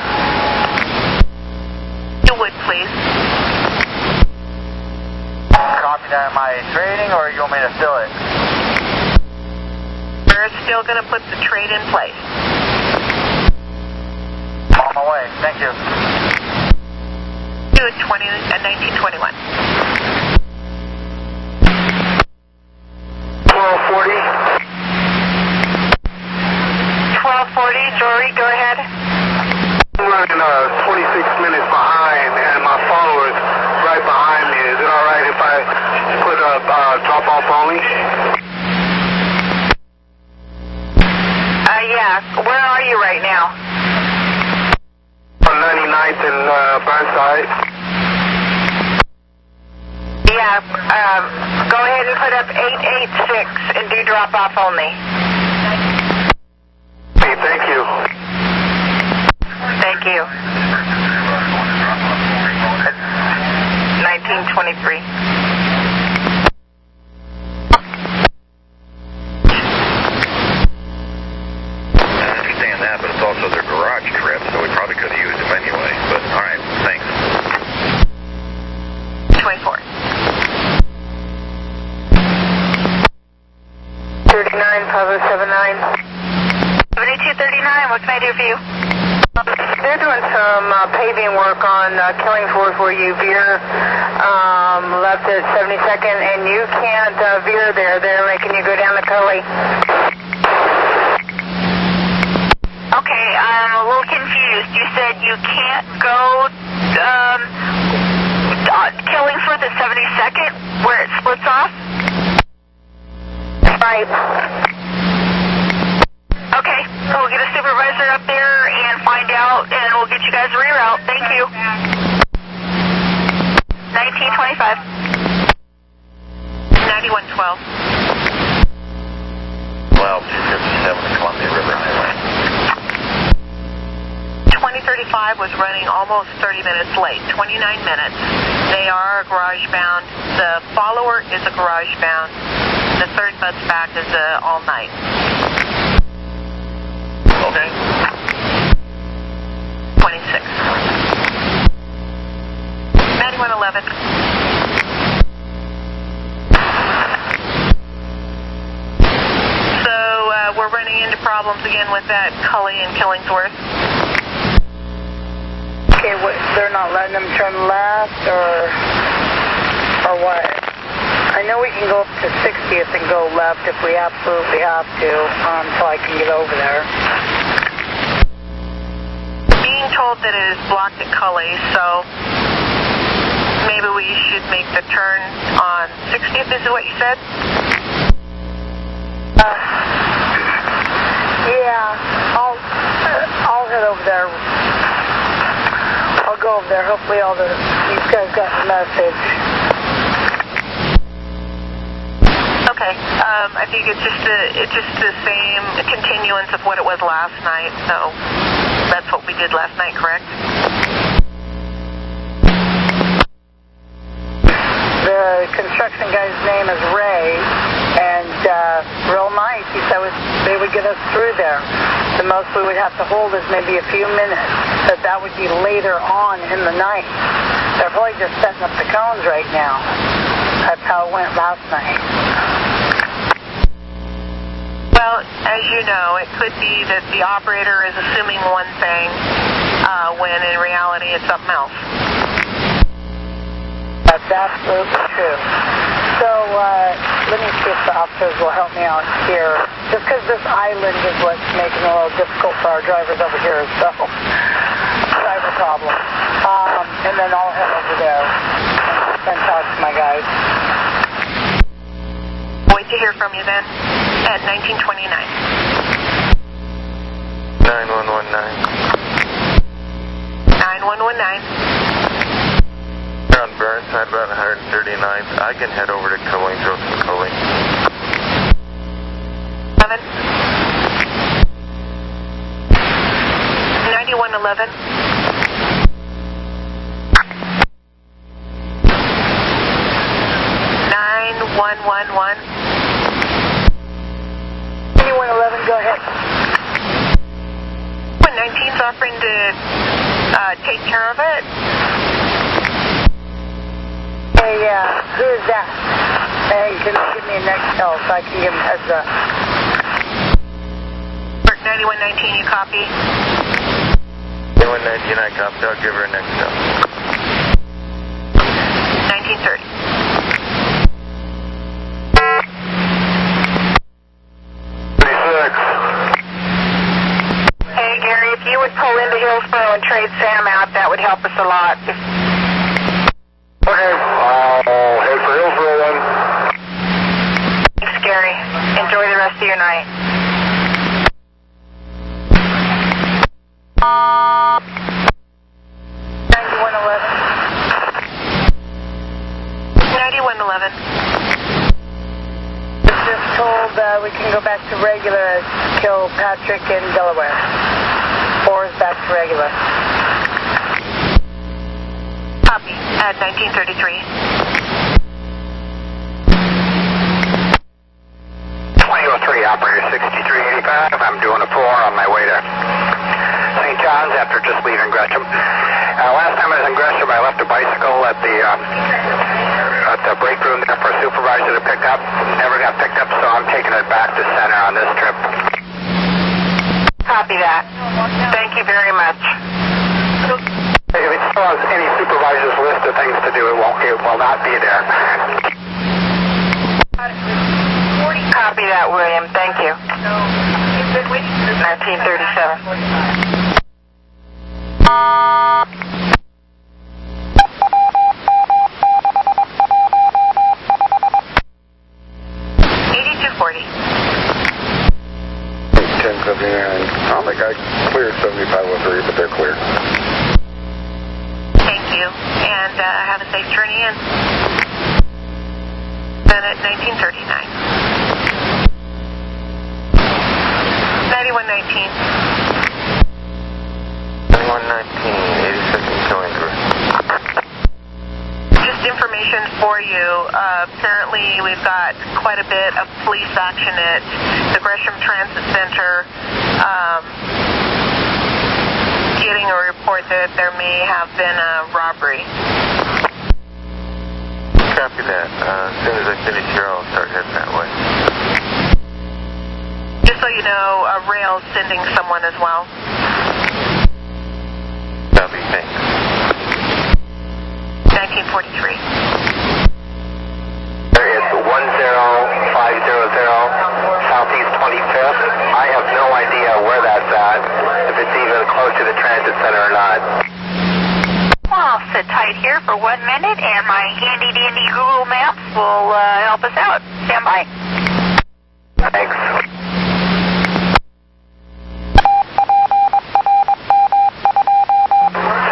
Speaker 3: You would, please.
Speaker 6: Copy that. Am I trading, or you want me to fill it?
Speaker 3: We're still going to put the trade in place.
Speaker 6: On my way. Thank you.
Speaker 3: Do it 1921.
Speaker 2: 1240.
Speaker 3: 1240, Jory, go ahead.
Speaker 2: I'm running 26 minutes behind, and my follower's right behind me. Is it all right if I put a drop-off only?
Speaker 3: Yeah. Where are you right now?
Speaker 2: On 99th and Burnside.
Speaker 3: Yeah. Go ahead and put up 886 and do drop-off only.
Speaker 2: Hey, thank you.
Speaker 3: Thank you. 1923.
Speaker 10: That, but it's also their garage trip, so we probably could have used them anyway. But all right, thanks.
Speaker 3: 24.
Speaker 11: 39, Pablo 79.
Speaker 3: 7239, what can I do for you?
Speaker 11: They're doing some paving work on Killingsworth where you veer left at 72nd, and you can't veer there. They're making you go down the gully.
Speaker 14: Okay, I'm a little confused. You said you can't go Killingsworth at 72nd where it splits off?
Speaker 11: Right.
Speaker 14: Okay, we'll get a supervisor up there and find out, and we'll get you guys a reroute. Thank you. 1925.
Speaker 3: 9112.
Speaker 10: 1257 Columbia River Highway.
Speaker 3: 2035 was running almost 30 minutes late, 29 minutes. They are garage bound. The follower is a garage bound. The third bus back is all night.
Speaker 10: Okay.
Speaker 3: 26. 9111. So we're running into problems again with that Cully and Killingsworth.
Speaker 11: Okay, they're not letting them turn left or what? I know we can go up to 60th and go left if we absolutely have to, so I can get over there.
Speaker 3: Being told that it is blocked at Cully, so maybe we should make the turn on 60th, is what you said?
Speaker 11: Yeah, I'll head over there. I'll go over there. Hopefully these guys got the message.
Speaker 3: Okay. I think it's just the same continuance of what it was last night. So that's what we did last night, correct?
Speaker 11: The construction guy's name is Ray, and real nice. He said they would get us through there. The most we would have to hold is maybe a few minutes, but that would be later on in the night. They're probably just setting up the cones right now. That's how it went last night.
Speaker 3: Well, as you know, it could be that the operator is assuming one thing when in reality it's something else.
Speaker 11: That's absolutely true. So let me see if the officers will help me out here. Just because this island is what's making it a little difficult for our drivers over here, so driver problem. And then I'll head over there and talk to my guys.
Speaker 3: Wait to hear from you then at 1929.
Speaker 6: 9119.
Speaker 3: 9119.
Speaker 6: Burnside, about 139th. I can head over to Culling, throw some Culling.
Speaker 3: 11. 9111. 9111. 9111, go ahead. 119's offering to take care of it.
Speaker 11: Hey, who is that? Hey, can you give me a next call so I can give him a heads up?
Speaker 3: 9119, you copy?
Speaker 6: 9119, I copy. I'll give her a next call.
Speaker 3: 1930. Hey, Gary, if you would pull into Hillsboro and trade Sam out, that would help us a lot.
Speaker 2: Okay, I'll head for Hillsboro then.
Speaker 3: Thanks, Gary. Enjoy the rest of your night.
Speaker 11: Just told we can go back to regular Kilpatrick in Delaware. 4 is back to regular.
Speaker 3: Copy at 1933.
Speaker 15: 2003, operator 6385. I'm doing a 4 on my way to St. John's after just leaving Gresham. Last time I was in Gresham, I left a bicycle at the break room there for a supervisor to pick up. Never got picked up, so I'm taking it back to center on this trip.
Speaker 3: Copy that. Thank you very much.
Speaker 15: If it still has any supervisor's list of things to do, it will not be there.
Speaker 3: Copy that, William. Thank you. 1937.
Speaker 10: I don't think I cleared 7503, but they're clear.
Speaker 3: Thank you, and have a safe journey in. Then at 1939. 9119.
Speaker 6: 9119, 82nd Killing Group.
Speaker 3: Just information for you. Apparently, we've got quite a bit of police action at the Gresham Transit Center. Getting a report that there may have been a robbery.
Speaker 6: Copy that. As soon as I finish here, I'll start heading that way.
Speaker 3: Just so you know, Rail's sending someone as well.
Speaker 6: Copy, thanks.
Speaker 3: 1943.
Speaker 15: There is 10500 Southeast 25th. I have no idea where that's at, if it's even close to the transit center or not.
Speaker 14: Well, I'll sit tight here for 1 minute, and my handy-dandy Google Maps will help us out. Stand by.
Speaker 15: Thanks.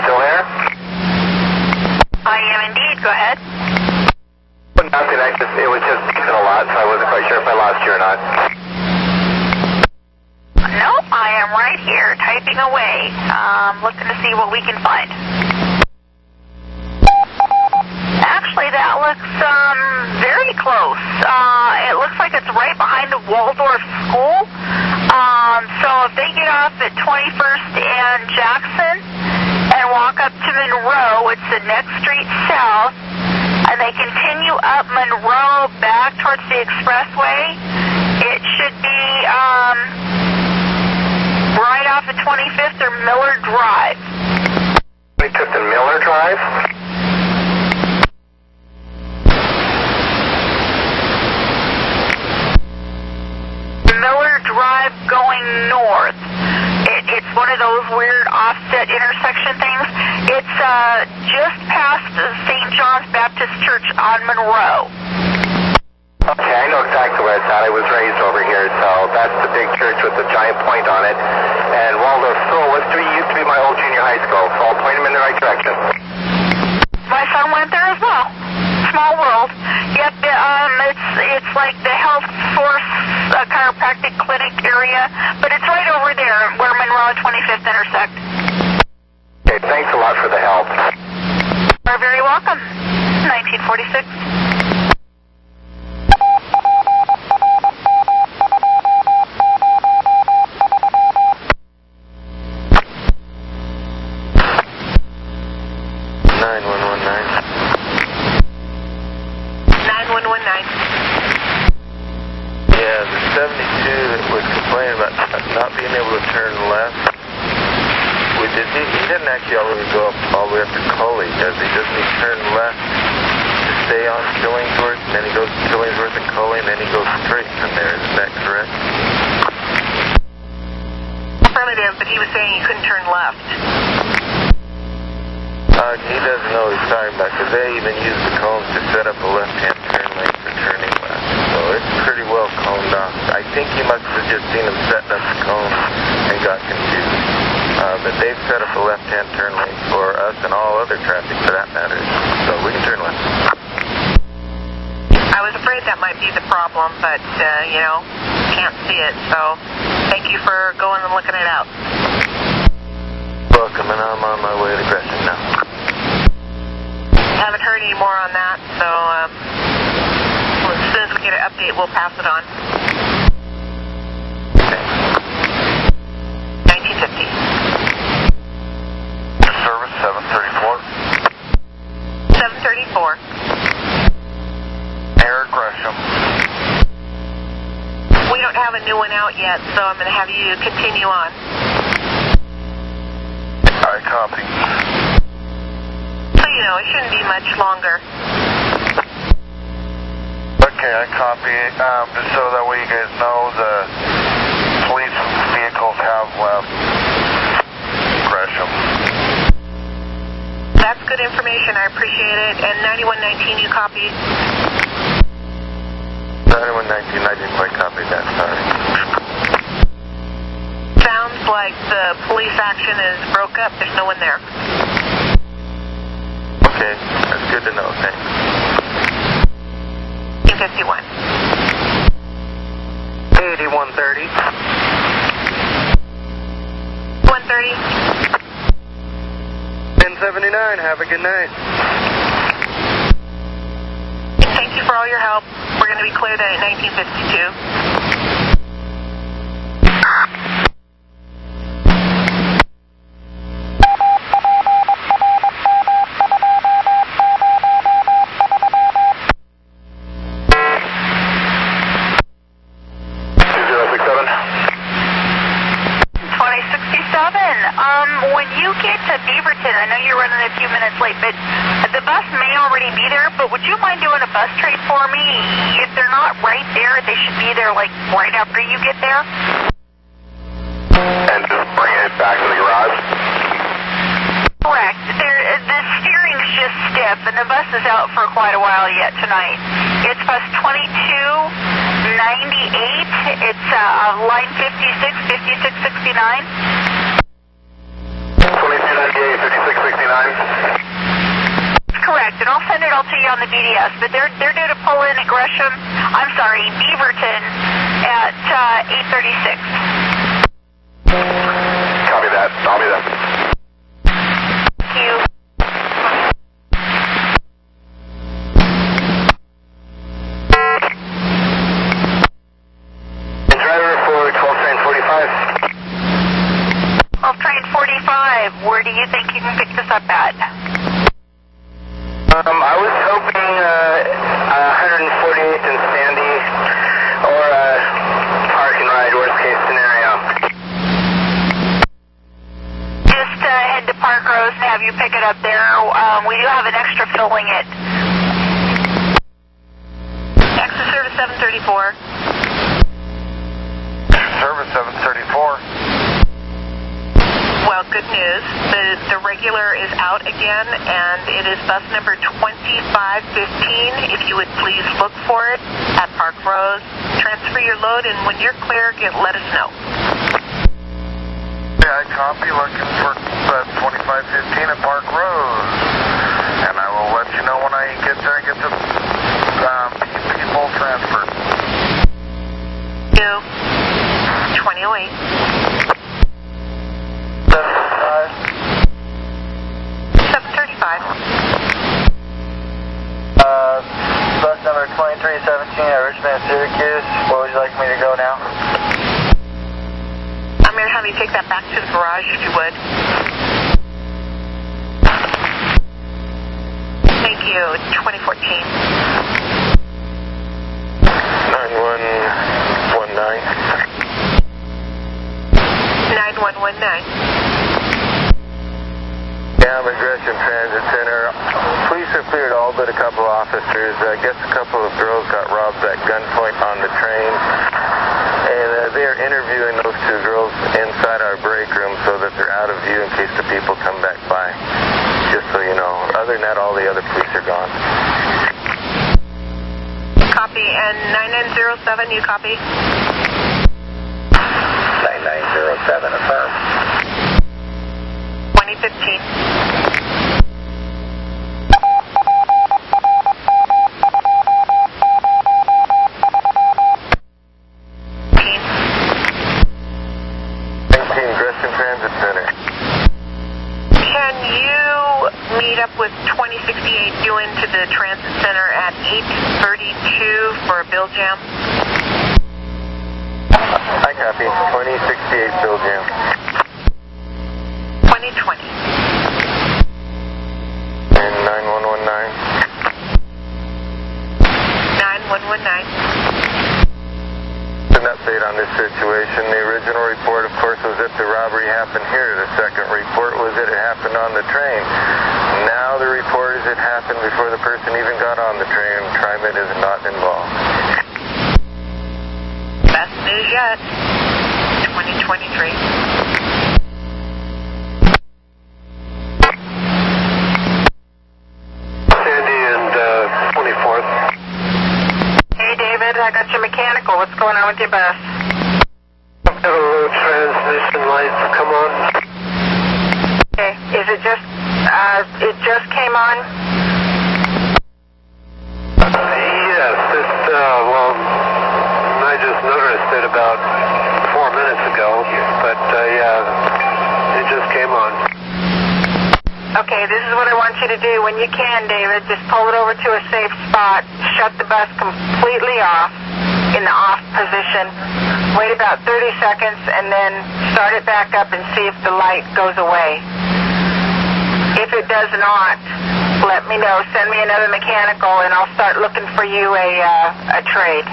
Speaker 15: Still there?
Speaker 14: I am indeed. Go ahead.
Speaker 15: Nothing. It was just a lot, so I wasn't quite sure if I lost you or not.
Speaker 14: Nope, I am right here, typing away, looking to see what we can find. Actually, that looks very close. It looks like it's right behind the Waldorf School. So if they get off at 21st and Jackson and walk up to Monroe, it's the next street south, and they continue up Monroe back towards the expressway, it should be right off of 25th or Miller Drive.
Speaker 15: 25th and Miller Drive?
Speaker 14: Miller Drive going north. It's one of those weird offset intersection things. It's just past St. John's Baptist Church on Monroe.
Speaker 15: Okay, I know exactly where it's at. I was raised over here, so that's the big church with the giant point on it. And Waldorf School used to be my old junior high school, so I'll point him in the right direction.
Speaker 14: My son went there as well. It's like the Health Source Chiropractic Clinic area, but it's right over there where Monroe and 25th intersect.
Speaker 15: Okay, thanks a lot for the help.
Speaker 14: You're very welcome. 1946.
Speaker 6: Yeah, the 72 that was complaining about not being able to turn left. He didn't actually all the way up to Coley, does he? Doesn't he turn left to stay on Killingsworth, and then he goes to Killingsworth and Coley, and then he goes straight from there? Is that correct?
Speaker 3: Affirmative, but he was saying he couldn't turn left.
Speaker 6: He doesn't know what he's talking about, because they even use the cones to set up a left-hand turn lane for turning left. So it's pretty well coned off. I think he must have just seen him setting up the cones and got confused. But they've set up a left-hand turn lane for us and all other traffic for that matter. So we can turn left.
Speaker 3: I was afraid that might be the problem, but, can't see it. So thank you for going and looking it out.
Speaker 6: Welcome, and I'm on my way to Gresham now.
Speaker 3: Haven't heard any more on that, so as soon as we get an update, we'll pass it on. 1950.
Speaker 2: Service 734.
Speaker 3: 734.
Speaker 2: Air Gresham.
Speaker 3: We don't have a new one out yet, so I'm going to have you continue on.
Speaker 2: I copy.
Speaker 3: So, it shouldn't be much longer.
Speaker 2: Okay, I copy. Just so that way you guys know, the police vehicles have left Gresham.
Speaker 3: That's good information. I appreciate it. And 9119, you copy?
Speaker 6: 9119, I didn't quite copy that, sorry.
Speaker 3: Sounds like the police action is broke up. There's no one there.
Speaker 6: Okay, that's good to know, thanks.
Speaker 3: 51.
Speaker 12: 8130.
Speaker 3: 130.
Speaker 12: 1079, have a good night.
Speaker 3: Thank you for all your help. We're going to be cleared at 1952.
Speaker 14: When you get to Beaverton, I know you're running a few minutes late, but the bus may already be there, but would you mind doing a bus trade for me? If they're not right there, they should be there, right after you get there.
Speaker 15: And just bringing it back to the garage?
Speaker 14: Correct. The steering's just stiff, and the bus is out for quite a while yet tonight. It's bus 2298. It's line 56, 5669.
Speaker 15: 2298, 5669.
Speaker 14: Correct, and I'll send it all to you on the BDS, but they're due to pull in at Beaverton at 8:36.
Speaker 15: Copy that. I'll be there.
Speaker 14: Thank you.
Speaker 15: And driver for 12 train 45.
Speaker 14: 12 train 45, where do you think you can pick this up at?
Speaker 15: I was hoping 148th and Sandy, or park and ride, worst case scenario.
Speaker 14: Just head to Park Rose and have you pick it up there. We do have an extra filling it.
Speaker 3: Exit service 734.
Speaker 2: Service 734.
Speaker 3: Well, good news. The regular is out again, and it is bus number 2515. If you would please look for it at Park Rose. Transfer your load, and when you're clear, let us know.
Speaker 2: Yeah, I copy. Looking for bus 2515 at Park Rose. And I will let you know when I get there and get the
Speaker 9: can see full transfer.
Speaker 14: 2008. 735.
Speaker 6: Bus number 2317 at Richmond, Syracuse. Where would you like me to go now?
Speaker 14: I'm going to have you take that back to the garage if you would. Thank you. 2014.
Speaker 6: 9119.
Speaker 14: 9119.
Speaker 6: Yeah, I'm at Gresham Transit Center. Police have cleared all but a couple officers. I guess a couple of girls got robbed at gunpoint on the train. And they are interviewing those two girls inside our break room so that they're out of view in case the people come back by. Just so you know. Other than that, all the other police are gone.
Speaker 14: Copy. And 9907, you copy?
Speaker 6: 9907, affirm.
Speaker 14: 2015.
Speaker 6: Gresham Transit Center.
Speaker 14: Can you meet up with 2068 due into the transit center at 8:32 for a bill jam?
Speaker 6: I copy. 2068 bill jam.
Speaker 14: 2020.
Speaker 6: And 9119.
Speaker 14: 9119.
Speaker 6: An update on this situation. The original report, of course, was that the robbery happened here. The second report was that it happened on the train. Now the report is it happened before the person even got on the train. Trimet is not involved.
Speaker 14: Best news yet. 2023.
Speaker 2: Sandy and 24th.
Speaker 14: Hey, David, I got your mechanical. What's going on with your bus?
Speaker 2: I've got a low transmission light come on.
Speaker 14: Okay, is it just came on?
Speaker 2: Yes, well, I just noticed it about 4 minutes ago, but yeah, it just came on.
Speaker 14: Okay, this is what I want you to do. When you can, David, just pull it over to a safe spot, shut the bus completely off in the off position, wait about 30 seconds, and then start it back up and see if the light goes away. If it does not, let me know. Send me another mechanical, and I'll start looking for you a trade.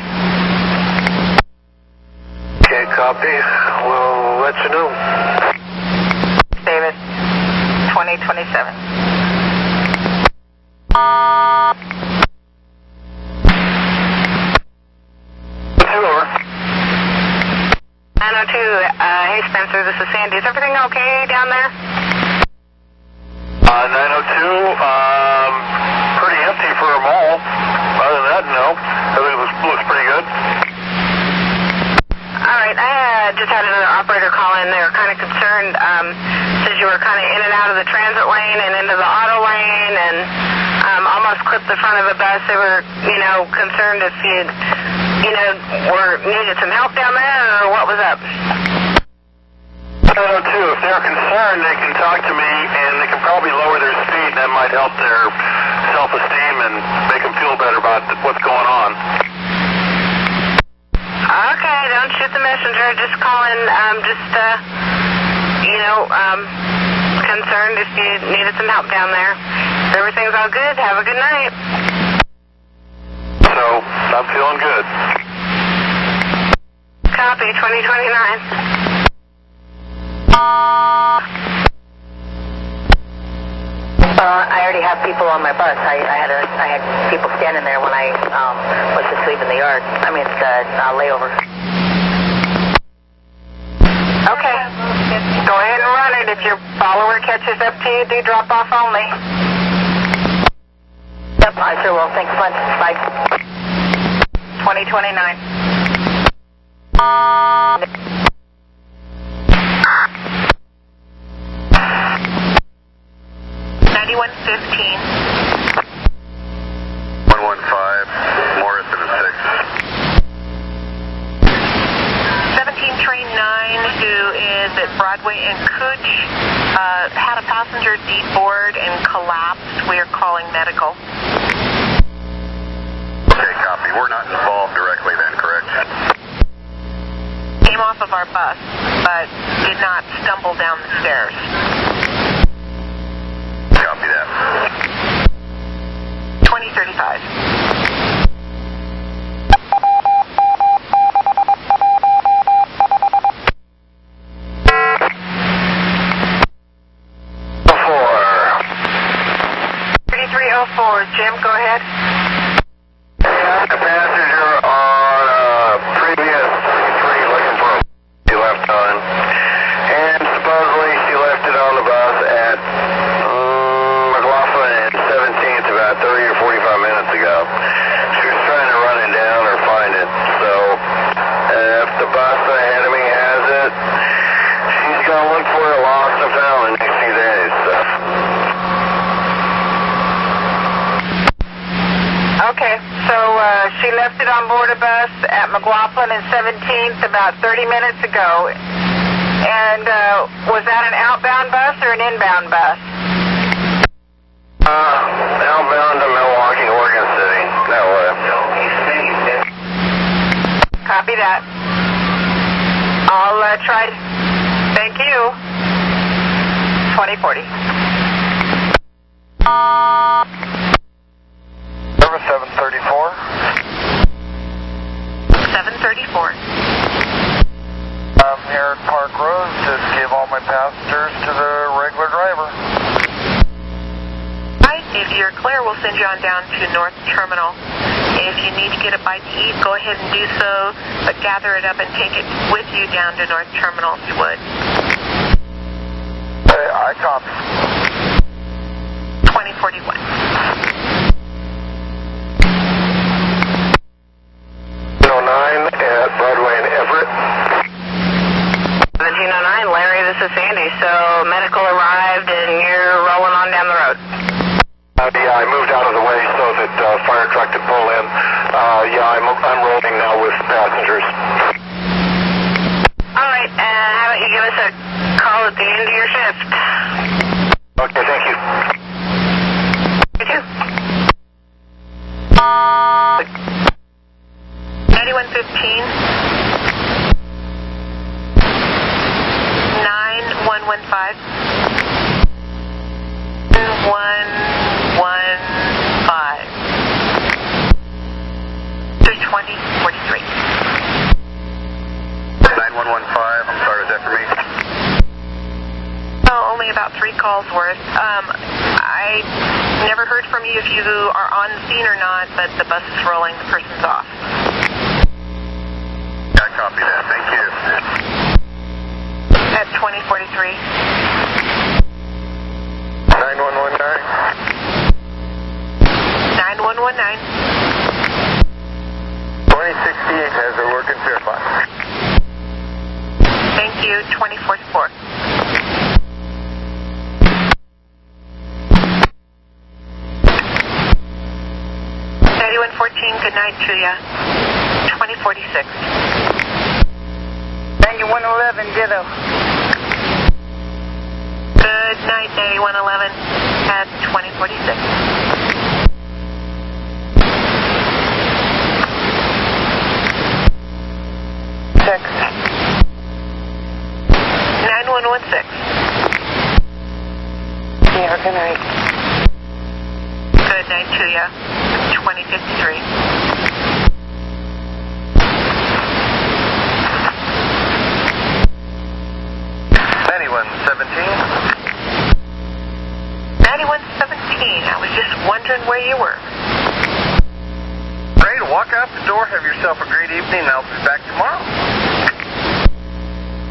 Speaker 2: Okay, copy. We'll let you know.
Speaker 14: David, 2027.
Speaker 2: Hello.
Speaker 14: 902, hey Spencer, this is Sandy. Is everything okay down there?
Speaker 1: 902, pretty empty for a mall. Other than that, no. Everything looks pretty good.
Speaker 14: All right, I just had another operator call in. They were kind of concerned since you were kind of in and out of the transit lane and into the auto lane and almost clipped the front of the bus. They were, concerned if you'd, needed some help down there or what was up.
Speaker 1: 902, if they're concerned, they can talk to me and they can probably lower their speed. That might help their self-esteem and make them feel better about what's going on.
Speaker 14: Okay, don't shoot the messenger. Just calling, concerned if you needed some help down there. If everything's all good, have a good night.
Speaker 1: So, I'm feeling good.
Speaker 14: Copy, 2029.
Speaker 11: I already have people on my bus. I had people standing there when I was just leaving the yard. Layover.
Speaker 14: Okay. Go ahead and run it. If your follower catches up to you, do drop off only.
Speaker 11: Yep, I sure will. Thanks much. Bye.
Speaker 14: 2029. 9115.
Speaker 1: 115, Morrison
Speaker 3: is at Broadway and Cooch. Had a passenger deboard and collapsed. We are calling medical.
Speaker 1: Okay, copy. We're not involved directly then, correct?
Speaker 3: Came off of our bus, but did not stumble down the stairs.
Speaker 1: Copy that.
Speaker 3: 2035. Jim, go ahead.
Speaker 2: A passenger on a previous 33 looking for a she left on. And supposedly she left it on the bus at McLaughlin and 17th about 30 or 45 minutes ago. She was trying to run it down or find it. So if the bus ahead of me has it, she's going to look for it lost and found in the next few days. So.
Speaker 3: Okay, so she left it on board a bus at McLaughlin and 17th about 30 minutes ago. And was that an outbound bus or an inbound bus?
Speaker 2: Outbound to Milwaukee, Oregon City. That way.
Speaker 3: Copy that. I'll try. Thank you. 2040.
Speaker 2: 734.
Speaker 3: 734.
Speaker 2: I'm here at Park Road to give all my passengers to the regular driver.
Speaker 3: Hi, if you're clear, we'll send you on down to North Terminal. If you need to get a bite to eat, go ahead and do so, but gather it up and take it with you down to North Terminal if you would.
Speaker 2: Hey, I copy.
Speaker 3: 2041.
Speaker 2: 9 at Broadway and Everett.
Speaker 5: 1709, Larry, this is Sandy. So medical arrived and you're rolling on down the road.
Speaker 2: Yeah, I moved out of the way so that fire truck could pull in. Yeah, I'm rolling now with passengers.
Speaker 5: All right, how about you give us a call at the end of your shift?
Speaker 2: Okay, thank you.
Speaker 5: You too.
Speaker 3: 9115. 9115. 115. 2043.
Speaker 1: 9115, I'm sorry, was that for me?
Speaker 3: Oh, only about 3 calls worth. I never heard from you if you are on the scene or not, but the bus is rolling, the person's off.
Speaker 1: I copy that, thank you.
Speaker 3: At 2043.
Speaker 2: 9119.
Speaker 3: 9119.
Speaker 2: 2068 has a working Fairfax.
Speaker 3: Thank you. 2044. Good night to ya. 2046.
Speaker 11: 9111, ditto.
Speaker 3: Good night, 8111 at 2046. 9116.
Speaker 11: Yeah, good night.
Speaker 3: Good night to ya. 2053. 9117. I was just wondering where you were.
Speaker 9: Great, walk out the door, have yourself a great evening, and I'll be back tomorrow.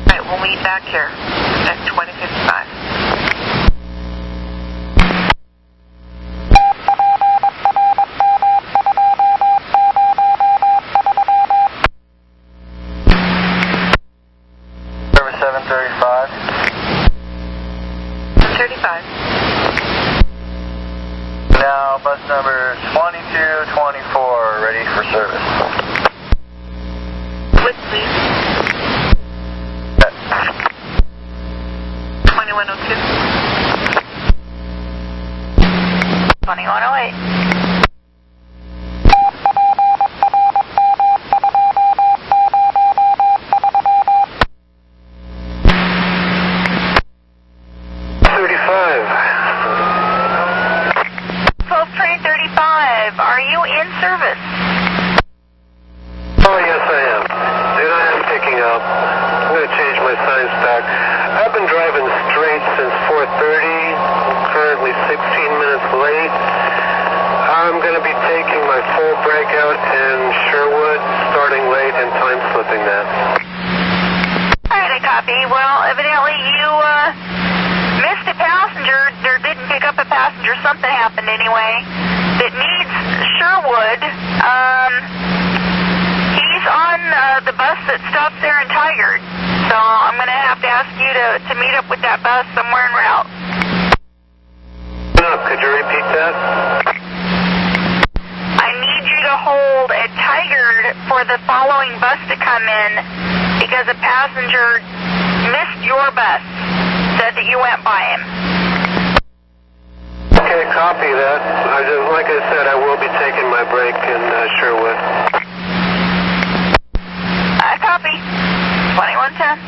Speaker 3: All right, we'll meet back here at 2055.
Speaker 2: Service 735.
Speaker 3: 35.
Speaker 2: Now, bus number 2224, ready for service.
Speaker 3: With please.
Speaker 14: 2102. 2108. Are you in service?
Speaker 2: Oh, yes, I am. And I am picking up. I'm going to change my signs back. I've been driving straight since 4:30. I'm currently 16 minutes late. I'm going to be taking my full breakout in Sherwood, starting late and time slipping that.
Speaker 14: All right, I copy. Well, evidently you missed a passenger, or didn't pick up a passenger. Something happened anyway. That needs Sherwood. He's on the bus that stops there in Tigard. So I'm going to have to ask you to meet up with that bus somewhere en route.
Speaker 2: Could you repeat that?
Speaker 14: I need you to hold at Tigard for the following bus to come in because a passenger missed your bus. Said that you went by him.
Speaker 2: Okay, copy that. Like I said, I will be taking my break in Sherwood.
Speaker 14: I copy. 2110.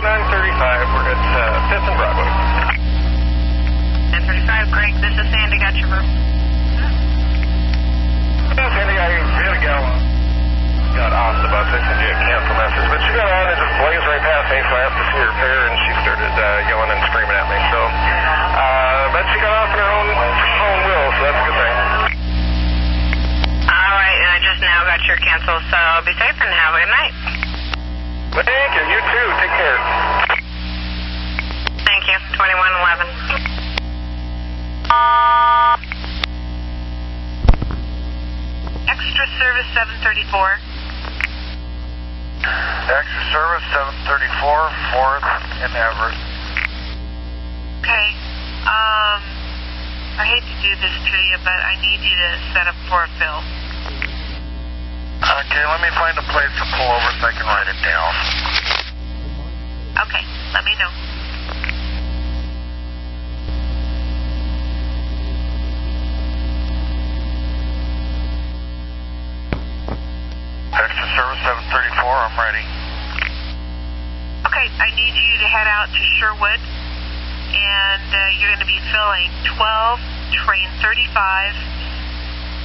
Speaker 2: We're at 5th and Broadway.
Speaker 14: 1035, Craig. This is Sandy. Got your room.
Speaker 2: Sandy, I had a gal got off the bus. I sent you a cancel message, but she got on and just blazed right past me, so I asked to see her fare, and she started yelling and screaming at me. So, but she got off in her own will, so that's a good thing.
Speaker 4: All right, and I just now got your cancel, so be safe and have a good night.
Speaker 2: Thank you. You too. Take care.
Speaker 4: Thank you. 2111. Extra service 734.
Speaker 2: Extra service 734, 4th and Everett.
Speaker 4: Okay. I hate to do this to you, but I need you to set up for a fill.
Speaker 2: Okay, let me find a place to pull over so I can write it down.
Speaker 4: Okay, let me know.
Speaker 2: Extra service 734, I'm ready.
Speaker 4: Okay, I need you to head out to Sherwood, and you're going to be filling 12, train 35.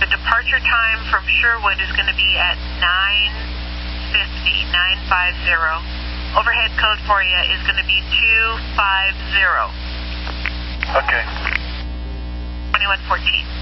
Speaker 4: The departure time from Sherwood is going to be at 9:50. Overhead code for you is going to be 250.
Speaker 2: Okay.
Speaker 4: 2114.